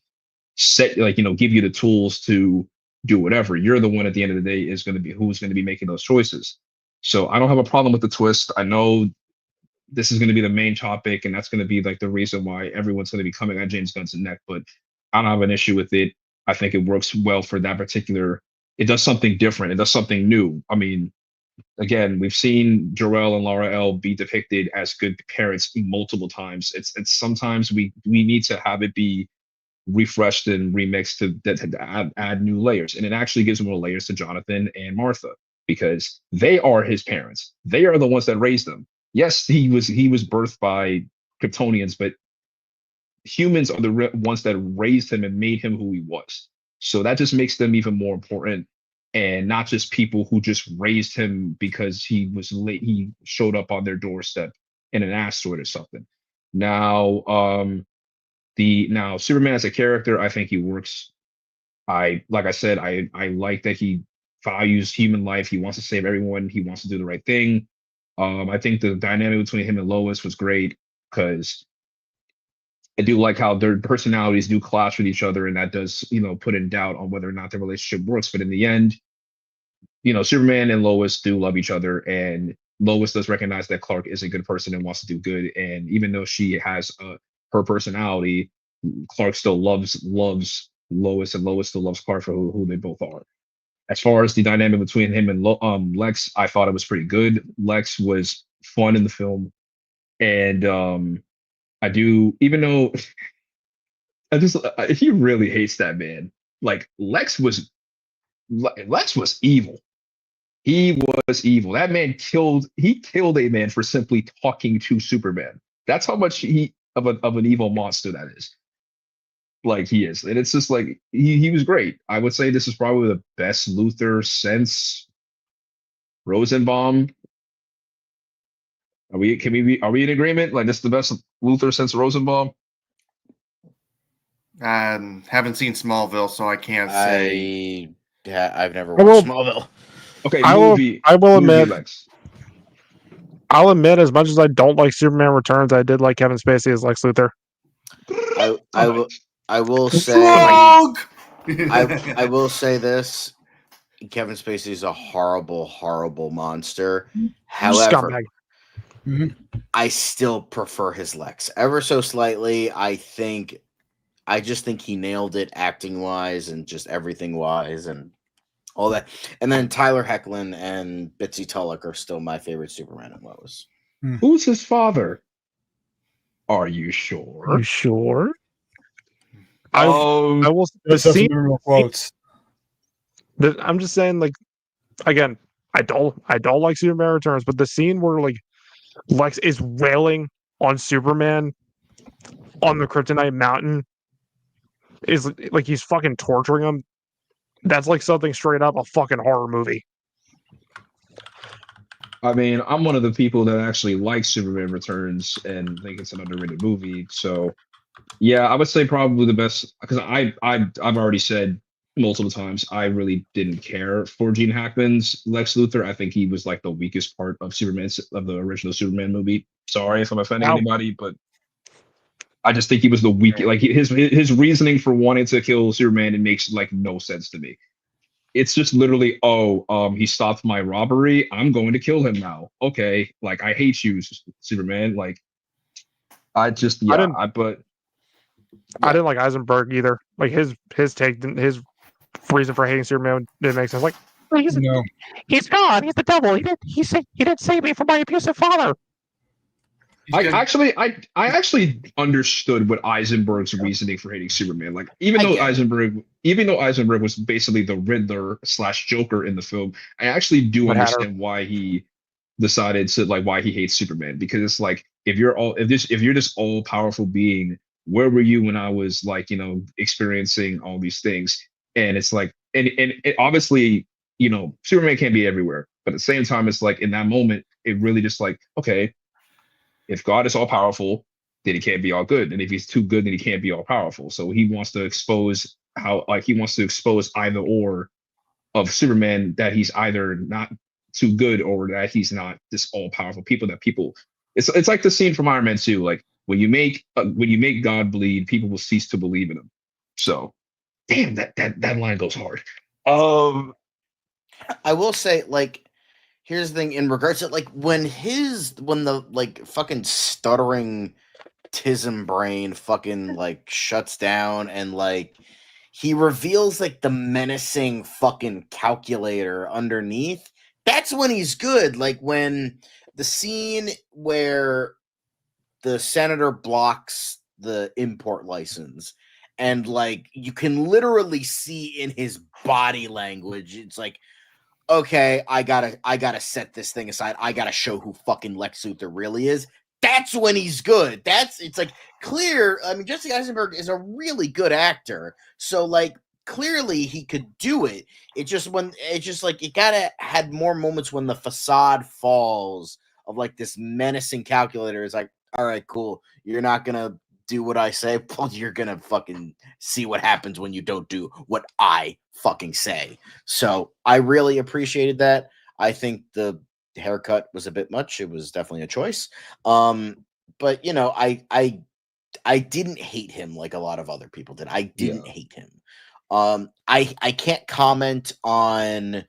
set give you the tools to do whatever. You're the one at the end of the day is going to be who's going to be making those choices. So I don't have a problem with the twist. I know this is going to be the main topic, and that's going to be like the reason why everyone's going to be coming at James Gunn's neck. But I don't have an issue with it. I think it works well for that particular. It does something different. It does something new. I mean, again, we've seen Jor-El and Lara L be depicted as good parents multiple times. It's sometimes we need to have it be refreshed and remixed to add new layers, and it actually gives more layers to Jonathan and Martha because they are his parents. They are the ones that raised him. Yes, he was birthed by Kryptonians, but humans are the ones that raised him and made him who he was. So that just makes them even more important, and not just people who just raised him because he was late. He showed up on their doorstep in an asteroid or something. Now, Superman as a character, I think he works. Like I said, I like that he values human life. He wants to save everyone. He wants to do the right thing. I think the dynamic between him and Lois was great because I do like how their personalities do clash with each other, and that does, put in doubt on whether or not their relationship works. But in the end, Superman and Lois do love each other, and Lois does recognize that Clark is a good person and wants to do good. And even though she has her personality, Clark still loves Lois, and Lois still loves Clark for who they both are. As far as the dynamic between him and Lex, I thought it was pretty good. Lex was fun in the film, and I do, even though he really hates that man. Like Lex was evil. He was evil. That man killed a man for simply talking to Superman. That's how much of an evil monster that is. Like he is. And it's just like he was great. I would say this is probably the best Luthor since Rosenbaum. Are we in agreement? Like this is the best Luthor since Rosenbaum? Haven't seen Smallville, so I can't say. I've never watched Smallville. Okay, I will admit, Lex. I'll admit, as much as I don't like Superman Returns, I did like Kevin Spacey as Lex Luthor. I will say I will say this. Kevin Spacey is a horrible, horrible monster. However, I still prefer his Lex ever so slightly. I just think he nailed it acting wise and just everything wise and all that. And then Tyler Hoechlin and Bitsy Tulloch are still my favorite Superman and Lois. Who's his father? Are you sure? Are you sure? I will. The scene, quotes. I'm just saying, like, again, I don't like Superman Returns, but the scene where like Lex is wailing on Superman on the Kryptonite Mountain is like he's fucking torturing him. That's like something straight up a fucking horror movie. I mean, I'm one of the people that actually like Superman Returns and think it's an underrated movie. So, yeah, I would say probably the best because I've already said multiple times I really didn't care for Gene Hackman's Lex Luthor. I think he was like the weakest part of the original Superman movie. Sorry if I'm offending anybody, but I just think he was the weak. Like his reasoning for wanting to kill Superman, it makes like no sense to me. It's just literally, he stopped my robbery. I'm going to kill him now. Okay, like I hate you, Superman. Like I didn't like Eisenberg either. Like his reason for hating Superman didn't make sense. Like he's God. He's the devil. He didn't save me from my abusive father. I actually understood what Eisenberg's reasoning for hating Superman. Like even though Eisenberg was basically the Riddler / Joker in the film, I actually do understand why he decided to why he hates Superman, because it's like if you're this all powerful being, where were you when I was experiencing all these things? And it's like and obviously Superman can't be everywhere, but at the same time it's like in that moment it really just like, okay, if God is all powerful, then he can't be all good. And if he's too good, then he can't be all powerful. So he wants to expose either or of Superman, that he's either not too good or that he's not this all powerful people. It's like the scene from Iron Man 2. Like when you make God bleed, people will cease to believe in him. So, damn, that line goes hard. I will say, like, here's the thing in regards to like when the like fucking stuttering tism brain fucking like shuts down and like he reveals like the menacing fucking calculator underneath. That's when he's good. Like when the scene where the senator blocks the import license and like you can literally see in his body language, it's like, okay, I gotta set this thing aside. I gotta show who fucking Lex Luthor really is. That's when he's good. It's like clear. I mean, Jesse Eisenberg is a really good actor. So like clearly he could do it. It just like it gotta had more moments when the facade falls of like this menacing calculator is like, all right, cool. You're not gonna do what I say, well, you're gonna fucking see what happens when you don't do what I fucking say. So I really appreciated that. I think the haircut was a bit much. It was definitely a choice. But you know, I didn't hate him like a lot of other people did. I didn't hate him. I can't comment on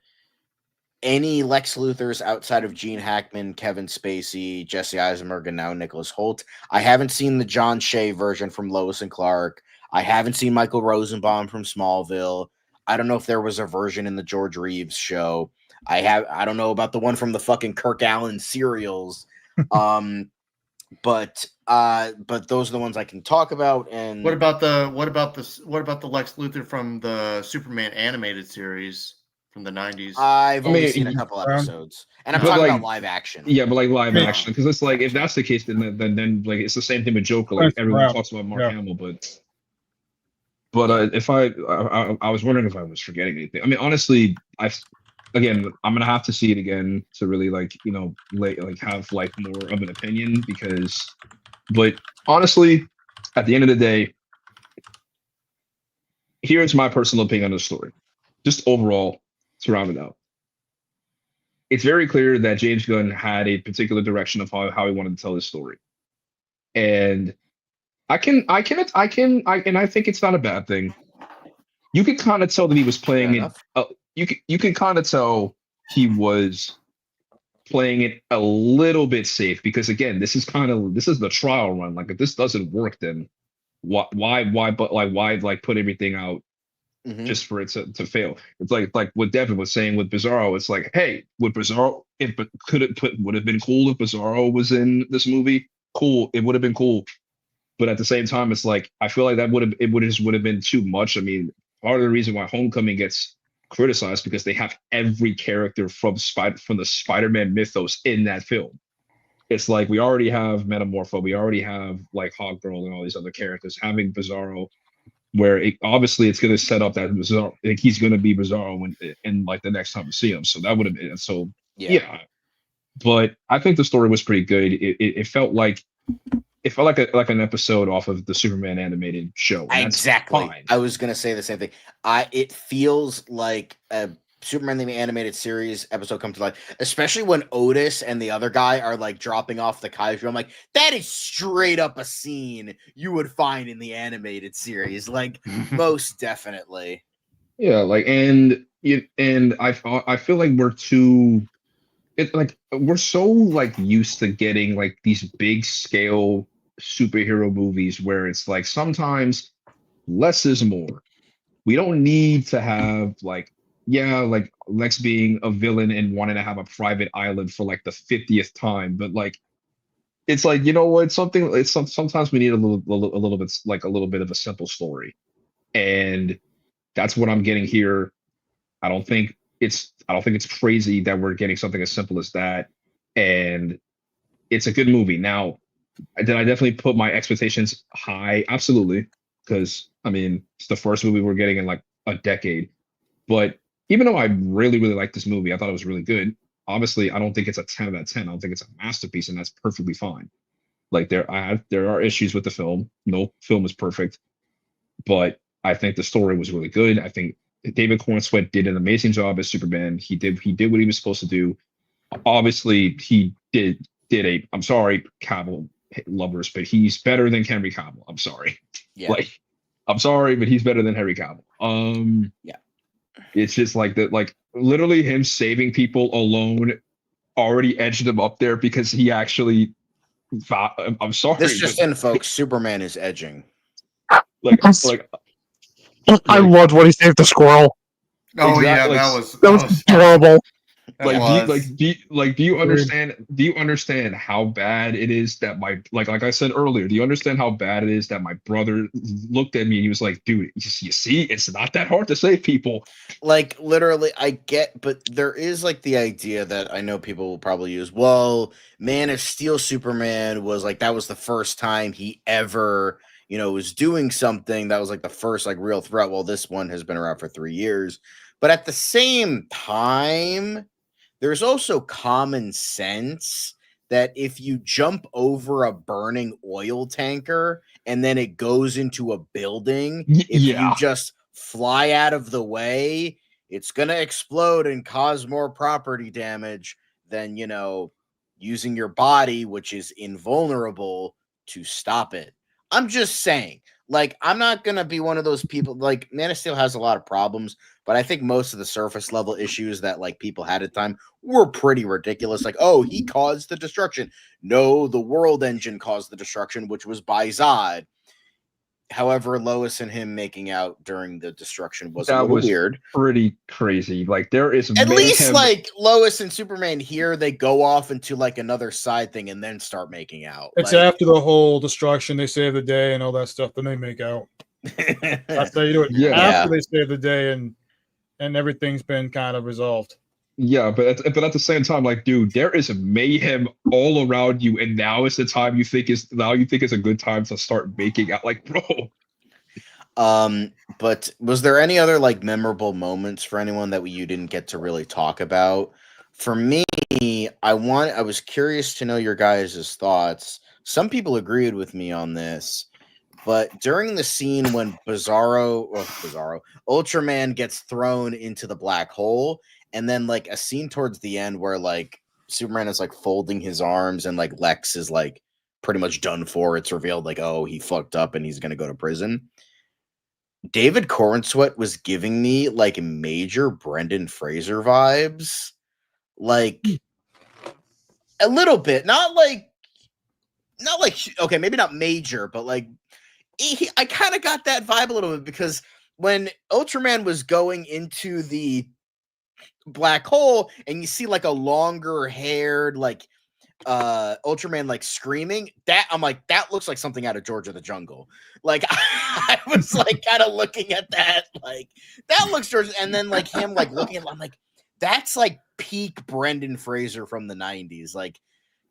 any Lex Luthors outside of Gene Hackman, Kevin Spacey, Jesse Eisenberg, and now Nicholas Hoult. I haven't seen the John Shea version from Lois and Clark. I haven't seen Michael Rosenbaum from Smallville. I don't know if there was a version in the George Reeves show. I don't know about the one from the fucking Kirk Allen serials. But those are the ones I can talk about. And what about the Lex Luthor from the Superman animated series from the 90s? I've only seen a couple episodes, and I'm talking about live action. Yeah, but like live action, because it's like if that's the case, then like it's the same thing with Joker. Like everyone talks about Mark Hamill, but if I was wondering if I was forgetting anything. I mean, honestly, I'm gonna have to see it again to really like have like more of an opinion but honestly, at the end of the day, here's my personal opinion on the story, just overall to round it out. It's very clear that James Gunn had a particular direction of how he wanted to tell his story, and I think it's not a bad thing. You can kind of tell that he was playing it. You can kind of tell he was playing it a little bit safe because again, this is the trial run. Like if this doesn't work, then why put everything out just for it to fail? It's like what Devin was saying with Bizarro. It's like, hey, would have been cool if Bizarro was in this movie? Cool, it would have been cool. But at the same time, it's like I feel like that would have been too much. I mean, part of the reason why Homecoming gets criticized because they have every character from the Spider-Man mythos in that film. It's like we already have Metamorpho, we already have like Hawkgirl and all these other characters. Having Bizarro, where obviously it's going to set up that Bizarro, like he's going to be Bizarro in like the next time we see him. So that would have been yeah. But I think the story was pretty good. It felt like an episode off of the Superman animated show. Exactly. I was gonna say the same thing. It feels like a Superman the animated series episode come to life, especially when Otis and the other guy are like dropping off the kaiju. I'm like, that is straight up a scene you would find in the animated series, like most definitely. Yeah, like and I feel like we're so like used to getting like these big scale superhero movies where it's like sometimes less is more. We don't need to have like Lex being a villain and wanting to have a private island for like the 50th time, but like it's like, you know what, sometimes we need a little bit of a simple story, and that's what I'm getting here. I don't think it's crazy that we're getting something as simple as that, and it's a good movie. Now, did I definitely put my expectations high? Absolutely, because I mean it's the first movie we're getting in like a decade. But even though I really like this movie, I thought it was really good. Obviously, I don't think it's a 10 out of 10. I don't think it's a masterpiece, and that's perfectly fine. Like there are issues with the film. No film is perfect, but I think the story was really good. I think David Corenswet did an amazing job as Superman. He did what he was supposed to do. obviously he did a. I'm sorry, Cavill lovers, but he's better than Henry Cavill. I'm sorry. Yeah. Like, I'm sorry, but he's better than Henry Cavill. Yeah. It's just like that. Like literally, him saving people alone already edged him up there because he actually. I'm sorry. This just in, folks. Superman is edging. Like I loved when he saved the squirrel. Oh Exactly. yeah, That was adorable. Do you understand? Do you understand how bad it is that my like I said earlier? Do you understand how bad it is that my brother looked at me and he was like, "Dude, you see, it's not that hard to save people." Like literally, I get, but there is like the idea that I know people will probably use. Well, Man of Steel Superman was like that was the first time he ever, was doing something that was like the first like real threat. Well, this one has been around for 3 years, but at the same time, there's also common sense that if you jump over a burning oil tanker and then it goes into a building, if you just fly out of the way, it's going to explode and cause more property damage than, using your body, which is invulnerable, to stop it. I'm just saying, like, I'm not going to be one of those people. Like, Man of Steel has a lot of problems, but I think most of the surface level issues that like people had at the time were pretty ridiculous. Like, oh, he caused the destruction. No, the World Engine caused the destruction, which was by Zod. However, Lois and him making out during the destruction was a little weird. Pretty crazy. Like there is at least like Lois and Superman here, they go off into like another side thing and then start making out. It's like, after the whole destruction, they save the day and all that stuff, then they make out. That's how you do it. After they save the day and everything's been kind of resolved. Yeah, but at the same time, like, dude, there is mayhem all around you, and now is the time you think it's a good time to start making out, like, bro. But was there any other like memorable moments for anyone that you didn't get to really talk about? For me, I was curious to know your guys' thoughts. Some people agreed with me on this, but during the scene when Ultraman gets thrown into the black hole. And then like a scene towards the end where like Superman is like folding his arms and like Lex is like pretty much done for. It's revealed like, oh, he fucked up and he's going to go to prison. David Cornsweet was giving me like major Brendan Fraser vibes. Like a little bit, not like, okay, maybe not major, but like I kind of got that vibe a little bit because when Ultraman was going into the black hole and you see like a longer haired like Ultraman like screaming, that I'm like, that looks like something out of George of the Jungle. Like I was like kind of looking at that, like that looks George, and then like him like looking at, I'm like, that's like peak Brendan Fraser from the 90s. Like,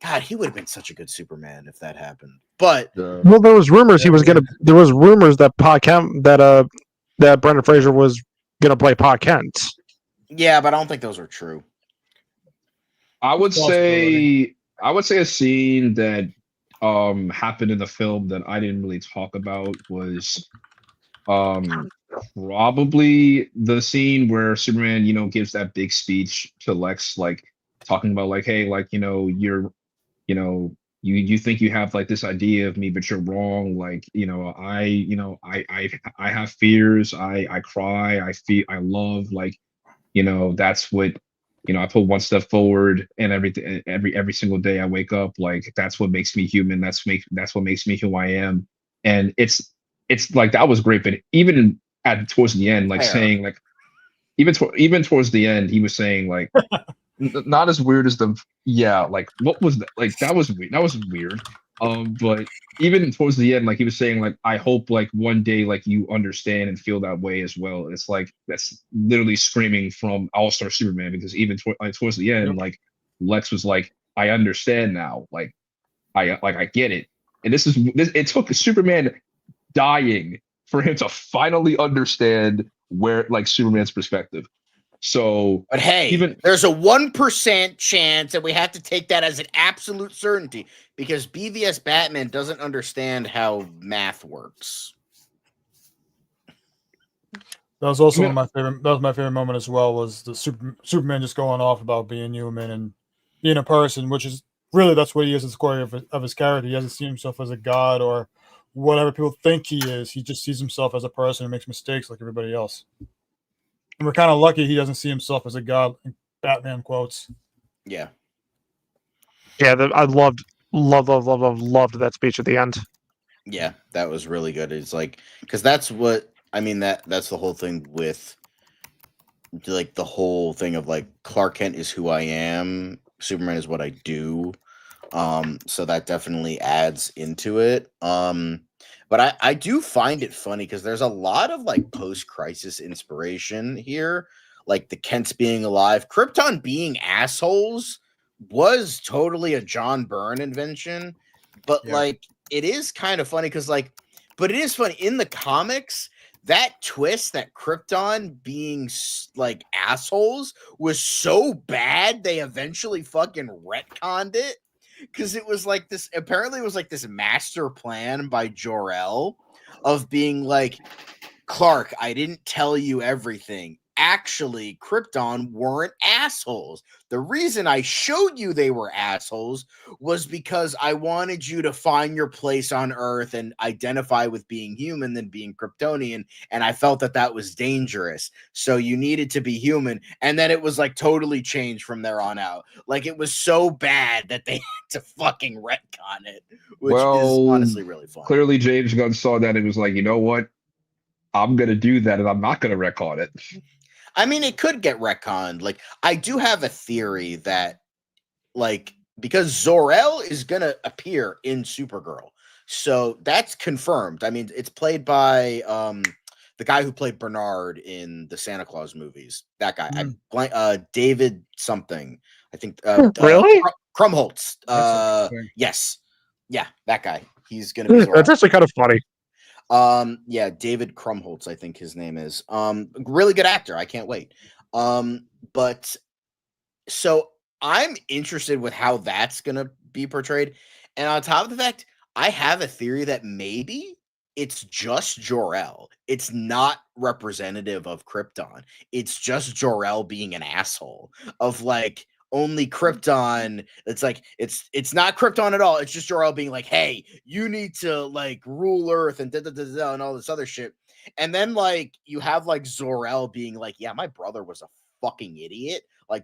God, he would have been such a good Superman if that happened. But well, there was rumors there was rumors that that Brendan Fraser was gonna play Pa Kent. Yeah, but I don't think those are true. I would say a scene that happened in the film that I didn't really talk about was probably the scene where Superman, gives that big speech to Lex, like talking about like, hey, like, you think you have like this idea of me, but you're wrong. Like, I have fears. I cry. I feel. I love. Like, that's what. I put one step forward, and every single day I wake up. Like that's what makes me human. That's what makes me who I am. And it's like that was great. But even towards the end, like saying like, even towards the end, he was saying like. Not as weird as like what was that? Like that was weird. That was weird. But even towards the end, like he was saying, like I hope like one day like you understand and feel that way as well. It's like that's literally screaming from All-Star Superman, because even towards the end, like Lex was like, I understand now. Like I get it. And it took Superman dying for him to finally understand where like Superman's perspective. So, but hey, there's a 1% chance that we have to take that as an absolute certainty because BVS Batman doesn't understand how math works. That was also my favorite moment as well. Was the Superman just going off about being human and being a person, which is really that's what he is at the core of his character. He doesn't see himself as a god or whatever people think he is. He just sees himself as a person and makes mistakes like everybody else. And we're kind of lucky he doesn't see himself as a god. Batman quotes. Yeah. Yeah, I loved that speech at the end. Yeah, that was really good. It's like, because that's what I mean, that's the whole thing with like the whole thing of like Clark Kent is who I am, Superman is what I do. So that definitely adds into it. But I do find it funny because there's a lot of like post-crisis inspiration here, like the Kents being alive, Krypton being assholes was totally a John Byrne invention, but Yeah. like it is kind of funny because like, but it is funny in the comics. That twist, that Krypton being like assholes, was so bad they eventually fucking retconned it. Because it was like this, apparently it was like this master plan by Jor-El of being like, Clark, I didn't tell you everything. Actually, Krypton weren't assholes. The reason I showed you they were assholes was because I wanted you to find your place on Earth and identify with being human than being Kryptonian. And I felt that that was dangerous. So you needed to be human. And then it was like totally changed from there on out. Like it was so bad that they had to fucking retcon it, which is honestly really fun. Clearly, James Gunn saw that and was like, you know what? I'm gonna do that, and I'm not gonna retcon it. I mean, it could get retconned. Like, I do have a theory that, like, because Zor-El is gonna appear in Supergirl, so that's confirmed. I mean, it's played by the guy who played Bernard in the Santa Claus movies. That guy, David something. I think. Really? Krumholtz. Yes, yeah, that guy. He's gonna be Zor-El. That's actually kind of funny. Yeah, David Krumholtz, I think his name is. Really good actor. I can't wait. But so I'm interested with how that's gonna be portrayed. And on top of the fact, I have a theory that maybe it's just Jor-El. It's not representative of Krypton. It's just Jor-El being an asshole of like only Krypton. It's like it's not Krypton at all. It's just Jor-El being like, hey, you need to like rule Earth and and all this other shit. And then like you have like Zor-El being like, yeah, my brother was a fucking idiot. Like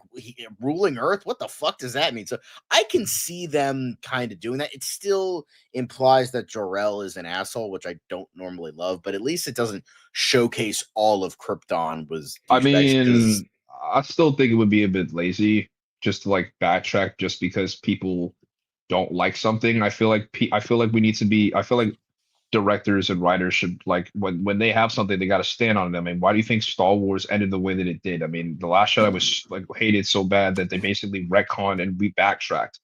ruling Earth, what the fuck does that mean? So I can see them kind of doing that. It still implies that Jor-El is an asshole, which I don't normally love, but at least it doesn't showcase all of Krypton was. I mean, I still think it would be a bit lazy just to like backtrack just because people don't like something. I feel like we need to be. I feel like directors and writers should like when they have something they got to stand on them. And why do you think Star Wars ended the way that it did? I mean, The Last Jedi was like hated so bad that they basically retconned and we backtracked.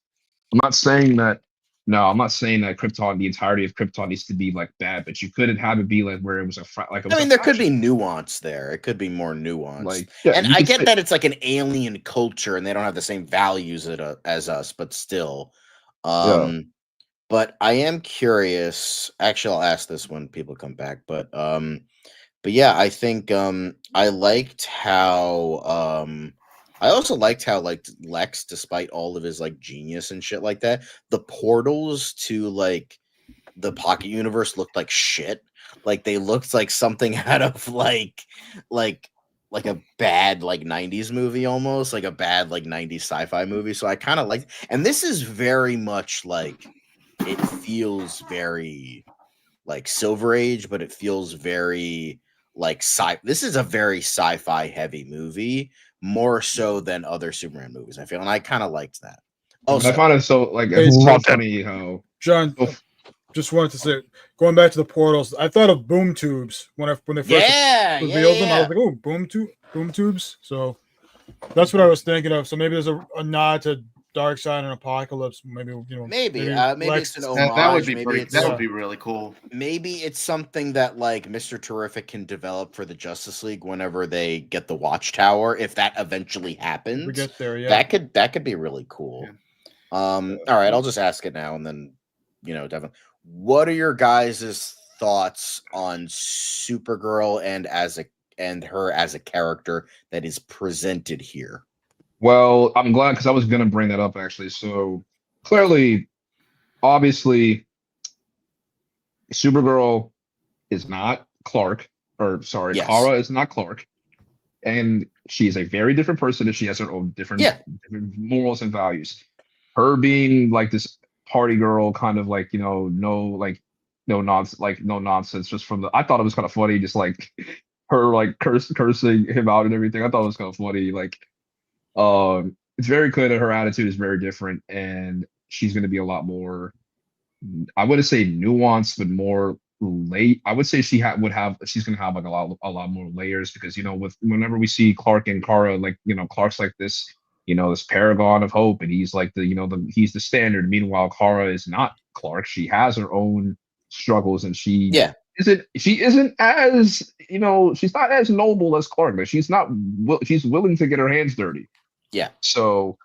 I'm not saying that Krypton, the entirety of Krypton needs to be like bad, but you couldn't have it be like where it was there could be nuance there. It could be more nuanced. Like, yeah, and I get that it's like an alien culture and they don't have the same values as us, but still. But I am curious. Actually, I'll ask this when people come back. But yeah, I think I liked how I also liked how like Lex, despite all of his like genius and shit like that, the portals to like the Pocket Universe looked like shit. Like they looked like something out of like a bad like 90s movie, almost like a bad like 90s sci-fi movie. So I kind of like, and this is very much like, it feels very like Silver Age, but it feels very like this is a very sci-fi heavy movie, more so than other Superman movies, I feel, and I kind of liked that. Also, I find it so like Hey, it's so funny how John, just wanted to say, going back to the portals, I thought of boom tubes when they first revealed them. I was like, oh, boom tubes. So that's what I was thinking of. So maybe there's a nod to Darkseid and Apocalypse. Maybe maybe it's an homage. That would be that would be really cool. Maybe it's something that like Mr. Terrific can develop for the Justice League whenever they get the Watchtower. If that eventually happens, we get there. Yeah, that could be really cool. Yeah. All right, I'll just ask it now, and then Devin, what are your guys' thoughts on Supergirl and her as a character that is presented here? Well, I'm glad because I was gonna bring that up actually. So clearly, obviously, Supergirl is not Clark, or sorry, Yes. Kara is not Clark, and she is a very different person, and she has her own different, Yeah. different morals and values. Her being like this party girl, kind of like no nonsense, just from the. I thought it was kind of funny, just like her like cursing him out and everything. I thought it was kind of funny, like. It's very clear that her attitude is very different, and she's going to be a lot more. I wouldn't say nuanced, but more late. I would say she's going to have like a lot more layers because with whenever we see Clark and Kara, like Clark's like this paragon of hope, and he's like he's the standard. Meanwhile, Kara is not Clark. She has her own struggles, and Yeah. she isn't as she's not as noble as Clark, but she's willing to get her hands dirty. Yeah. So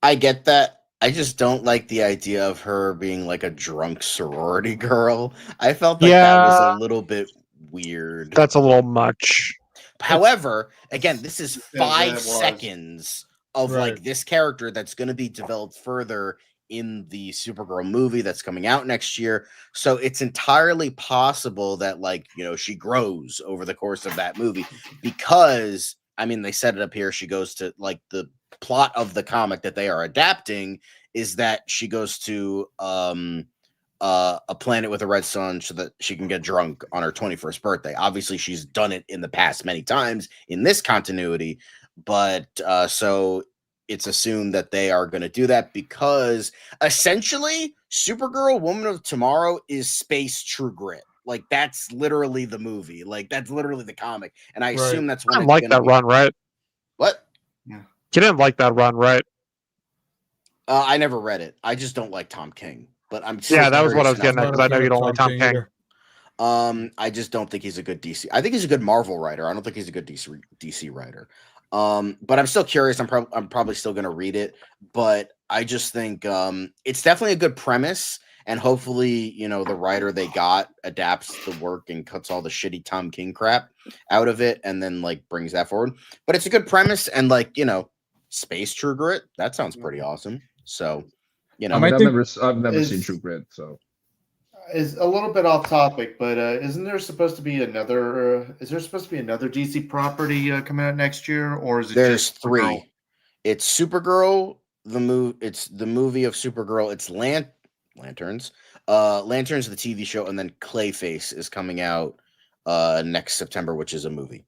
I get that. I just don't like the idea of her being like a drunk sorority girl. I felt like that was a little bit weird. That's a little much. However, again, this is Yeah, 5 that was. seconds of Right. like this character that's going to be developed further in the Supergirl movie that's coming out next year. So it's entirely possible that she grows over the course of that movie because I mean, they set it up here. She goes to the plot of the comic that they are adapting is that she goes to a planet with a red sun so that she can get drunk on her 21st birthday. Obviously, she's done it in the past many times in this continuity, but so it's assumed that they are going to do that because essentially Supergirl Woman of Tomorrow is space True Grit. Like that's literally the movie. Like that's literally the comic. And I assume that's when I like that run, right? What? You didn't like that run, right? I never read it. I just don't like Tom King. But I'm Yeah, that was what I was curious getting at because I know you don't like Tom King. either. I just don't think he's a good DC. I think he's a good Marvel writer. I don't think he's a good DC writer. But I'm still curious. I'm probably still going to read it. But I just think it's definitely a good premise. And hopefully, the writer they got adapts the work and cuts all the shitty Tom King crap out of it and then brings that forward. But it's a good premise and space True Grit. That sounds pretty awesome. So, I mean, I've never seen True Grit, so is a little bit off topic, but isn't there supposed to be another? Is there supposed to be another DC property coming out next year, or is it there's just 3? Supergirl? It's Supergirl, it's the movie of Supergirl. It's Lanterns, Lanterns, the TV show, and then Clayface is coming out next September, which is a movie.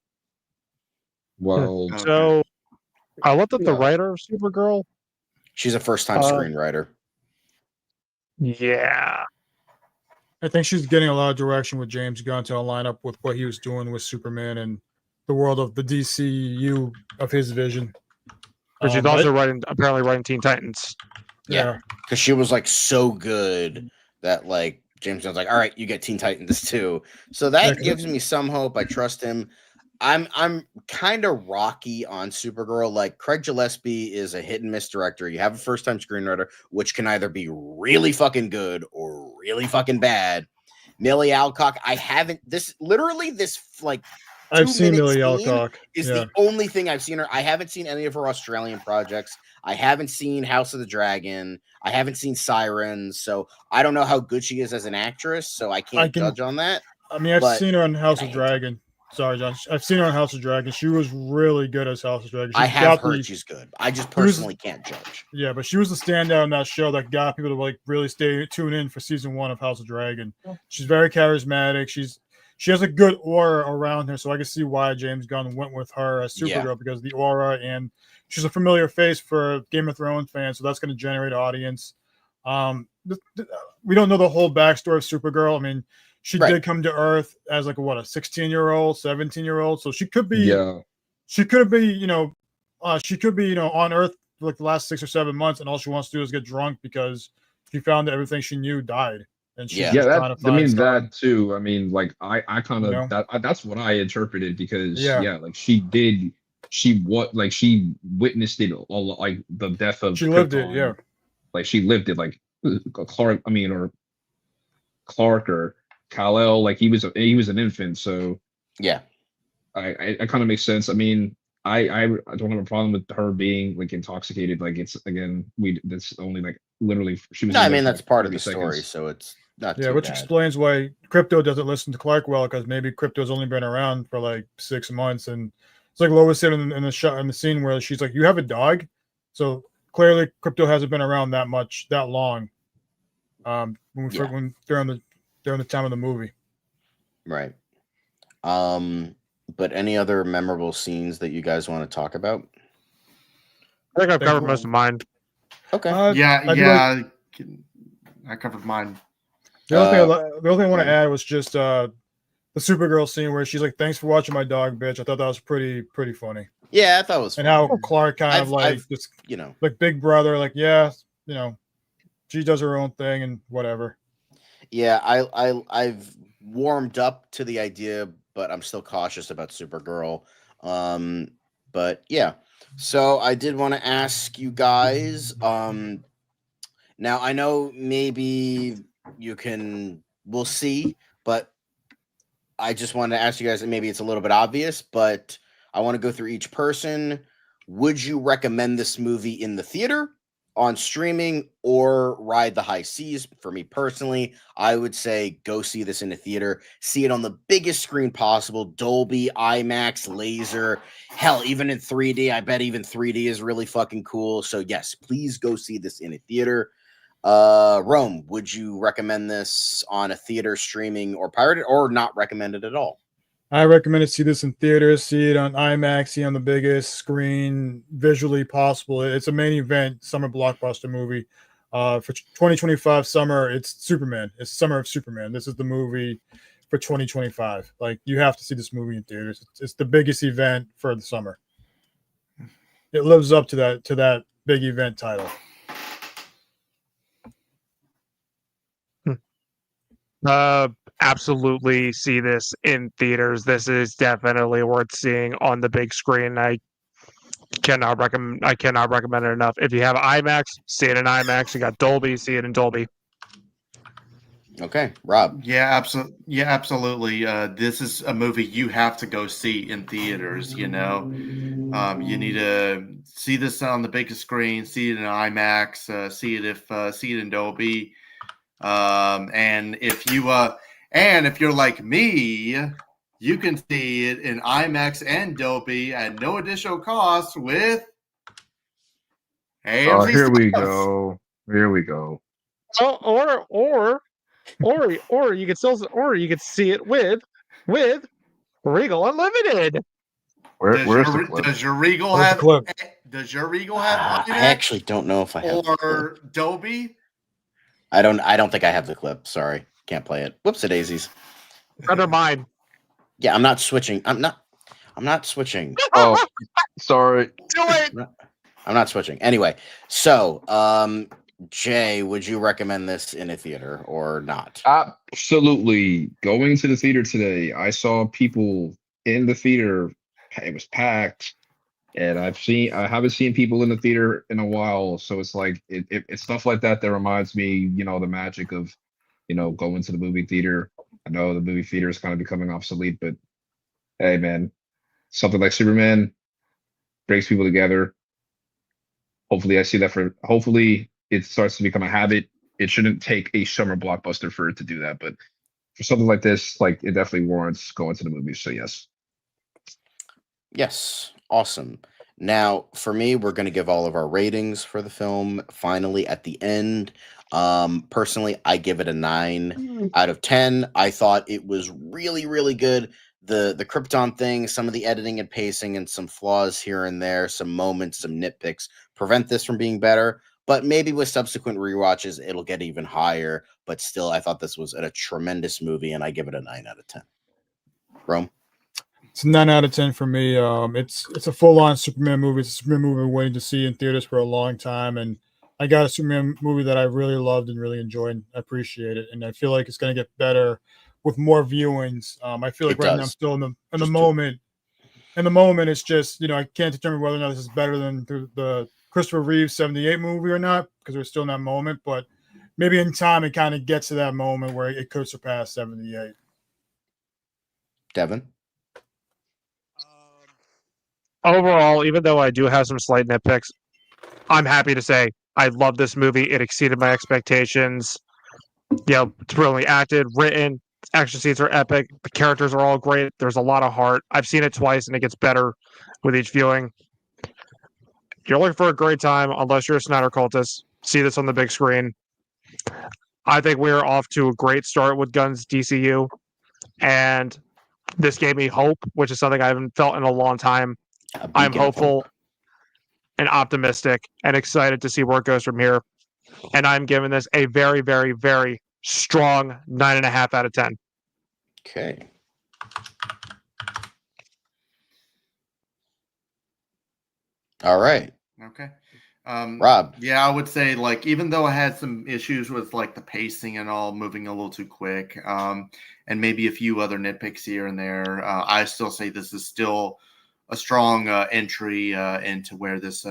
well, Okay. So I looked at the Yeah. writer of Supergirl. She's a first-time screenwriter. Yeah. I think she's getting a lot of direction with James Gunn to line up with what he was doing with Superman and the world of the DCU of his vision. But she's also apparently writing Teen Titans. Yeah, because she was so good that James Gunn's all right, you get Teen Titans too. So that gives me some hope. I trust him. I'm kind of rocky on Supergirl. Craig Gillespie is a hit and miss director. You have a first time screenwriter, which can either be really fucking good or really fucking bad. Millie Alcock, I've seen Millie Alcock. Is the only thing I've seen her. I haven't seen any of her Australian projects. I haven't seen House of the Dragon. I haven't seen Sirens. So I don't know how good she is as an actress. So I can't judge on that. I mean, I've seen her on House of Dragon. Sorry, John. I've seen her on House of Dragon. She was really good as House of Dragon. I have heard she's good. I just personally can't judge. Yeah, but she was the standout in that show that got people to really tune in for season 1 of House of Dragon. She's very charismatic. She has a good aura around her, so I can see why James Gunn went with her as Supergirl because of the aura, and she's a familiar face for Game of Thrones fans, so that's going to generate audience. We don't know the whole backstory of Supergirl. I mean, she did come to Earth as a 16-year-old, 17-year-old, so she could be, she could be on Earth for the last 6 or 7 months, and all she wants to do is get drunk because she found that everything she knew died. And that too. I mean, I kind of that's what I interpreted because she witnessed it all, the death of she lived it, she lived it, Clark or Kal-El, he was an infant, so I kind of makes sense. I mean, I don't have a problem with her being like intoxicated. Like it's again, that's only like literally she was No, in I there mean for that's like part of 30 the story, seconds. so it's not Yeah, too which bad. explains why Crypto doesn't listen to Clark well, because maybe Crypto's only been around for like 6 months, and it's like Lois said in the shot in the scene where she's like, "You have a dog," so clearly Crypto hasn't been around that long. Yeah. When during the time of the movie. Right. But any other memorable scenes that you guys want to talk about? I think I've Big covered one. most of mine. Okay. Yeah, I feel like I covered mine. the only Uh, thing I want to Ron? add was just the Supergirl scene where she's like, "Thanks for watching my dog, bitch." I thought that was pretty funny, Yeah, I thought it was and funny. how Clark kind of like I've just you know, like big brother, like, yeah, she does her own thing and whatever. yeah, I've warmed up to the idea, but I'm still cautious about Supergirl. But yeah. So I did want to ask you guys, now I know maybe we'll see, but I just wanted to ask you guys, and maybe it's a little bit obvious, but I want to go through each person. Would you recommend this movie in the theater, on streaming, or ride the high seas? For me personally, I would say go see this in the theater. See it on the biggest screen possible, Dolby, IMAX, laser, hell, even in 3D. I bet even 3D is really fucking cool. So yes, please go see this in a theater. Rome, would you recommend this on a theater, streaming, or pirated, or not recommend it at all? I recommend to see this in theaters, see it on IMAX, see it on the biggest screen visually possible. It's a main event summer blockbuster movie. For 2025 summer, it's Superman. It's Summer of Superman. This is the movie for 2025. Like, you have to see this movie in theaters. It's the biggest event for the summer. It lives up to that big event title. Absolutely see this in theaters. This is definitely worth seeing on the big screen. I cannot recommend it enough. If you have IMAX, see it in IMAX. You got Dolby, see it in Dolby. Okay, Rob. Yeah, absolutely. Yeah, absolutely. This is a movie you have to go see in theaters. You need to see this on the biggest screen, see it in IMAX, see it in Dolby. And if you're like me, you can see it in IMAX and Dolby at no additional cost with AMC. Here we Stars. go. Here we go. Oh, or you could see it with Regal Unlimited. Where's the clip? Does your Regal Where's the have clip? Does your Regal have I IMAX actually don't know if I have the clip. or Dolby? I don't think I have the clip. Sorry. Can't play it. Whoops a daisies. Under mine. Yeah, I'm not switching. I'm not switching. Oh, sorry. Do it. I'm not switching. Anyway, so Jay, would you recommend this in a theater or not? Absolutely. Going to the theater today, I saw people in the theater. It was packed, and I haven't seen people in the theater in a while. So it's like it's stuff like that that reminds me, the magic of, going to the movie theater. I know the movie theater is kind of becoming obsolete, but hey, man, something like Superman brings people together. Hopefully, hopefully it starts to become a habit. It shouldn't take a summer blockbuster for it to do that, but for something like this, like it definitely warrants going to the movies. So yes. Yes. Awesome. Now, for me, we're going to give all of our ratings for the film finally at the end. Personally, I give it a 9 out of 10. I thought it was really, really good. The Krypton thing, some of the editing and pacing, and some flaws here and there, some moments, some nitpicks prevent this from being better. But maybe with subsequent rewatches, it'll get even higher. But still, I thought this was a tremendous movie, and I give it a 9 out of 10. Rome? It's a 9 out of 10 for me. It's a full-on Superman movie. It's a Superman movie I've been waiting to see in theaters for a long time, and I got a Superman movie that I really loved and really enjoyed. And I appreciate it, and I feel like it's going to get better with more viewings. I feel like It right now I'm does. still in the Just moment. In the moment, it's just I can't determine whether or not this is better than the Christopher Reeve '78 movie or not, because we're still in that moment. But maybe in time it kind of gets to that moment where it could surpass '78. Devin? overall, even though I do have some slight nitpicks, I'm happy to say I love this movie. It exceeded my expectations. It's brilliantly acted, written. Action scenes are epic. The characters are all great. There's a lot of heart. I've seen it twice, and it gets better with each viewing. If you're looking for a great time, unless you're a Snyder cultist, see this on the big screen. I think we're off to a great start with Gunn's DCU, and this gave me hope, which is something I haven't felt in a long time. I'm hopeful and optimistic and excited to see where it goes from here. And I'm giving this a very, very, very strong 9.5 out of 10. Okay. All right. Okay. Rob. Yeah, I would say, like, even though I had some issues with like the pacing and all moving a little too quick, and maybe a few other nitpicks here and there, I still say this is still a strong entry into where this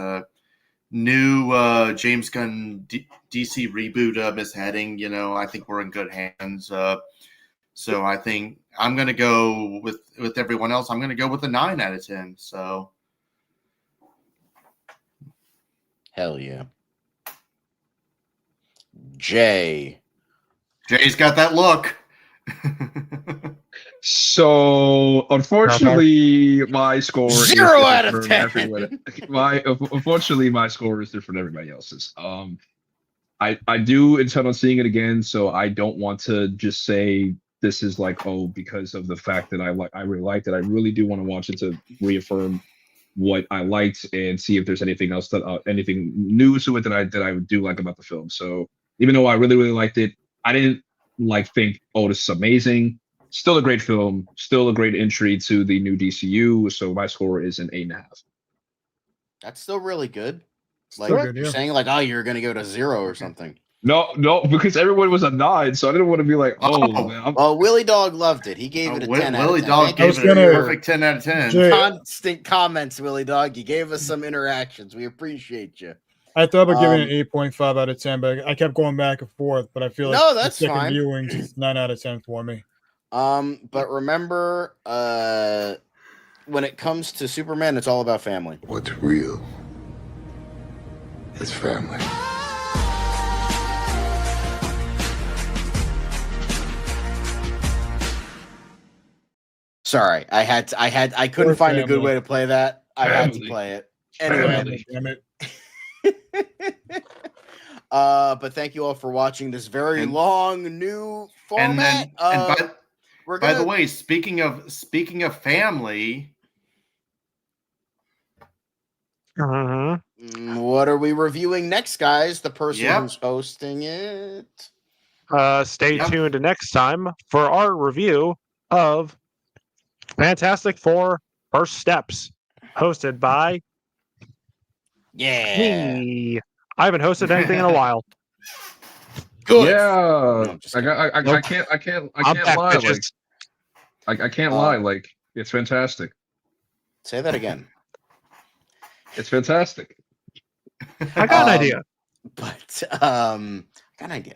new James Gunn DC reboot is heading. I think we're in good hands. So I think I'm going to go with everyone else. I'm going to go with a 9 out of 10. So. Hell yeah. Jay's got that look. So unfortunately, my score is 0 out of different 10. from unfortunately, my score is different from everybody else's. I do intend on seeing it again, so I don't want to just say this is like, because of the fact that I really liked it. I really do want to watch it to reaffirm what I liked and see if there's anything else anything new to it that I do like about the film. So even though I really, really liked it, I didn't think, this is amazing. Still a great film, still a great entry to the new DCU. So my score is an 8.5. That's still really good. Like good, you're yeah. saying, you're gonna go to 0 or something. No, because everyone was a 9, so I didn't want to be like, man. Well, Willie Dog loved it. He gave it a 10 out of 10. Willie Dog gave it a perfect 10 out of 10. Jay, Constant comments, Willie Dog. You gave us some interactions. We appreciate you. I thought about giving it 8.5 out of 10, but I kept going back and forth. But I feel like that's the second fine. viewing is 9 out of 10 for me. But remember, when it comes to Superman, it's all about family. What's real? It's family. Sorry, I couldn't find a good way to play that. I had to play it anyway. Damn it. But thank you all for watching this very long new format. By the way, speaking of family, what are we reviewing next, guys? The person who's hosting it. Stay tuned next time for our review of Fantastic Four First Steps, hosted by me. I haven't hosted anything in a while. Good. Yeah, I can't lie. I can't lie. Like, it's fantastic. Say that again. It's fantastic. I got an idea. But got an idea.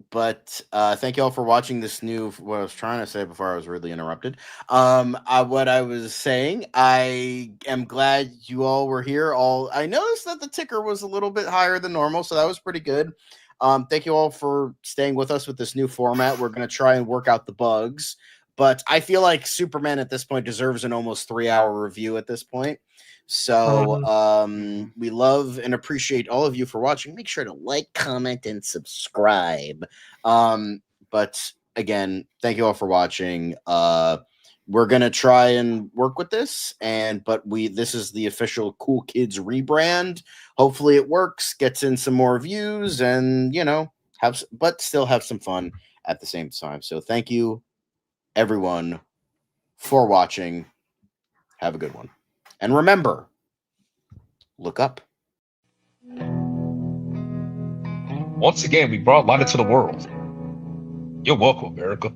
But thank you all for watching this new. What I was trying to say before I was rudely interrupted. What I was saying, I am glad you all were here. I noticed that the ticker was a little bit higher than normal, so that was pretty good. Thank you all for staying with us with this new format. We're going to try and work out the bugs, but I feel like Superman at this point deserves an almost 3-hour review at this point. So we love and appreciate all of you for watching. Make sure to like, comment, and subscribe. But again, thank you all for watching. We're gonna try and work with this, but this is the official Cool Kids rebrand. Hopefully it works, gets in some more views, and but still have some fun at the same time. So thank you, everyone, for watching. Have a good one. And remember, look up. Once again, we brought light into the world. You're welcome, America.